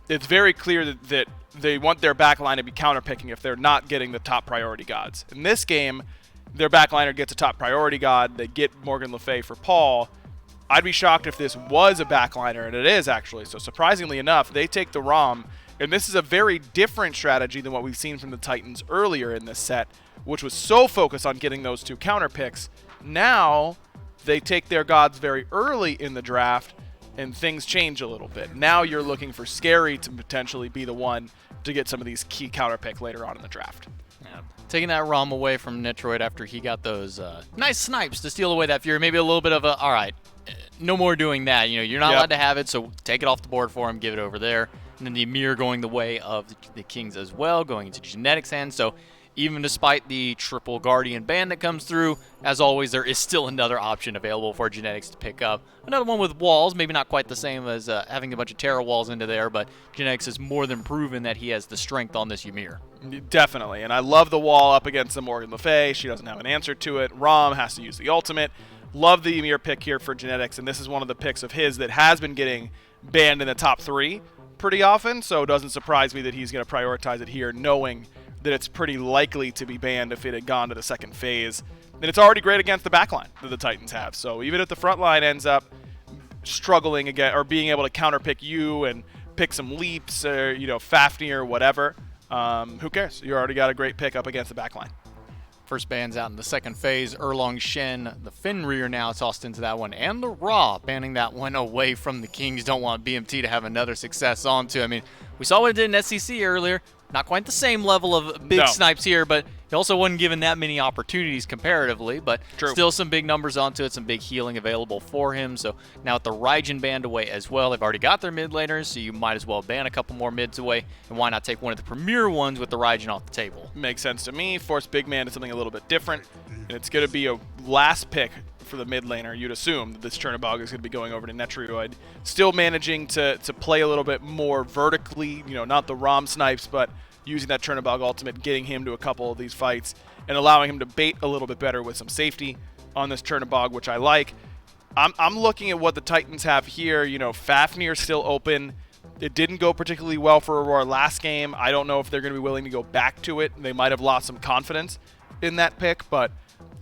it's very clear that they want their backline to be counterpicking if they're not getting the top priority gods. In this game, their backliner gets a top priority god. They get Morgan Le Fay for Paul. I'd be shocked if this was a backliner, and it is actually. So surprisingly enough, they take the ROM, and this is a very different strategy than what we've seen from the Titans earlier in this set, which was so focused on getting those 2 counter picks. Now they take their gods very early in the draft, and things change a little bit. Now you're looking for Scary to potentially be the one to get some of these key counter pick later on in the draft. Yeah. Taking that ROM away from Netroid after he got those nice snipes to steal away that Fury. Maybe a little bit of a, all right, no more doing that. You're not allowed to have it, so take it off the board for him, give it over there. And then the Ymir going the way of the Kings as well, going into Genetics' hands. So even despite the triple Guardian ban that comes through, as always, there is still another option available for Genetics to pick up. Another one with walls, maybe not quite the same as having a bunch of Terra walls into there, but Genetics has more than proven that he has the strength on this Ymir. Definitely, and I love the wall up against the Morgan Le Fay. She doesn't have an answer to it. Rom has to use the ultimate. Love the Ymir pick here for Genetics, and this is one of the picks of his that has been getting banned in the top 3 pretty often, so it doesn't surprise me that he's going to prioritize it here, knowing that it's pretty likely to be banned if it had gone to the second phase. And it's already great against the backline that the Titans have. So even if the front line ends up struggling again or being able to counterpick you and pick some leaps or, Fafnir or whatever, who cares? You already got a great pick up against the backline. First ban's out in the second phase. Erlong Shen, the Fenrir now tossed into that one, and the Ra banning that one away from the Kings. Don't want BMT to have another success onto. I mean, we saw what it did in SCC earlier. Not quite the same level of big snipes here, but he also wasn't given that many opportunities comparatively, but still some big numbers onto it, some big healing available for him. So now with the Raijin banned away as well, they've already got their mid laners, so you might as well ban a couple more mids away, and why not take one of the premier ones with the Raijin off the table? Makes sense to me. Force big man to something a little bit different, and it's going to be a last pick for the mid laner. You'd assume that this Chernobog is going to be going over to Netroid, still managing to play a little bit more vertically, not the ROM snipes, but using that Chernobog ultimate, getting him to a couple of these fights, and allowing him to bait a little bit better with some safety on this Chernobog, which I like. I'm looking at what the Titans have here. Fafnir still open. It didn't go particularly well for Aurora last game. I don't know if they're going to be willing to go back to it. They might have lost some confidence in that pick, but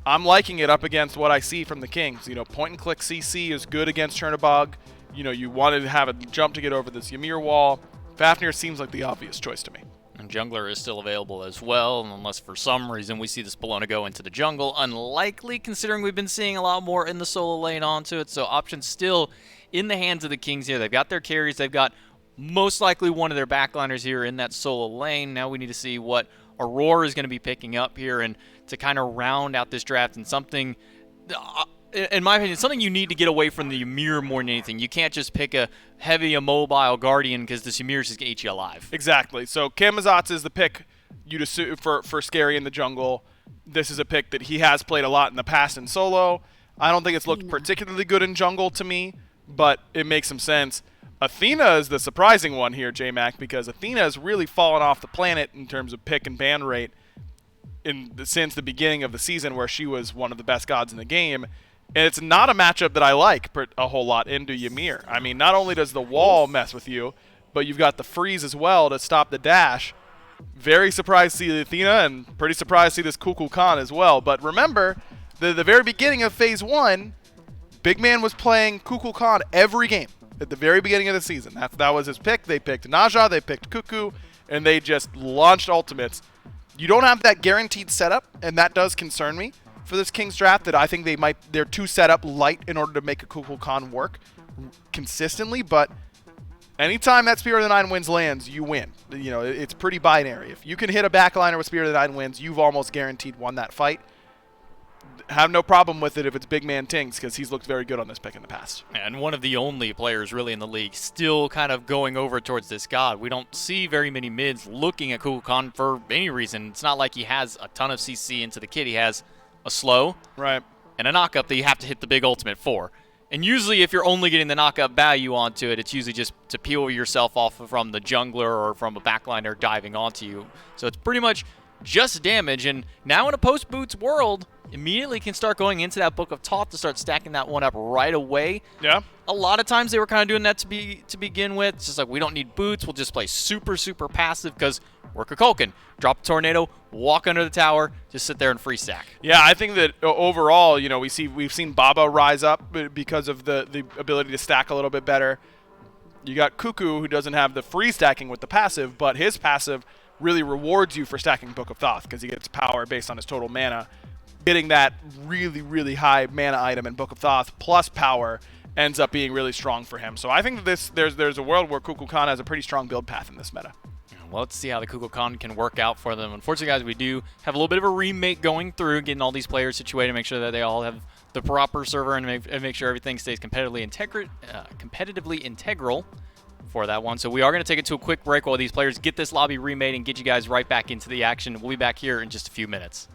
I'm liking it up against what I see from the Kings. Point and click CC is good against Chernobog. You wanted to have a jump to get over this Ymir wall. Fafnir seems like the obvious choice to me. And Jungler is still available as well, unless for some reason we see this Bologna go into the jungle. Unlikely, considering we've been seeing a lot more in the solo lane onto it. So options still in the hands of the Kings here. They've got their carries. They've got most likely one of their backliners here in that solo lane. Now we need to see what Aurora is going to be picking up here, and to kind of round out this draft and something, in my opinion, something you need to get away from the Ymir more than anything. You can't just pick a heavy immobile Guardian because the Ymir is just going to eat you alive. Exactly. So Camazotz is the pick for Scary in the jungle. This is a pick that he has played a lot in the past in solo. I don't think it's looked particularly good in jungle to me, but it makes some sense. Athena is the surprising one here, J-Mac, because Athena has really fallen off the planet in terms of pick and ban rate since the beginning of the season, where she was one of the best gods in the game. And it's not a matchup that I like a whole lot into Ymir. I mean, not only does the wall mess with you, but you've got the freeze as well to stop the dash. Very surprised to see Athena, and pretty surprised to see this Kukulkan Khan as well. But remember, the very beginning of Phase 1, Big Man was playing Kukulkan Khan every game at the very beginning of the season. That was his pick. They picked Naja, they picked Cuckoo, and they just launched ultimates. You don't have that guaranteed setup, and that does concern me for this Kings draft that I think they're too set up light in order to make a Kukulkan work consistently, but anytime that Spirit of the Nine Winds lands, you win. You know, it's pretty binary. If you can hit a backliner with Spirit of the Nine Winds, you've almost guaranteed won that fight. Have no problem with it if it's big man Tings, because he's looked very good on this pick in the past. And one of the only players really in the league still kind of going over towards this god. We don't see very many mids looking at Kukulkan for any reason. It's not like he has a ton of CC into the kit. He has a slow and a knockup that you have to hit the big ultimate for. And usually if you're only getting the knockup value onto it, it's usually just to peel yourself off from the jungler or from a backliner diving onto you. So it's pretty much just damage. And now in a post-boots world, immediately can start going into that Book of Thoth to start stacking that one up right away. Yeah. A lot of times they were kind of doing that to begin with. It's just like, we don't need boots. We'll just play super, super passive because we're Kukulkan. Drop a tornado, walk under the tower, just sit there and free stack. Yeah, I think that overall, you know, we've seen Baba rise up because of the ability to stack a little bit better. You got Cuckoo, who doesn't have the free stacking with the passive, but his passive really rewards you for stacking Book of Thoth because he gets power based on his total mana. Getting that really, really high mana item in Book of Thoth plus power ends up being really strong for him. So I think that there's a world where Kukulkan has a pretty strong build path in this meta. Well, let's see how the Kukulkan can work out for them. Unfortunately, guys, we do have a little bit of a remake going through, getting all these players situated, make sure that they all have the proper server, and make sure everything stays competitively integral for that one. So we are going to take it to a quick break while these players get this lobby remade and get you guys right back into the action. We'll be back here in just a few minutes.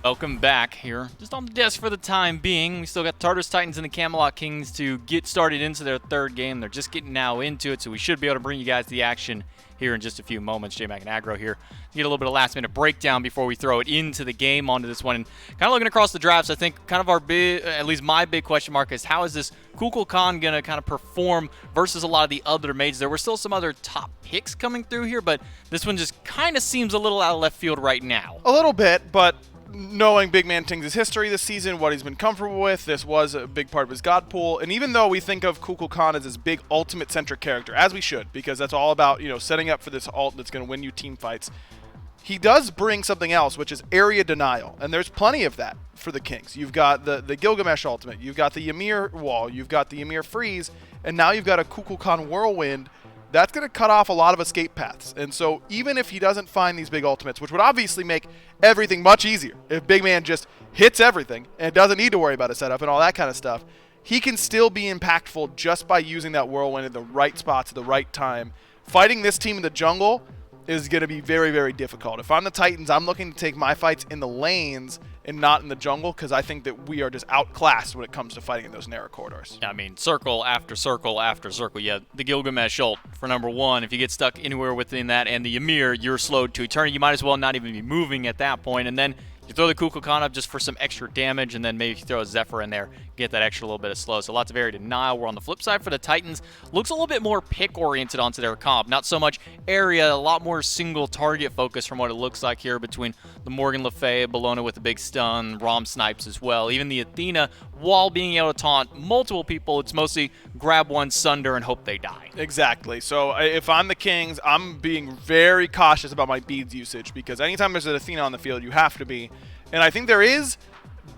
Welcome back here. Just on the desk for the time being. We still got Tartarus Titans and the Camelot Kings to get started into their third game. They're just getting now into it, so we should be able to bring you guys the action here in just a few moments. J-Mac and Aggro here. Get a little bit of last-minute breakdown before we throw it into the game onto this one. And kind of looking across the drafts, I think kind of our big, at least my big question mark is how is this Kukulkan going to kind of perform versus a lot of the other mages? There were still some other top picks coming through here, but this one just kind of seems a little out of left field right now. A little bit, but knowing Big Man Ting's history this season, what he's been comfortable with, this was a big part of his god pool. And even though we think of Kukulkan as this big ultimate-centric character, as we should, because that's all about, setting up for this ult that's going to win you team fights, he does bring something else, which is area denial. And there's plenty of that for the Kings. You've got the Gilgamesh ultimate, you've got the Ymir wall, you've got the Ymir freeze, and now you've got a Kukulkan whirlwind. That's going to cut off a lot of escape paths. And so even if he doesn't find these big ultimates, which would obviously make everything much easier, if Big Man just hits everything and doesn't need to worry about a setup and all that kind of stuff, he can still be impactful just by using that whirlwind in the right spots at the right time. Fighting this team in the jungle is going to be very, very difficult. If I'm the Titans, I'm looking to take my fights in the lanes and not in the jungle, because I think that we are just outclassed when it comes to fighting in those narrow corridors. I mean, circle after circle after circle. Yeah, the Gilgamesh ult for number one. If you get stuck anywhere within that and the Ymir, you're slowed to eternity. You might as well not even be moving at that point. And then you throw the Kukulkan up just for some extra damage, and then maybe if you throw a Zephyr in there, get that extra little bit of slow. So lots of area denial. We're on the flip side for the Titans. Looks a little bit more pick-oriented onto their comp. Not so much area, a lot more single-target focus from what it looks like here between the Morgan Le Fay, Bologna with a big stun, Rom snipes as well. Even the Athena, while being able to taunt multiple people, it's mostly grab one Sunder and hope they die. Exactly. So if I'm the Kings, I'm being very cautious about my beads usage, because anytime there's an Athena on the field, you have to be. And I think there is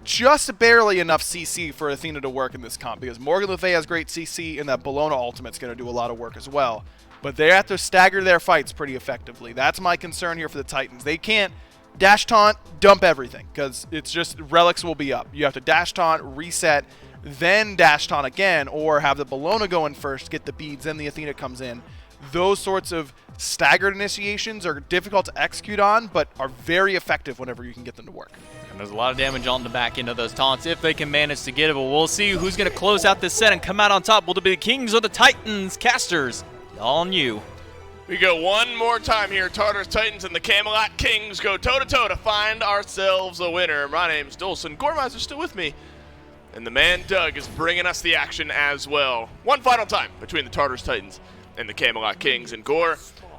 just barely enough CC for Athena to work in this comp, because Morgan Le Fay has great CC, and that Bologna ultimate's going to do a lot of work as well. But they have to stagger their fights pretty effectively. That's my concern here for the Titans. They can't dash taunt, dump everything, because it's just relics will be up. You have to dash taunt, reset, then dash taunt again, or have the Bologna go in first, get the beads, then the Athena comes in. Those sorts of staggered initiations are difficult to execute on, but are very effective whenever you can get them to work. And there's a lot of damage on the back end of those taunts if they can manage to get it, but we'll see who's going to close out this set and come out on top. Will it be the Kings or the Titans? Casters, all on you. We go one more time here. Tartarus Titans and the Camelot Kings go toe-to-toe to find ourselves a winner. My name's Dolson. Gormeister's still with me. And the man Doug is bringing us the action as well. One final time between the Tartarus Titans and the Camelot Kings. And Gore,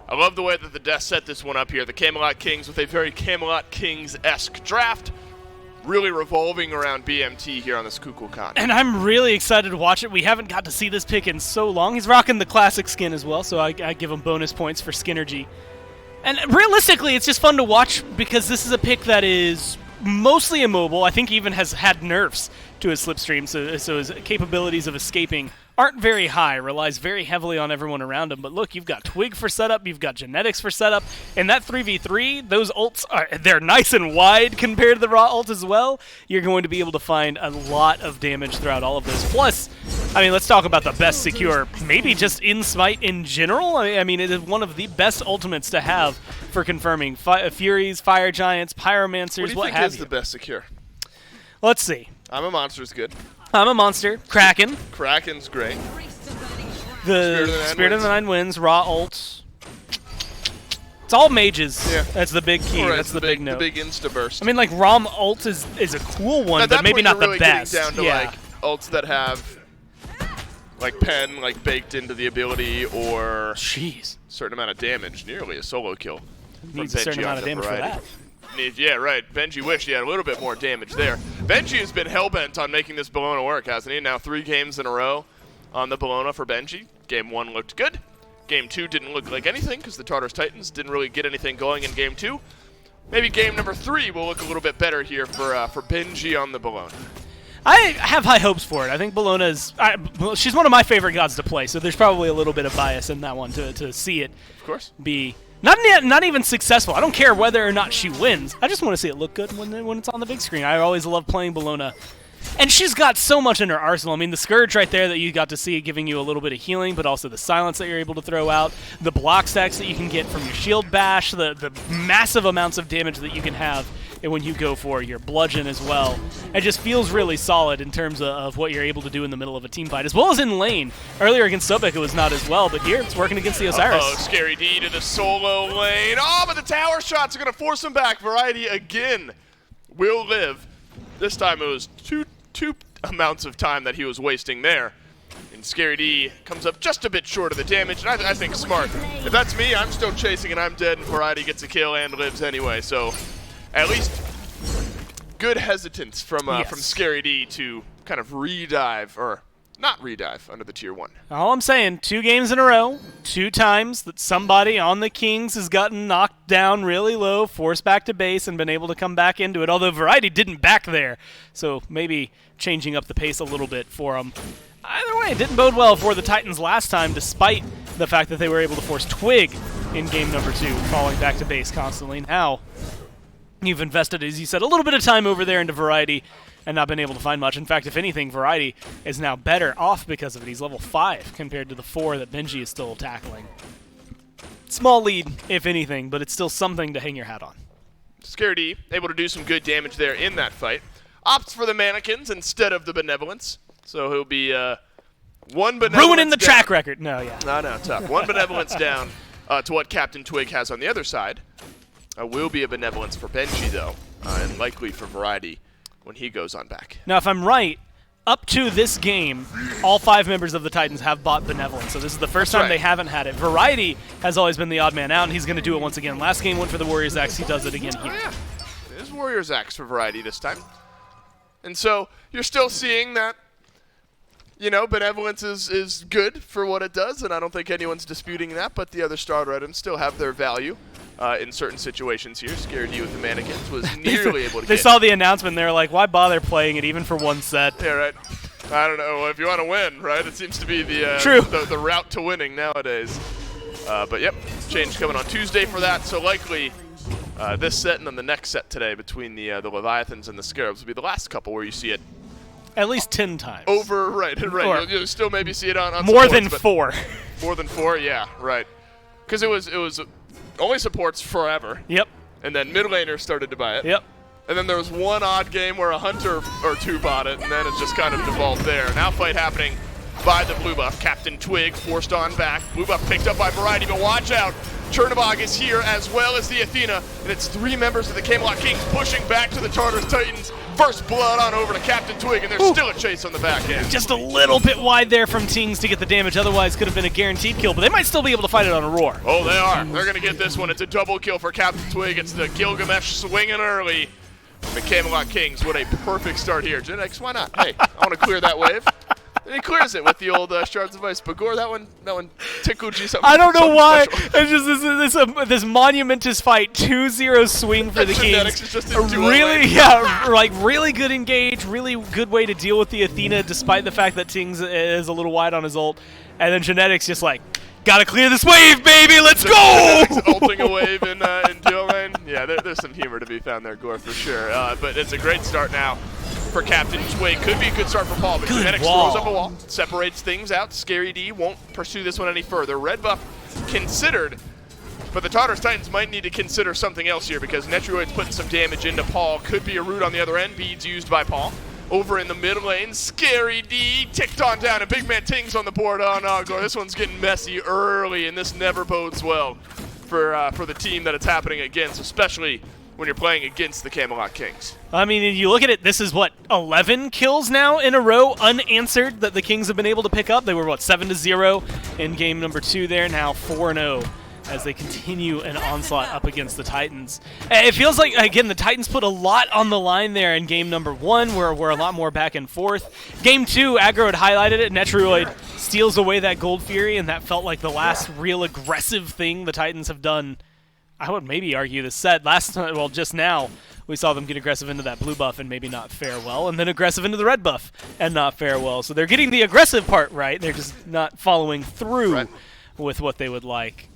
I love the way that the desk set this one up here. The Camelot Kings with a very Camelot Kings-esque draft, really revolving around BMT here on this Kukulkan. And I'm really excited to watch it. We haven't got to see this pick in so long. He's rocking the classic skin as well, so I give him bonus points for Skinergy. And realistically, it's just fun to watch because this is a pick that is mostly immobile. I think even has had nerfs to his slipstream, so his capabilities of escaping aren't very high, relies very heavily on everyone around him. But look, you've got Twig for setup, you've got Genetics for setup, and that 3v3, those ults, they're nice and wide compared to the raw ult as well. You're going to be able to find a lot of damage throughout all of those. Plus, I mean, let's talk about the best secure, maybe just in Smite in general. I mean, it is one of the best ultimates to have for confirming Furies, Fire Giants, Pyromancers, what do you think is the best secure? Let's see. I'm a Monster's good. I'm a Monster. Kraken. Kraken's great. The Spirit of the Nine wins. Raw ults. It's all mages. Yeah. That's the big key. Right, that's the big note. The big insta-burst. I mean, like, Rom ult is a cool one, but maybe not really the best. Down to like ults that have like pen like baked into the ability or a certain amount of damage, nearly a solo kill. Needs a certain amount of damage for that. Yeah, right. Benji wished he had a little bit more damage there. Benji has been hell-bent on making this Bologna work, hasn't he? Now 3 games in a row on the Bologna for Benji. Game 1 looked good. Game 2 didn't look like anything because the Tartarus Titans didn't really get anything going in Game 2. Maybe game number 3 will look a little bit better here for Benji on the Bologna. I have high hopes for it. I think Bologna's she's one of my favorite gods to play, so there's probably a little bit of bias in that one to see it of course be not even successful. I don't care whether or not she wins. I just want to see it look good when it's on the big screen. I always love playing Bologna. And she's got so much in her arsenal. I mean, the Scourge right there that you got to see giving you a little bit of healing, but also the silence that you're able to throw out, the block stacks that you can get from your shield bash, the massive amounts of damage that you can have when you go for your bludgeon as well. It just feels really solid in terms of what you're able to do in the middle of a team fight, as well as in lane. Earlier against Sobek it was not as well, but here it's working against the Osiris. Oh, Scary D to the solo lane. Oh, but the tower shots are going to force him back. Variety again will live. This time it was two amounts of time that he was wasting there. And Scary D comes up just a bit short of the damage, and I think smart. If that's me, I'm still chasing and I'm dead, and Variety gets a kill and lives anyway. So at least good hesitance from Scary D to kind of redive, or not redive, under the tier 1. All I'm saying, 2 games in a row, 2 times that somebody on the Kings has gotten knocked down really low, forced back to base, and been able to come back into it, although Variety didn't back there, so maybe changing up the pace a little bit for them. Either way, it didn't bode well for the Titans last time, despite the fact that they were able to force Twig in game number 2, falling back to base constantly. Now, you've invested, as you said, a little bit of time over there into Variety and not been able to find much. In fact, if anything, Variety is now better off because of it. He's level 5 compared to the 4 that Benji is still tackling. Small lead, if anything, but it's still something to hang your hat on. Scary D able to do some good damage there in that fight. Opts for the mannequins instead of the benevolence. So he'll be one benevolence ruining the down. track record. No, yeah. No, tough. One benevolence down to what Captain Twig has on the other side. Will be a benevolence for Benji, though, and likely for Variety when he goes on back. Now, if I'm right, up to this game, all 5 members of the Titans have bought benevolence. So this is the first time they haven't had it. Variety has always been the odd man out, and he's going to do it once again. Last game went for the Warriors Axe. He does it again here. Oh, yeah. It is Warriors Axe for Variety this time. And so you're still seeing that, you know, benevolence is good for what it does, and I don't think anyone's disputing that, but the other starter items still have their value in certain situations here. Scary D with the mannequins was nearly able to They saw the announcement, and they were like, why bother playing it even for one set? Yeah, right. I don't know. If you want to win, right? It seems to be the True. The route to winning nowadays. But yep, change coming on Tuesday for that. So likely this set and then the next set today between the Leviathans and the Scarabs will be the last couple where you see it. At least 10 times. Over, right. You'll still maybe see it on more supports, than 4. More than 4, yeah, right. Because it was only supports forever. Yep. And then mid laners started to buy it. Yep. And then there was one odd game where a hunter or 2 bought it, and then it just kind of devolved there. Now fight happening by the blue buff. Captain Twig forced on back. Blue buff picked up by Variety, but watch out. Chernobog is here as well as the Athena, and it's 3 members of the Camelot Kings pushing back to the Tartarus Titans. First blood on over to Captain Twig, and there's still a chase on the back end. Just a little bit wide there from Tings to get the damage, otherwise could have been a guaranteed kill, but they might still be able to fight it on a roar. Oh, they are. They're going to get this one. It's a double kill for Captain Twig. It's the Gilgamesh swinging early. The Camelot Kings, what a perfect start here. Genex, why not? Hey, I want to clear that wave. And he clears it with the old Shards of Ice. But Gore, that one tickled you something. I don't know why. Special. It's just this monumentous fight, 2-0 swing for the Kings. Is just really, yeah, like really good engage, really good way to deal with the Athena, despite the fact that Tings is a little wide on his ult. And then Genetics just like, gotta clear this wave, baby, let's go! Ulting a wave in duo lane. Yeah, there's some humor to be found there, Gore, for sure. But it's a great start now for Captain Twig. Could be a good start for Paul, but Genetics throws up a wall, separates things out. Scary D won't pursue this one any further. Red buff considered, but the Tartarus Titans might need to consider something else here because Netroid's putting some damage into Paul. Could be a root on the other end. Beads used by Paul. Over in the mid lane, Scary D ticked on down, and Big Man Tings on the board. Oh no, Gore, this one's getting messy early, and this never bodes well for the team that it's happening against, especially when you're playing against the Camelot Kings. I mean, if you look at it, this is what, 11 kills now in a row unanswered that the Kings have been able to pick up. They were, what, 7-0 in game number 2 there, now 4-0 as they continue an onslaught up against the Titans. It feels like, again, the Titans put a lot on the line there in game number 1, where we're a lot more back and forth. Game 2, Aggro had highlighted it. Netroid steals away that Gold Fury, and that felt like the last real aggressive thing the Titans have done. I would maybe argue this set. Last time, well, just now, we saw them get aggressive into that blue buff and maybe not fare well, and then aggressive into the red buff and not fare well. So they're getting the aggressive part right. They're just not following through with what they would like.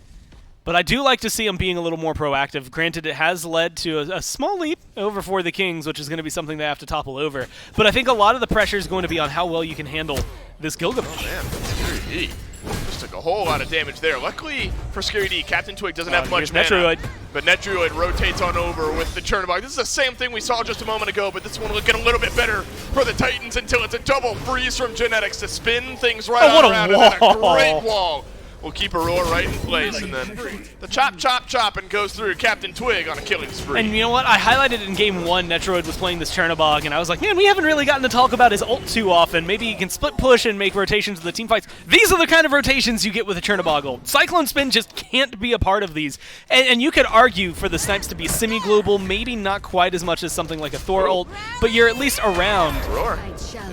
But I do like to see them being a little more proactive. Granted, it has led to a small leap over for the Kings, which is going to be something they have to topple over. But I think a lot of the pressure is going to be on how well you can handle this Gilgamesh. Oh, man, Scary D just took a whole lot of damage there. Luckily for Scary D, Captain Twig doesn't have much here's mana. Netroid. But Netroid rotates on over with the Chernobog. This is the same thing we saw just a moment ago, but this one looking a little bit better for the Titans until it's a double freeze from Genetics to spin things right what a around. And then a wall. great wall. We'll keep Aurora right in place, and then the chop, and goes through Captain Twig on a killing spree. And you know what? I highlighted in game 1, Netroid was playing this Chernobog, and I was like, man, we haven't really gotten to talk about his ult too often. Maybe he can split push and make rotations in the team fights. These are the kind of rotations you get with a Chernobog ult. Cyclone Spin just can't be a part of these. And you could argue for the snipes to be semi-global, maybe not quite as much as something like a Thor ult, but you're at least around. Aurora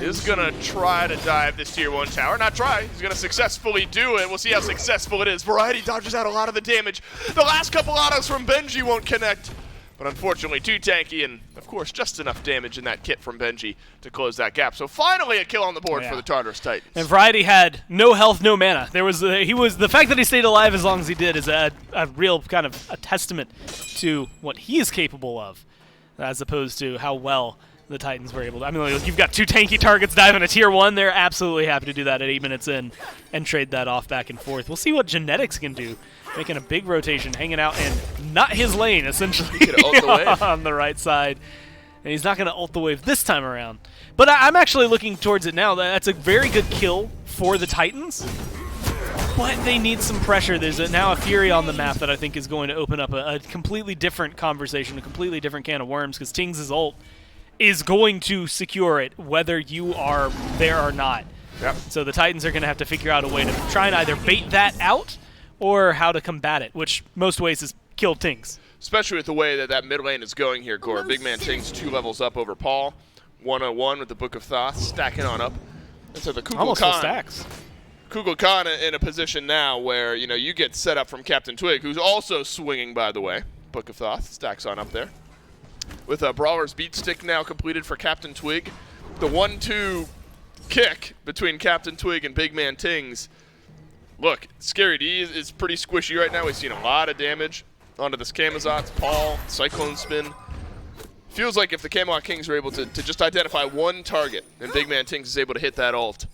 is going to try to dive this tier 1 tower. Not try, he's going to successfully do it. We'll see how successful it is. Variety dodges out a lot of the damage. The last couple autos from Benji won't connect, but unfortunately too tanky, and of course just enough damage in that kit from Benji to close that gap. So finally a kill on the board for the Tartarus Titans. And Variety had no health, no mana. There was the fact that he stayed alive as long as he did is a real kind of a testament to what he is capable of, as opposed to how well the Titans were able to. I mean, you've got 2 tanky targets diving a tier 1. They're absolutely happy to do that at 8 minutes in and trade that off back and forth. We'll see what Genetics can do, making a big rotation, hanging out in not his lane, essentially, on the right side. And he's not going to ult the wave this time around. But I'm actually looking towards it now. That's a very good kill for the Titans. But they need some pressure. There's now a Fury on the map that I think is going to open up a completely different conversation, a completely different can of worms, because Tings' ult is going to secure it, whether you are there or not. Yep. So the Titans are going to have to figure out a way to try and either bait that out or how to combat it, which most ways is kill Tings. Especially with the way that mid lane is going here, Gore. Big man Tings 2 levels up over Paul. 101 with the Book of Thoth, stacking on up. And so the Kugel Almost Khan, full stacks. Kugel Khan in a position now where, you know, you get set up from Captain Twig, who's also swinging, by the way. Book of Thoth stacks on up there. With a Brawler's Beat Stick now completed for Captain Twig. The 1-2 kick between Captain Twig and Big Man Tings. Look, Scary D is pretty squishy right now. We've seen a lot of damage onto this Camelot, Paul, Cyclone Spin. Feels like if the Camelot Kings are able to just identify one target and Big Man Tings is able to hit that ult,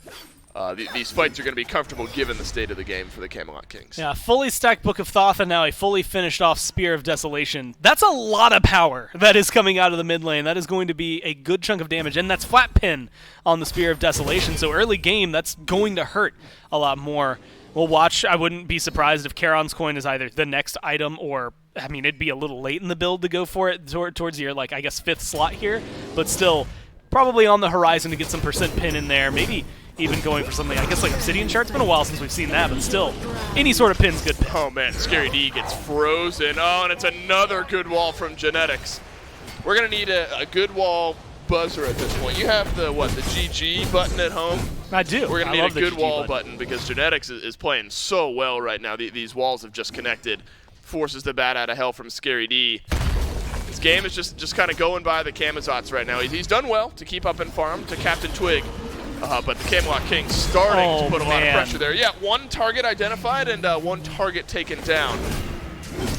these fights are going to be comfortable given the state of the game for the Camelot Kings. Yeah, fully stacked Book of Thoth and now a fully finished off Spear of Desolation. That's a lot of power that is coming out of the mid lane. That is going to be a good chunk of damage, and that's flat pin on the Spear of Desolation. So early game, that's going to hurt a lot more. We'll watch. I wouldn't be surprised if Charon's Coin is either the next item or, I mean, it'd be a little late in the build to go for it towards your, like, I guess, 5th slot here, but still probably on the horizon to get some percent pin in there. Maybe even going for something, I guess, like Obsidian Shard. It's been a while since we've seen that, but still, any sort of pin's good pin. Oh, man, Scary D gets frozen. Oh, and it's another good wall from Genetics. We're going to need a good wall buzzer at this point. You have the, what, the GG button at home? I do. We're going to need a good GG wall button because Genetics is playing so well right now. These walls have just connected. Forces the bat out of hell from Scary D. This game is just kind of going by the Camazots right now. He's done well to keep up in farm to Captain Twig. But the Camelot Kings starting to put a lot of pressure there. Yeah, one target identified and one target taken down.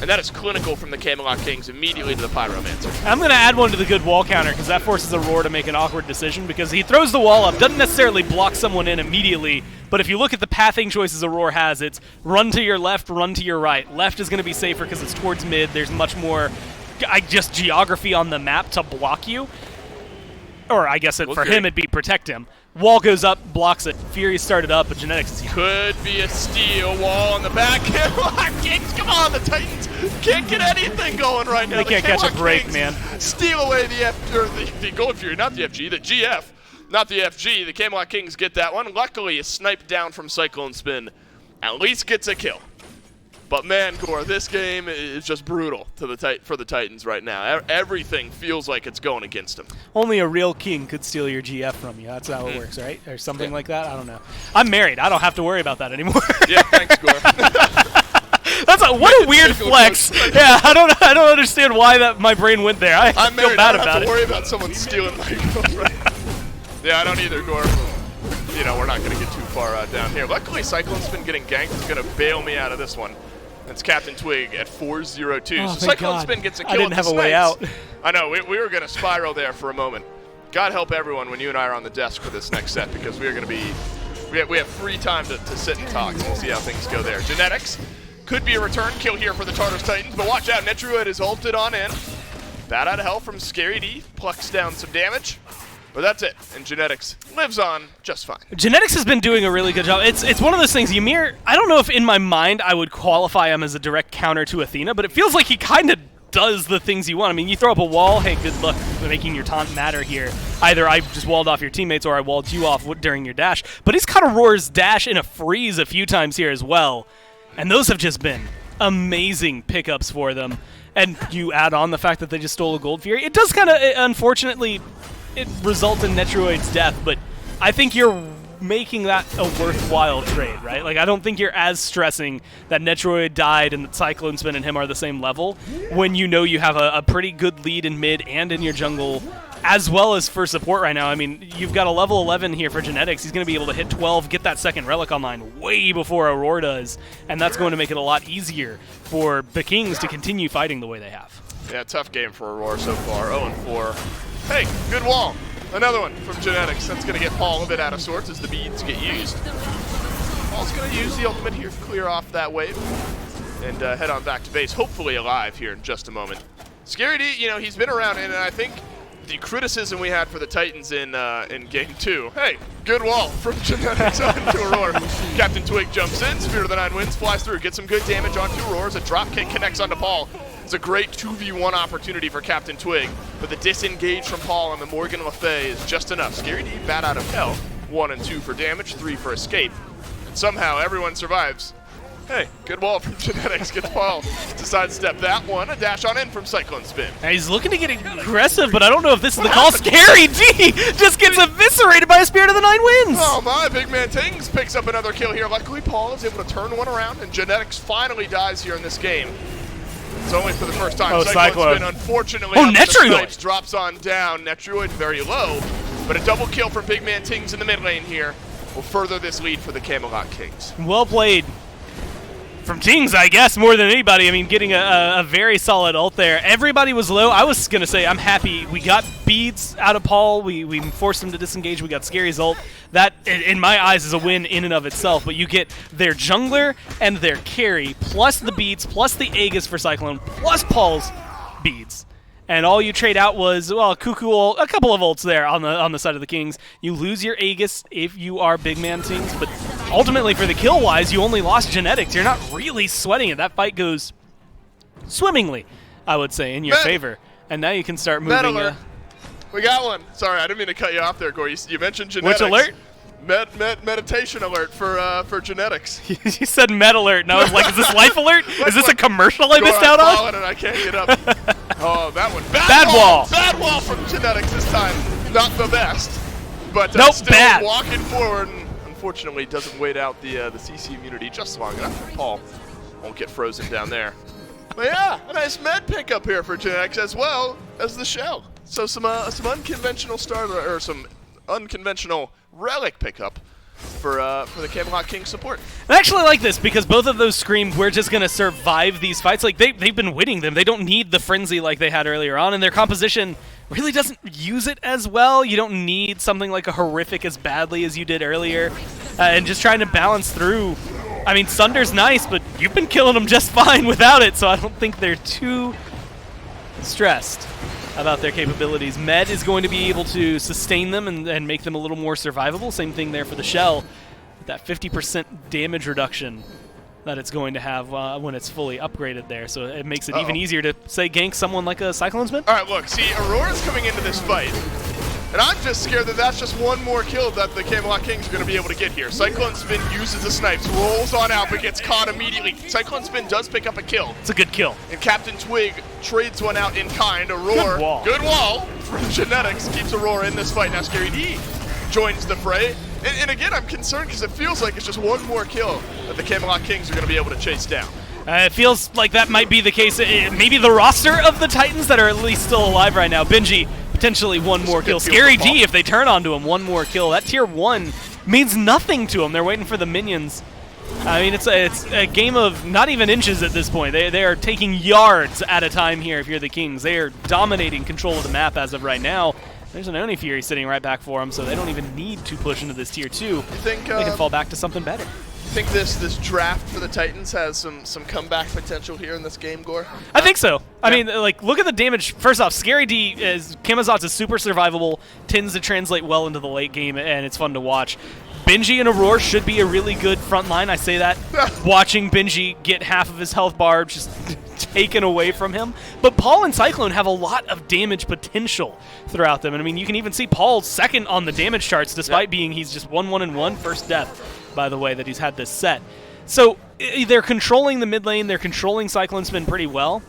And that is clinical from the Camelot Kings immediately to the Pyromancer. I'm going to add one to the good wall counter because that forces Aurora to make an awkward decision because he throws the wall up, doesn't necessarily block someone in immediately, but if you look at the pathing choices Aurora has, it's run to your left, run to your right. Left is going to be safer because it's towards mid. There's much more, just geography on the map to block you. Or I guess for him it'd be protect him. Wall goes up, blocks it. Fury started up, but Genetics is could be a steal. Wall on the back. Camelot Kings, come on, the Titans can't get anything going right now. They can't catch a break, Kings man. Steal away the Gold Fury, not the FG, the GF, not the FG. The Camelot Kings get that one. Luckily, a snipe down from Cyclone Spin at least gets a kill. But man, Gore, this game is just brutal for the Titans right now. Everything feels like it's going against them. Only a real king could steal your GF from you. That's how it works, right? Or something like that? I don't know. I'm married. I don't have to worry about that anymore. Yeah, thanks, Gore. What a weird flex. Yeah, I don't understand why my brain went there. I'm feel married. bad I don't about have it. to worry about someone stealing my girlfriend. Yeah, I don't either, Gore. You know, we're not going to get too far down here. Luckily, Cyclone's been getting ganked. He's going to bail me out of this one. It's Captain Twig at 4-0-2. Oh, so Cyclone Spin gets a kill. I didn't have a way out. I know, we were going to spiral there for a moment. God help everyone when you and I are on the desk for this next set because we are going to be We have free time to sit and talk, so we'll see how things go there. Genetics could be a return kill here for the Tartarus Titans, but watch out, Netruid is ulted on in. Bad out of hell from Scary D, plucks down some damage. But that's it, and Genetics lives on just fine. Genetics has been doing a really good job. It's one of those things, Ymir, I don't know if in my mind I would qualify him as a direct counter to Athena, but it feels like he kind of does the things you want. I mean, you throw up a wall, hey, good luck making your taunt matter here. Either I just walled off your teammates or I walled you off during your dash. But he's cut Aurora's dash in a freeze a few times here as well, and those have just been amazing pickups for them. And you add on the fact that they just stole a Gold Fury. It does kind of, unfortunately, it results in Netruid's death, but I think you're making that a worthwhile trade, right? Like, I don't think you're as stressing that Netruid died and that Cyclone Spin and him are the same level when you know you have a pretty good lead in mid and in your jungle, as well as for support right now. I mean, you've got a level 11 here for Genetics. He's going to be able to hit 12, get that second Relic online way before Aurora does, and that's going to make it a lot easier for the Kings to continue fighting the way they have. Yeah, tough game for Aurora so far, 0-4. Hey, good wall. Another one from Genetics. That's going to get Paul a bit out of sorts as the beads get used. Paul's going to use the ultimate here to clear off that wave and head on back to base, hopefully alive here in just a moment. Scary D, you know, he's been around, and I think the criticism we had for the Titans in Game 2. Hey, good wall from Genetics onto Aurora. Captain Twig jumps in, Spirit of the Nine Winds flies through, gets some good damage onto Aurora as a drop kick connects onto Paul. It's a great 2v1 opportunity for Captain Twig, but the disengage from Paul and the Morgan Le Fay is just enough. Scary D, bad out of hell. 1 and 2 for damage, 3 for escape. And somehow everyone survives. Hey, good wall from Genetics, gets Paul to sidestep that one. A dash on in from Cyclone Spin. Now he's looking to get aggressive, but I don't know if this is the call. Scary D just gets eviscerated by a Spirit of the Nine Winds. Oh my, Big Man Tings picks up another kill here. Luckily, Paul is able to turn one around, and Genetics finally dies here in this game. It's only for the first time. Oh, Cyclone Spin, unfortunately, oh, Netruid drops on down. Netruid very low, but a double kill from Big Man Tings in the mid lane here will further this lead for the Camelot Kings. Well played from Tings, I guess, more than anybody. I mean, getting a very solid ult there. Everybody was low. I was going to say I'm happy we got beads out of Paul. We forced him to disengage. We got Scary's ult. That, in my eyes, is a win in and of itself. But you get their jungler and their carry, plus the beads, plus the Aegis for Cyclone, plus Paul's beads. And all you trade out was, well, Cuckoo ult, a couple of ults there on the side of the Kings. You lose your Aegis if you are Big Man Tings, but ultimately for the kill-wise, you only lost Genetics. You're not really sweating it. That fight goes swimmingly, I would say, in your favor. And now you can start moving. We got one. Sorry, I didn't mean to cut you off there, Corey. You mentioned Genetics. Which alert? Meditation alert for Genetics. You said med alert, and I was like, is this life alert? Is this a commercial I missed out on? And I can't get up. Oh, that one. Bad wall. Bad wall from Genetics this time. Not the best, but nope, still bad. Walking forward, and unfortunately doesn't wait out the CC immunity just long enough. Paul won't get frozen down there. But yeah, a nice med pickup here for Genetics as well as the shell. So some unconventional starter or some unconventional relic pickup for the Camelot King support. I actually like this because both of those scream, we're just going to survive these fights. Like, they've been winning them. They don't need the frenzy like they had earlier on, and their composition really doesn't use it as well. You don't need something like a horrific as badly as you did earlier, and just trying to balance through. I mean, Sunder's nice, but you've been killing them just fine without it, so I don't think they're too stressed about their capabilities. Med is going to be able to sustain them and make them a little more survivable. Same thing there for the shell. That 50% damage reduction that it's going to have when it's fully upgraded there. So it makes it even easier to, say, gank someone like a Cyclone Spin. All right, look, see, Aurora's coming into this fight, and I'm just scared that that's just one more kill that the Camelot Kings are going to be able to get here. Cyclone Spin uses the snipes, rolls on out, but gets caught immediately. Cyclone Spin does pick up a kill. It's a good kill. And Captain Twig trades one out in kind. Aurora, good wall from Genetics, keeps Aurora in this fight. Now Scary D joins the fray. And again, I'm concerned because it feels like it's just one more kill that the Camelot Kings are going to be able to chase down. It feels like that might be the case. Maybe the roster of the Titans that are at least still alive right now. Benji, potentially one more kill. Scary D, if they turn onto him, one more kill. That tier 1 means nothing to them. They're waiting for the minions. I mean, it's a game of not even inches at this point. They are taking yards at a time here if you're the Kings. They are dominating control of the map as of right now. There's an Oni Fury sitting right back for him, so they don't even need to push into this tier 2. You think they can fall back to something better. You think this draft for the Titans has some comeback potential here in this game, Gore? I think so. I mean, like, look at the damage. First off, Scary D is Camazot's is super survivable, tends to translate well into the late game, and it's fun to watch. Benji and Aurora should be a really good front line. I say that watching Benji get half of his health bar just taken away from him. But Paul and Cyclone have a lot of damage potential throughout them. And I mean, you can even see Paul's second on the damage charts, despite being he's just 1-1-1 first death, by the way, that he's had this set. So they're controlling the mid lane. They're controlling Cyclone Spin pretty well.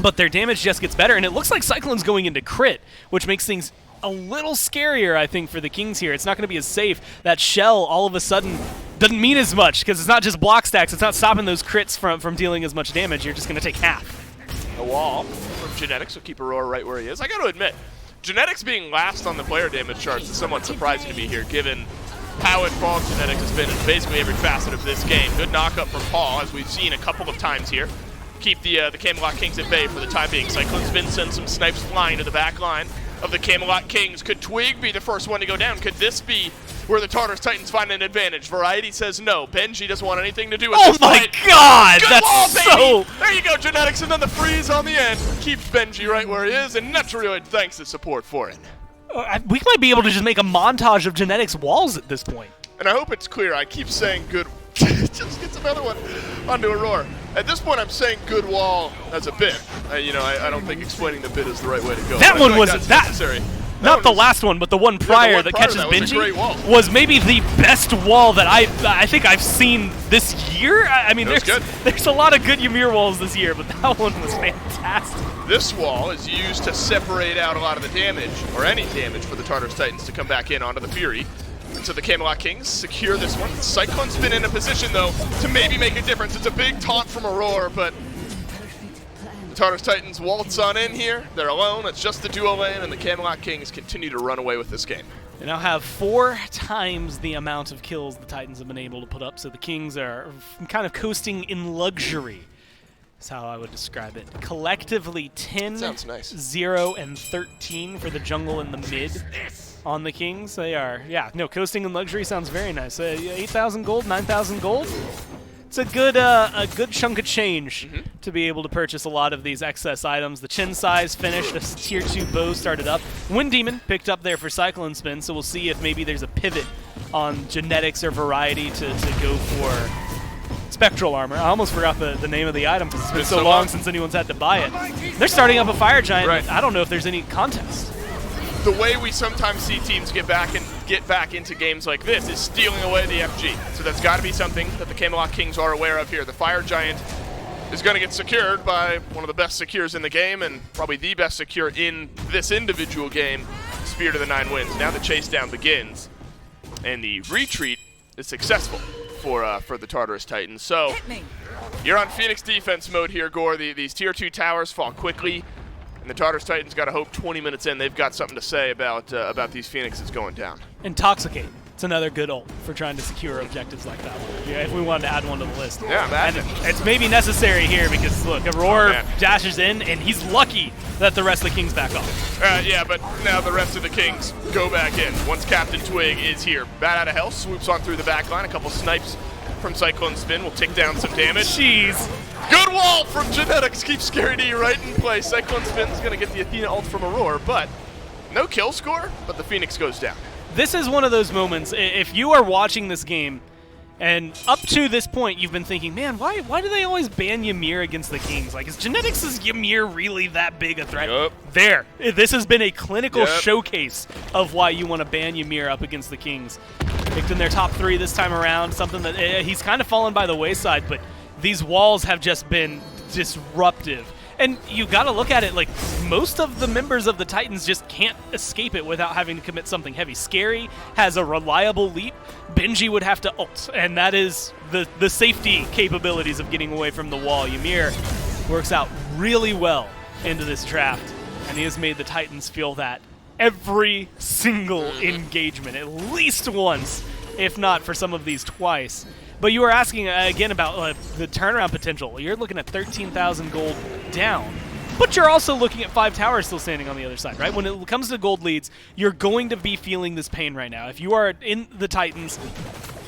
But their damage just gets better. And it looks like Cyclone's going into crit, which makes things a little scarier, I think, for the Kings here. It's not going to be as safe. That shell all of a sudden doesn't mean as much because it's not just block stacks. It's not stopping those crits from dealing as much damage. You're just going to take half. A wall from Genetics will keep Aurora right where he is. I got to admit, Genetics being last on the player damage charts is somewhat surprising to me here, given how involved Genetics has been in basically every facet of this game. Good knock-up from Paul, as we've seen a couple of times here. Keep the Camelot Kings at bay for the time being. Cyclone Spin sends some snipes flying to the back line of the Camelot Kings. Could Twig be the first one to go down? Could this be where the Tartarus Titans find an advantage? Variety says no. Benji doesn't want anything to do with this fight. Oh my god! Good That's wall, so... baby! There you go, Genetics, and then the freeze on the end keeps Benji right where he is, and Netroid thanks the support for it. We might be able to just make a montage of Genetics walls at this point. And I hope it's clear. I keep saying good. Just gets another one onto Aurora. At this point, I'm saying good wall as a bit. I don't think explaining the bit is the right way to go. That one was necessary. Not the last one, but the one prior that catches Benji was maybe the best wall that I think I've seen this year. I mean, there's a lot of good Ymir walls this year, but that one was fantastic. This wall is used to separate out a lot of the damage, or any damage, for the Tartarus Titans to come back in onto the Fury. And so the Camelot Kings secure this one. Cyclone's been in a position, though, to maybe make a difference. It's a big taunt from Aurora, but the Tartarus Titans waltz on in here. They're alone. It's just the duo lane, and the Camelot Kings continue to run away with this game. They now have 4 times the amount of kills the Titans have been able to put up, so the Kings are kind of coasting in luxury. That's how I would describe it. Collectively 10, sounds nice. 0, and 13 for the jungle and the mid on the Kings. They are, coasting in luxury sounds very nice. 8,000 gold, 9,000 gold. It's a good chunk of change to be able to purchase a lot of these excess items. The Chin Size finished, a tier 2 bow started up. Wind Demon picked up there for Cyclone Spin, so we'll see if maybe there's a pivot on Genetics or Variety to go for Spectral Armor. I almost forgot the name of the item because it's been so long since anyone's had to buy it. They're starting up a Fire Giant. Right. I don't know if there's any contest. The way we sometimes see teams get back into games like this is stealing away the FG. So that's got to be something that the Camelot Kings are aware of here. The Fire Giant is going to get secured by one of the best secures in the game, and probably the best secure in this individual game, Spear to the 9 Winds. Now the chase down begins, and the retreat is successful for the Tartarus Titans. So you're on Phoenix defense mode here, Gore. These tier 2 towers fall quickly, and the Tartarus Titans got to hope 20 minutes in they've got something to say about these Phoenixes going down. Intoxicate. It's another good ult for trying to secure objectives like that one. Yeah, if we wanted to add one to the list. Yeah, imagine. And it's maybe necessary here because, look, Aurora dashes in, and he's lucky that the rest of the Kings back off. Yeah, but now the rest of the Kings go back in. Once Captain Twig is here. Bat out of health, swoops on through the back line. A couple snipes from Cyclone Spin will tick down some damage. Jeez. Good wall from Genetics. Keeps Scary D right in place. Cyclone Spin's going to get the Athena ult from Aurora, but no kill score, but the Phoenix goes down. This is one of those moments, if you are watching this game, and up to this point you've been thinking, man, why do they always ban Ymir against the Kings? Like, is Genetics' Ymir really that big a threat? Yep. There. This has been a clinical showcase of why you want to ban Ymir up against the Kings. Picked in their top 3 this time around, something that he's kind of fallen by the wayside, but these walls have just been disruptive. And you got to look at it like most of the members of the Titans just can't escape it without having to commit something heavy. Scary has a reliable leap. Benji would have to ult, and that is the safety capabilities of getting away from the wall. Ymir works out really well into this draft, and he has made the Titans feel that every single engagement, at least once, if not for some of these twice. But you were asking again about the turnaround potential. You're looking at 13,000 gold down But you're also looking at 5 towers still standing on the other side, right? When it comes to gold leads, you're going to be feeling this pain right now. If you are in the Titans,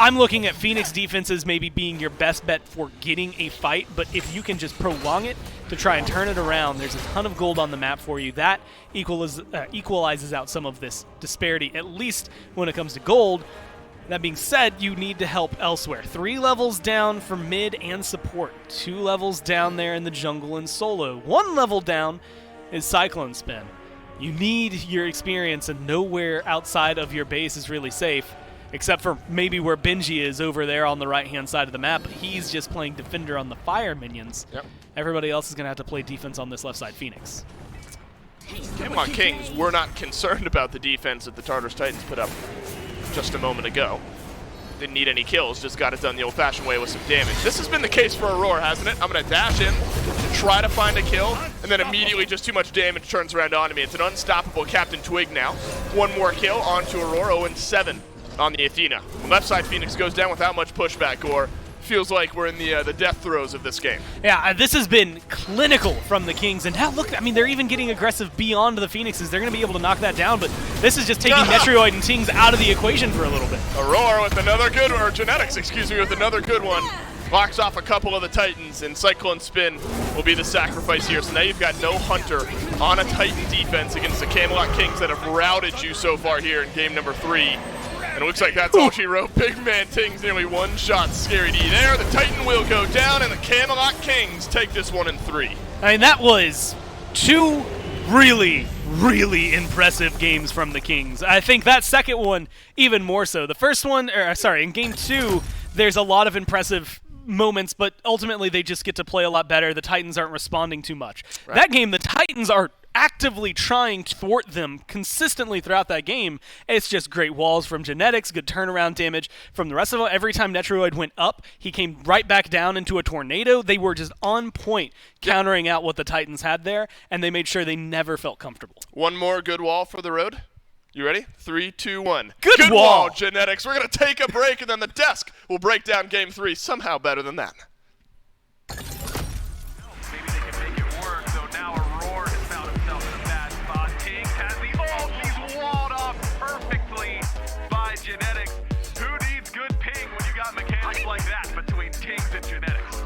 I'm looking at Phoenix defenses maybe being your best bet for getting a fight, but if you can just prolong it to try and turn it around, there's a ton of gold on the map for you. That equalizes out some of this disparity, at least when it comes to gold. That being said, you need to help elsewhere. 3 levels down for mid and support. 2 levels down there in the jungle and solo. 1 level down is Cyclone Spin. You need your experience, and nowhere outside of your base is really safe, except for maybe where Benji is over there on the right-hand side of the map. But he's just playing defender on the fire minions. Yep. Everybody else is going to have to play defense on this left side Phoenix. Camelot Kings were not concerned about the defense that the Tartarus Titans put up just a moment ago. Didn't need any kills, just got it done the old-fashioned way with some damage. This has been the case for Aurora, hasn't it? I'm going to dash in, try to find a kill, and then immediately just too much damage turns around onto me. It's an unstoppable Captain Twig now. 1 more kill onto Aurora, 0-7 on the Athena. Left side Phoenix goes down without much pushback, or feels like we're in the death throes of this game. Yeah, this has been clinical from the Kings, and now look, I mean, they're even getting aggressive beyond the Phoenixes. They're going to be able to knock that down, but this is just taking Metroid and Tings out of the equation for a little bit. Aurora with another good, or Genetics, excuse me, with another good one. Locks off a couple of the Titans, and Cyclone Spin will be the sacrifice here. So now you've got no Hunter on a Titan defense against the Camelot Kings that have routed you so far here in game number 3. And it looks like that's all she wrote. Big man Tings nearly one-shot Scary D there. The Titan will go down, and the Camelot Kings take this one in 3. I mean, that was 2 really, really impressive games from the Kings. I think that second one even more so. The first one, in game 2, there's a lot of impressive moments, but ultimately they just get to play a lot better. The Titans aren't responding too much. Right. That game, the Titans are actively trying to thwart them consistently throughout that game. It's just great walls from Genetics, good turnaround damage from the rest of them. Every time Netroid went up, he came right back down into a tornado. They were just on point countering out what the Titans had there, and they made sure they never felt comfortable. One more good wall for the road. You ready? 3, 2, 1. Good wall, Genetics. We're going to take a break, and then the desk will break down game 3 somehow better than that. Genetics. Who needs good ping when you got mechanics like that between Kings and Genetics?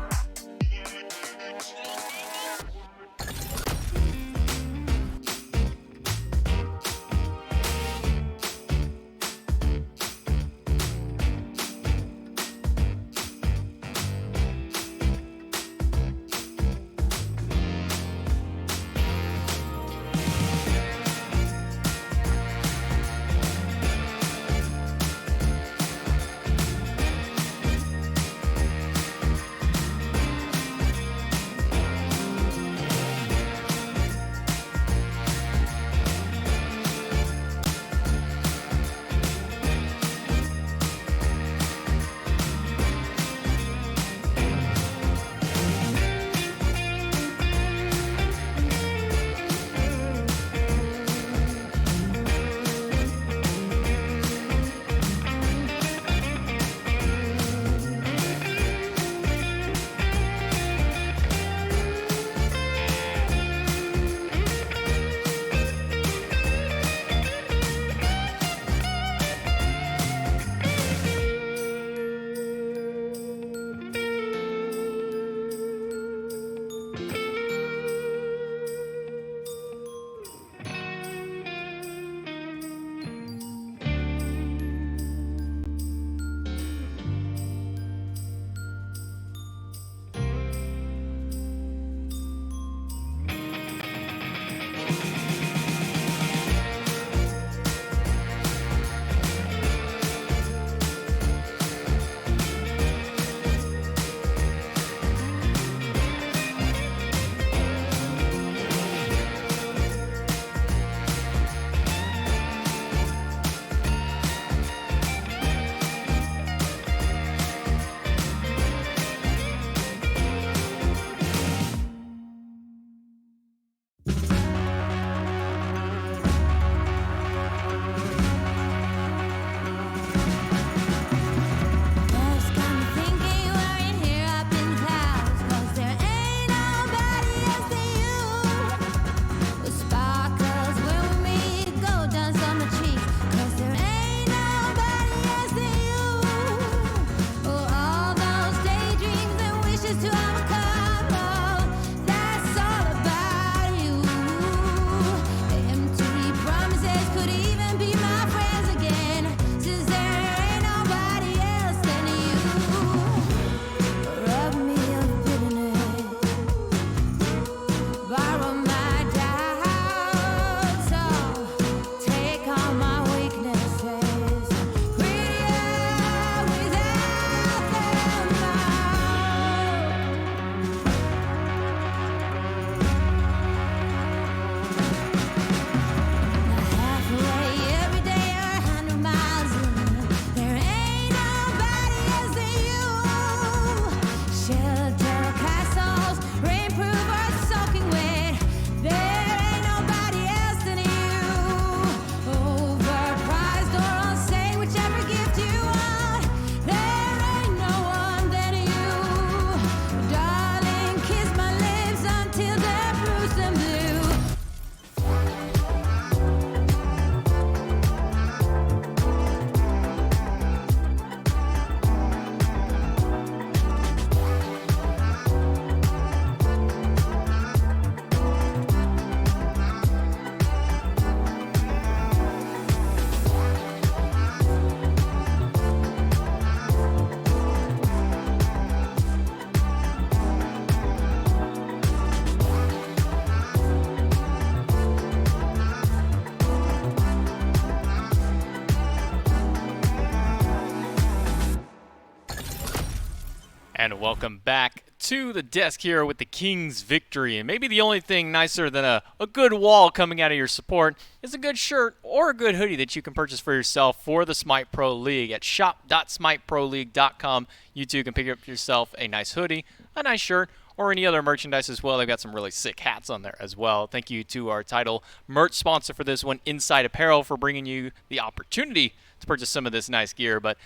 And welcome back to the desk here with the Kings victory. And maybe the only thing nicer than a good wall coming out of your support is a good shirt or a good hoodie that you can purchase for yourself for the SMITE Pro League at shop.smiteproleague.com. You too can pick up yourself a nice hoodie, a nice shirt, or any other merchandise as well. They've got some really sick hats on there as well. Thank you to our title merch sponsor for this one, Inside Apparel, for bringing you the opportunity to purchase some of this nice gear. But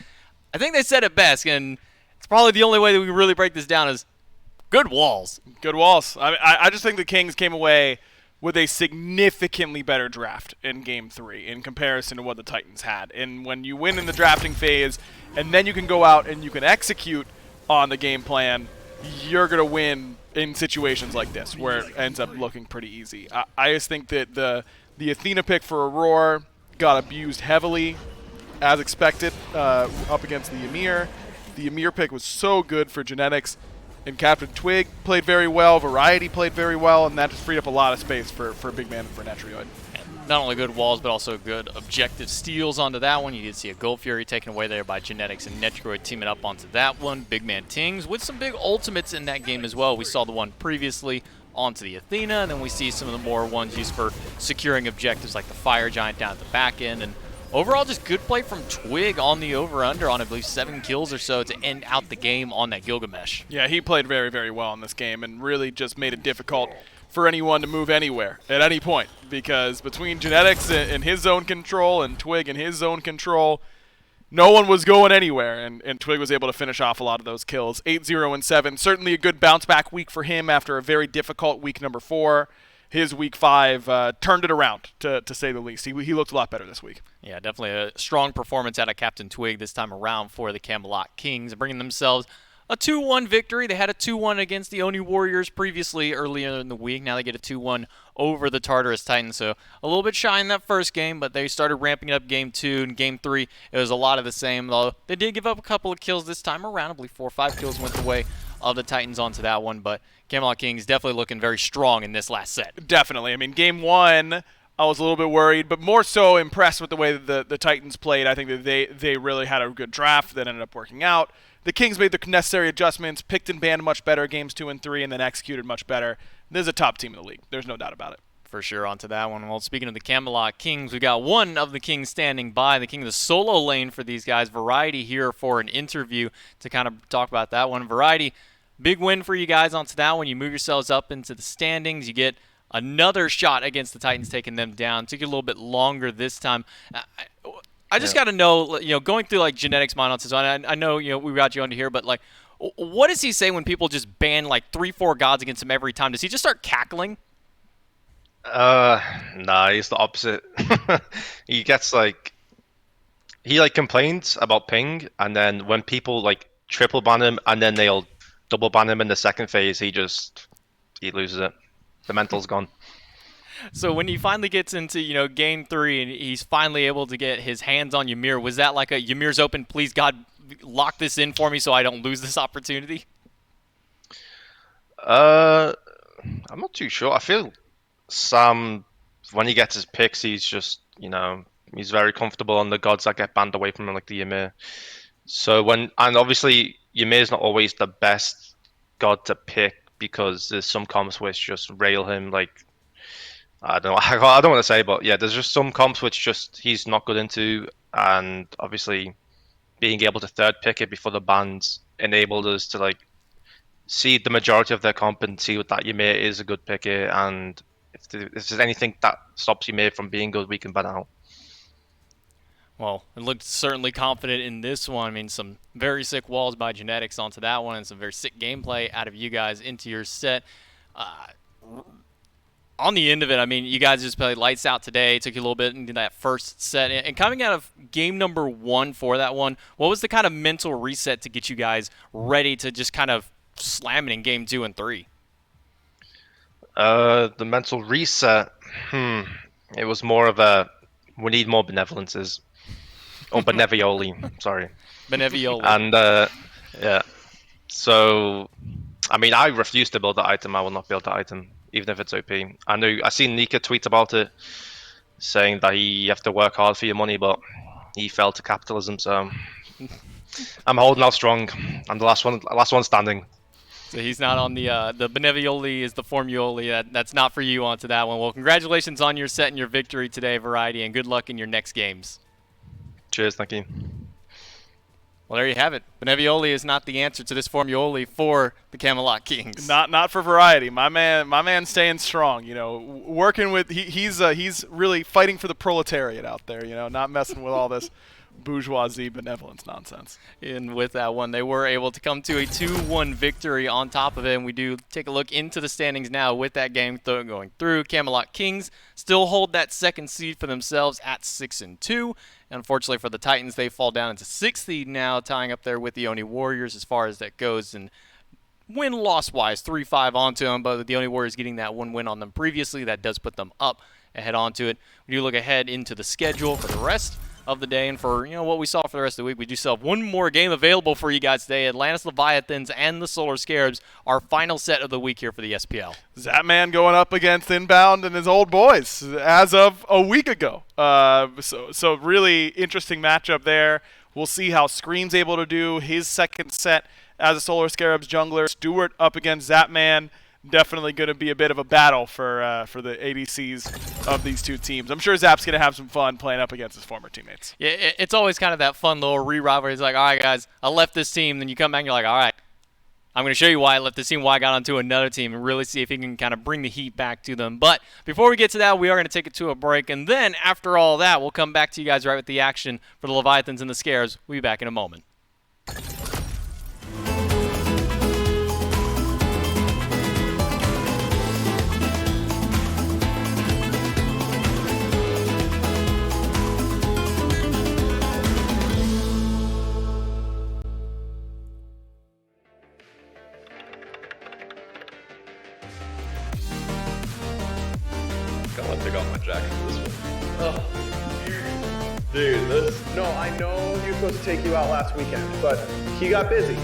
I think they said it best, and it's probably the only way that we can really break this down is good walls. Good walls. I just think the Kings came away with a significantly better draft in Game 3 in comparison to what the Titans had. And when you win in the drafting phase, and then you can go out and you can execute on the game plan, you're going to win in situations like this where it ends up looking pretty easy. I just think that the Athena pick for Aurora got abused heavily, as expected, up against the Ymir. The Ymir pick was so good for genetics, and Captain Twig played very well, Variety played very well, and that just freed up a lot of space for Big Man and for Netrioid. Not only good walls, but also good objective steals onto that one. You did see a Gold Fury taken away there by Genetics and Netroid teaming up onto that one. Big Man Tings with some big ultimates in that game as well. We saw the one previously onto the Athena, and then we see some of the more ones used for securing objectives like the Fire Giant down at the back end. And overall, just good play from Twig on the over-under on, I believe, 7 kills or so to end out the game on that Gilgamesh. Yeah, he played very, very well in this game and really just made it difficult for anyone to move anywhere at any point, because between Genetics and his zone control and Twig and his zone control, no one was going anywhere, and Twig was able to finish off a lot of those kills. 8-0-7, certainly a good bounce-back week for him after a very difficult week number 4. His week 5 turned it around, to say the least. He looked a lot better this week. Yeah, definitely a strong performance out of Captain Twig this time around for the Camelot Kings, bringing themselves a 2-1 victory. They had a 2-1 against the Oni Warriors previously earlier in the week. Now they get a 2-1 over the Tartarus Titans. So a little bit shy in that first game, but they started ramping up Game 2. And Game 3, it was a lot of the same, though they did give up a couple of kills this time around. I believe 4 or 5 kills went the way of the Titans onto that one. But Camelot Kings definitely looking very strong in this last set. Definitely. I mean, Game 1, I was a little bit worried, but more so impressed with the way that the Titans played. I think that they really had a good draft that ended up working out. The Kings made the necessary adjustments, picked and banned much better Games 2 and 3, and then executed much better. This is a top team in the league. There's no doubt about it. For sure, onto that one. Well, speaking of the Camelot Kings, we got one of the Kings standing by, the king of the solo lane for these guys. Variety here for an interview to kind of talk about that one. Variety, big win for you guys onto that one. You move yourselves up into the standings. You get another shot against the Titans, taking them down. Took you a little bit longer this time. I just got to know, going through like Genetics mind on season. I know, we got you onto here, but like, what does he say when people just ban like 3-4 gods against him every time? Does he just start cackling? Nah, he's the opposite. He gets he complains about ping, and then when people triple ban him and then they'll double ban him in the second phase, he loses it. The mental's gone. So when he finally gets into, Game 3 and he's finally able to get his hands on Ymir, was that like a Ymir's open, please God, lock this in for me so I don't lose this opportunity? I'm not too sure. I feel Sam, when he gets his picks, he's just, he's very comfortable on the gods that get banned away from him, like the Ymir. So and obviously Ymir's not always the best god to pick because there's some comps which just rail him I don't know. I don't want to say, but yeah, there's just some comps which he's not good into, and obviously being able to third pick it before the bans enabled us to see the majority of their comp and see what that Ymir is a good pick it, and if there's anything that stops Ymir from being good, we can ban out. Well, it looked certainly confident in this one. I mean, some very sick walls by Genetics onto that one, and some very sick gameplay out of you guys into your set. On the end of it, I mean, you guys just played lights out today. It took you a little bit into that first set. And coming out of game number 1 for that one, what was the kind of mental reset to get you guys ready to just kind of slam it in game 2 and 3? The mental reset, it was more of we need more benevolences. Or Benevioli, sorry. Benevioli. And, yeah. So, I mean, I refuse to build that item. I will not build that item, even if it's OP. I seen Nika tweet about it, saying that you have to work hard for your money, but he fell to capitalism, so I'm holding out strong. I'm the last one standing. So he's not on the Benevioli is the Formioli. That's not for you onto that one. Well, congratulations on your set and your victory today, Variety, and good luck in your next games. Cheers, thank you. Well, there you have it. Benevioli is not the answer to this Formioli for the Camelot Kings. Not for Variety. My man staying strong. You know, working with he's really fighting for the proletariat out there. You know, not messing with all this bourgeoisie benevolence nonsense. And with that one, they were able to come to a 2-1 victory on top of it. And we do take a look into the standings now with that game going through. Camelot Kings still hold that second seed for themselves at 6-2. Unfortunately for the Titans, they fall down into 6th seed now, tying up there with the Oni Warriors as far as that goes. And win-loss-wise, 3-5 onto them, but the Oni Warriors getting that one win on them previously, that does put them up ahead onto it. We do look ahead into the schedule for the rest of the day, and for what we saw for the rest of the week, we do still have one more game available for you guys today. Atlantis Leviathans and the Solar Scarabs, our final set of the week here for the SPL. Zapman going up against Inbound and his old boys as of a week ago. So really interesting matchup there. We'll see how Scream's able to do his second set as a Solar Scarabs jungler. Stewart up against Zapman. Definitely going to be a bit of a battle for the ADCs of these two teams. I'm sure Zap's going to have some fun playing up against his former teammates. Yeah, it's always kind of that fun little re-rivalry. It's like, all right, guys, I left this team. Then you come back and you're like, all right, I'm going to show you why I left this team, why I got onto another team, and really see if he can kind of bring the heat back to them. But before we get to that, we are going to take it to a break. And then after all that, we'll come back to you guys right with the action for the Leviathans and the Scares. We'll be back in a moment. Gotta take off my jacket for this one. Dude, no, I know he was supposed to take you out last weekend, but he got busy.